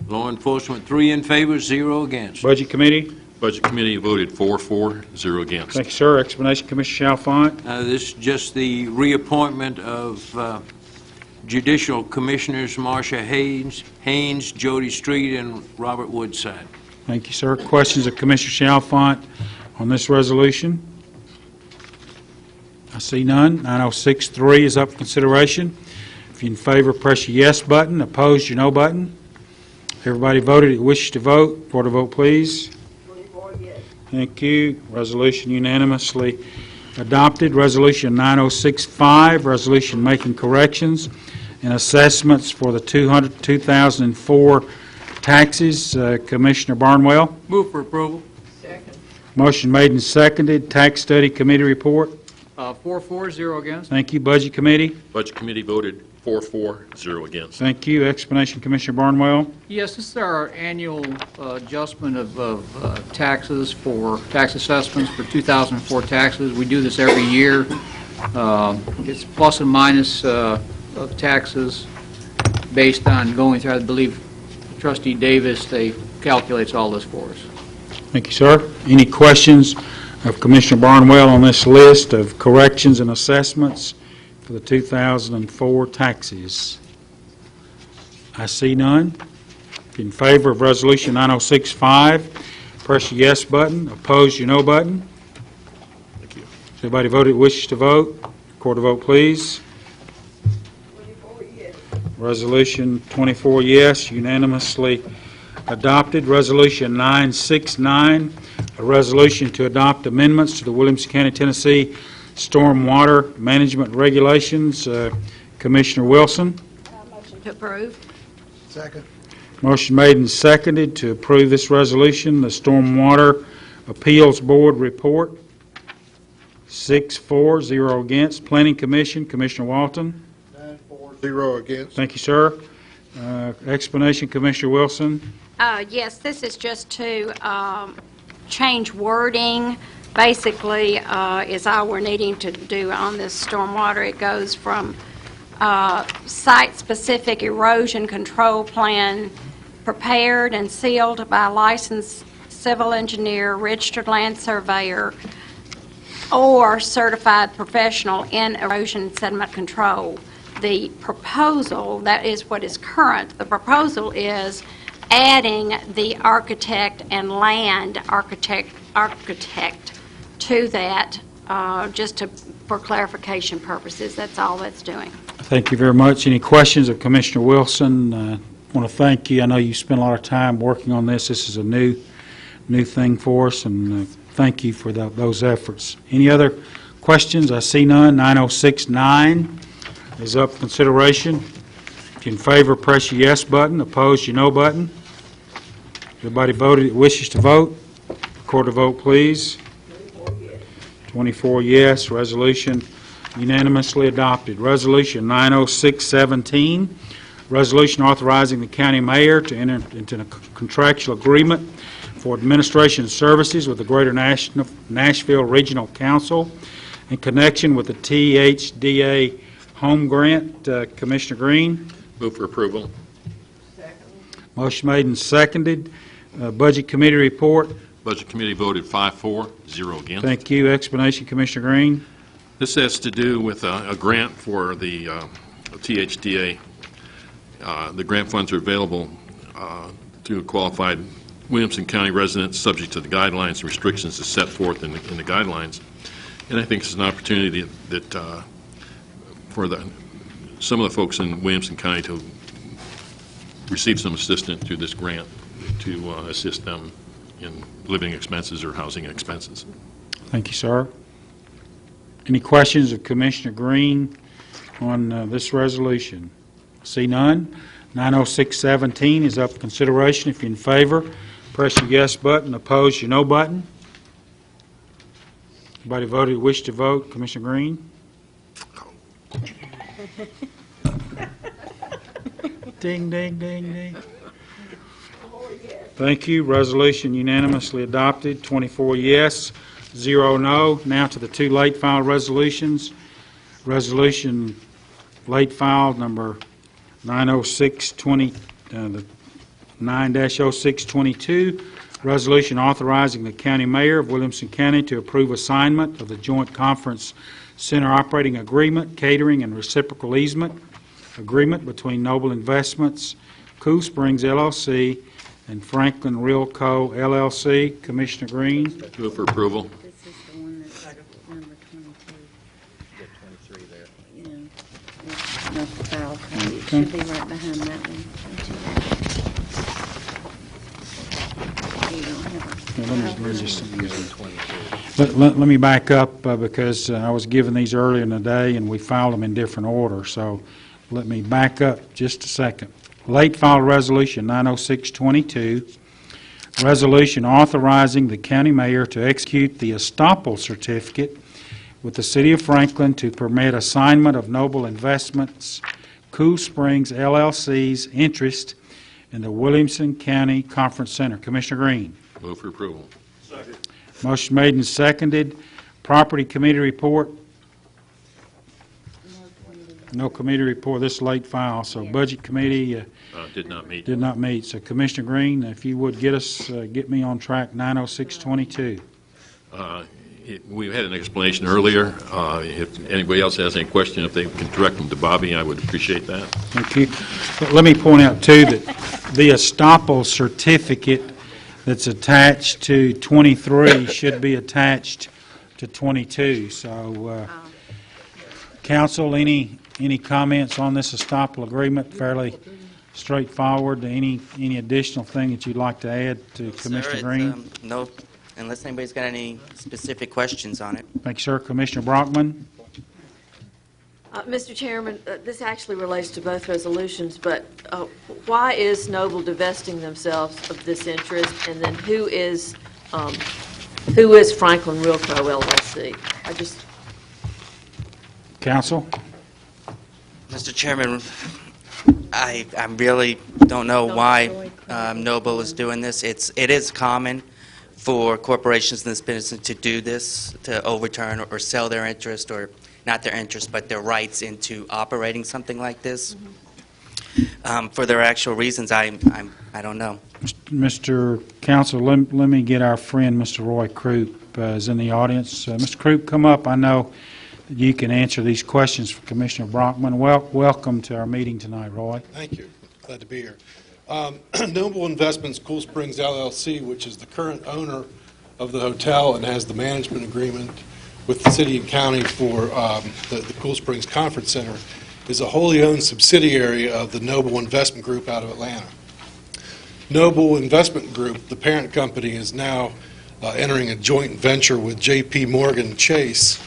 Law Enforcement, 3 in favor, 0 against. Budget Committee. Budget Committee voted 4-4-0 against. Thank you, sir. Explanation, Commissioner Chalfant. This is just the reappointment of judicial commissioners Marcia Haynes, Jody Street, and Robert Woodside. Thank you, sir. Questions of Commissioner Chalfant on this resolution? I see none. 9063 is up for consideration. If you're in favor, press your yes button. Opposed, your no button. Everybody voted who wishes to vote. Record a vote, please. 24 yes. Thank you. Resolution unanimously adopted. Resolution 9065, resolution making corrections and assessments for the 2004 taxes. Commissioner Barnwell. Move for approval. Second. Motion made and seconded. Tax Study Committee report. 4, 0 against. Thank you. Budget Committee? Budget Committee voted 4, 0 against. Thank you. Explanation, Commissioner Barnwell. Yes, this is our annual adjustment of taxes for tax assessments for 2004 taxes. We do this every year. It's plus and minus of taxes based on going through, I believe, Trustee Davis, they calculates all this for us. Thank you, sir. Any questions of Commissioner Barnwell on this list of corrections and assessments for the 2004 taxes? I see none. If you're in favor of Resolution 9065, press your yes button. Opposed, your no button. Thank you. Has everybody voted wishes to vote? Record a vote, please. Resolution 24 yes, unanimously adopted. Resolution 969, a resolution to adopt amendments to the Williamson County, Tennessee Stormwater Management Regulations. Commissioner Wilson. Motion to approve. Second. Motion made and seconded to approve this resolution. The Stormwater Appeals Board report. 6-4, 0 against. Planning Commission, Commissioner Walton. 0 against. Thank you, sir. Explanation, Commissioner Wilson. Yes, this is just to change wording. Basically, is all we're needing to do on this stormwater. It goes from site-specific erosion control plan prepared and sealed by a licensed civil engineer, registered land surveyor, or certified professional in erosion sediment control. The proposal, that is what is current, the proposal is adding the architect and land architect to that, just for clarification purposes. That's all that's doing. Thank you very much. Any questions of Commissioner Wilson? I want to thank you. I know you spent a lot of time working on this. This is a new thing for us, and thank you for those efforts. Any other questions? I see none. 9069 is up for consideration. If you're in favor, press your yes button. Opposed, your no button. Everybody voted that wishes to vote. Record a vote, please. 24 yes. Resolution unanimously adopted. Resolution 90617, resolution authorizing the county mayor to enter into a contractual agreement for administration services with the Greater Nashville Regional Council in connection with the THDA home grant. Commissioner Green. Move for approval. Motion made and seconded. Budget Committee report. Budget Committee voted 5-4, 0 against. Thank you. Explanation, Commissioner Green. This has to do with a grant for the THDA. The grant funds are available to qualified Williamson County residents subject to the guidelines and restrictions as set forth in the guidelines. And I think it's an opportunity that for some of the folks in Williamson County to receive some assistance through this grant to assist them in living expenses or housing expenses. Thank you, sir. Any questions of Commissioner Green on this resolution? See none. 90617 is up for consideration. If you're in favor, press your yes button. Opposed, your no button. Everybody voted wish to vote. Commissioner Green? Ding, ding, ding, ding. Thank you. Resolution unanimously adopted. 24 yes, 0 no. Now to the two late file resolutions. Resolution late file number 90620, the 9-0622, resolution authorizing the county mayor of Williamson County to approve assignment of the Joint Conference Center operating agreement, catering, and reciprocal easement agreement between Noble Investments, Cool Springs LLC, and Franklin Real Co. LLC. Commissioner Green. Move for approval. This is the one that's number 22. Get 23 there. Yeah. Not the file code. It should be right behind that one. You don't have a Let me back up because I was given these earlier in the day and we filed them in different order. So let me back up just a second. Late file resolution 90622, resolution authorizing the county mayor to execute the estoppel certificate with the City of Franklin to permit assignment of Noble Investments Cool Springs LLC's interest in the Williamson County Conference Center. Commissioner Green. Move for approval. Motion made and seconded. Property Committee report. No committee report. This is late file. So Budget Committee Did not meet. did not meet. So Commissioner Green, if you would get me on track 90622. We had an explanation earlier. If anybody else has any question, if they can direct them to Bobby, I would appreciate that. Thank you. But let me point out, too, that the estoppel certificate that's attached to 23 should be attached to 22. So, council, any comments on this estoppel agreement? Fairly straightforward. Any additional thing that you'd like to add to Commissioner Green? No, unless anybody's got any specific questions on it. Thank you, sir. Commissioner Brockman? Mr. Chairman, this actually relates to both resolutions, but why is Noble divesting themselves of this interest, and then who is Franklin Realco LLC? Council? Mr. Chairman, I really don't know why Noble is doing this. It is common for corporations in this business to do this, to overturn or sell their interest, or not their interest, but their rights into operating something like this. For their actual reasons, I don't know. Mr. Council, let me get our friend, Mr. Roy Croup, is in the audience. Mr. Croup, come up. I know that you can answer these questions for Commissioner Brockman. Welcome to our meeting tonight, Roy. Thank you. Glad to be here. Noble Investments Cool Springs LLC, which is the current owner of the hotel and has the management agreement with the city and county for the Cool Springs Conference Center, is a wholly owned subsidiary of the Noble Investment Group out of Atlanta. Noble Investment Group, the parent company, is now entering a joint venture with J.P. Morgan Chase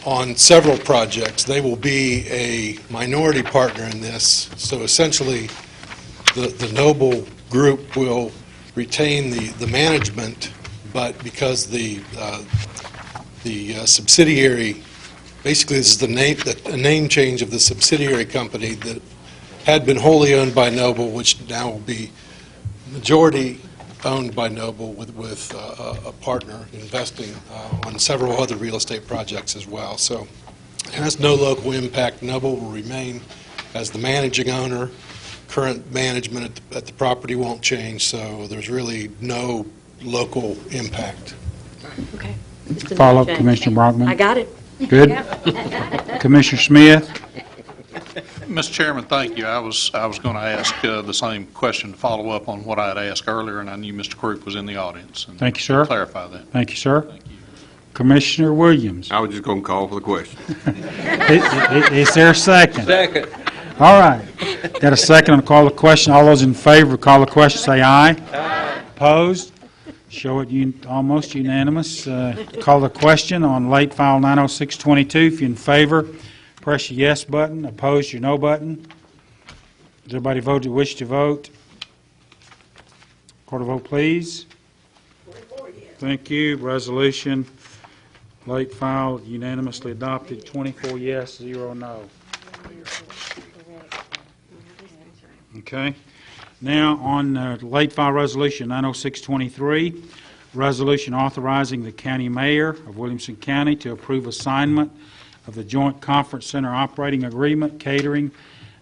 on several projects. They will be a minority partner in this, so essentially the Noble Group will retain the management, but because the subsidiary, basically this is a name change of the subsidiary company that had been wholly owned by Noble, which now will be majority owned by Noble with a partner investing on several other real estate projects as well. So it has no local impact. Noble will remain as the managing owner. Current management at the property won't change, so there's really no local impact. Okay. Follow up, Commissioner Brockman. I got it. Good. Commissioner Smith? Mr. Chairman, thank you. I was going to ask the same question to follow up on what I had asked earlier, and I knew Mr. Croup was in the audience. And Thank you, sir. Clarify that. Thank you, sir. Commissioner Williams? I was just going to call for the question. Is there a second? Second. All right. Got a second on the call the question. All those in favor, call the question, say aye. Aye. Opposed? Show it almost unanimous. Call the question on late file 90622. If you're in favor, press your yes button. Opposed, your no button. Does everybody vote who wish to vote? Record a vote, please. Thank you. Resolution, late file, unanimously adopted. 24 yes, 0 no. Okay. Now, on late file resolution 90623, resolution authorizing the county mayor of Williamson County to approve assignment of the joint conference center operating agreement, catering,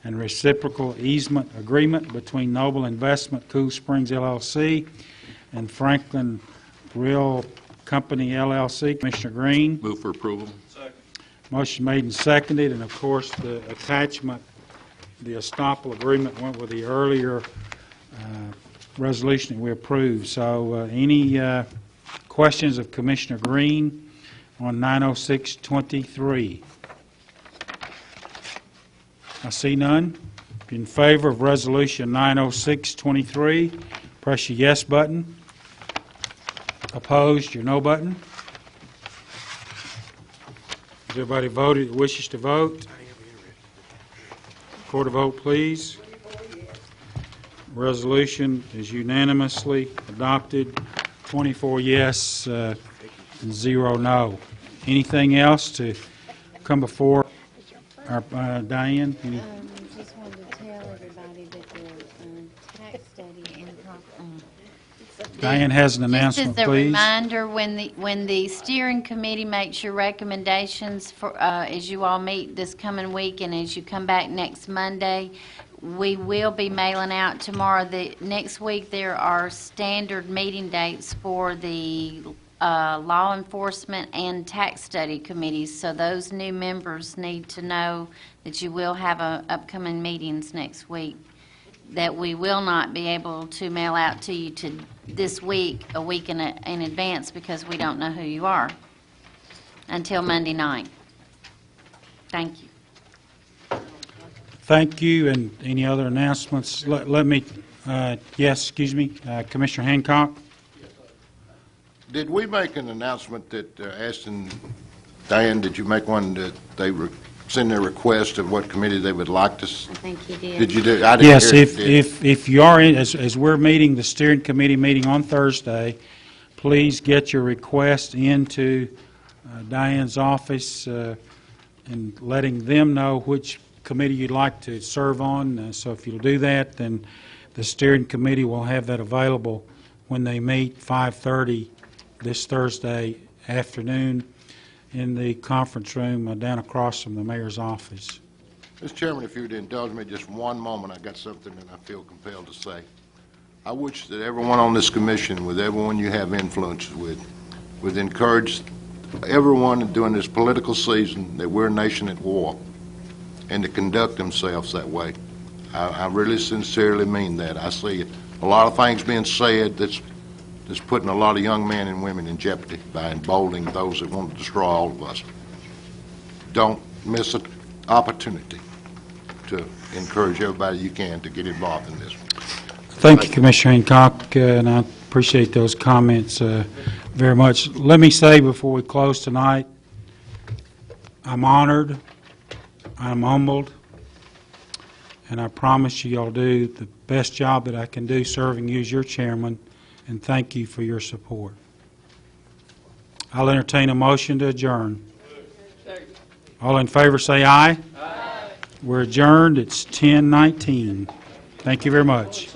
and reciprocal easement agreement between Noble Investment Cool Springs LLC and Franklin Real Company LLC. Commissioner Green. Move for approval. Motion made and seconded, and of course the attachment, the estoppel agreement went with the earlier resolution that we approved. So any questions of Commissioner Green on 90623? I see none. If you're in favor of resolution 90623, press your yes button. Opposed, your no button. Has everybody voted that wishes to vote? Record a vote, please. Resolution is unanimously adopted, 24 yes, and 0 no. Anything else to come before our Diane? Just wanted to tell everybody that the tax study and Diane has an announcement, Just as a please. reminder, when the steering committee makes your recommendations for, as you all meet this coming week and as you come back next Monday, we will be mailing out tomorrow. Next week, there are standard meeting dates for the law enforcement and tax study committees, so those new members need to know that you will have upcoming meetings next week that we will not be able to mail out to you this week, a week in advance, because we don't know who you are until Monday night. Thank you. Thank you, and any other announcements? Let me, yes, excuse me, Commissioner Hancock? Did we make an announcement that Ashton, Diane, did you make one that they send their request of what committee they would like to? I think you did. Did you do? I didn't Yes, hear if you did. if you are, as we're meeting, the steering committee meeting on Thursday, please get your request into Diane's office and letting them know which committee you'd like to serve on. So if you'll do that, then the steering committee will have that available when they meet 5:30 this Thursday afternoon in the conference room down across from the mayor's office. Mr. Chairman, if you would indulge me just one moment, I got something that I feel compelled to say. I wish that everyone on this commission, with everyone you have influence with, would encourage everyone during this political season that we're a nation at war and to conduct themselves that way. I really sincerely mean that. I see a lot of things being said that's putting a lot of young men and women in jeopardy by emboldening those that want to destroy all of us. Don't miss an opportunity to encourage everybody you can to get involved in this. Thank you, Commissioner Hancock, and I appreciate those comments very much. Let me say before we close tonight, I'm honored, I'm humbled, and I promise you I'll do the best job that I can do serving you as your chairman, and thank you for your support. I'll entertain a motion to adjourn. All in favor say aye. Aye. We're adjourned. It's 10:19. Thank you very much.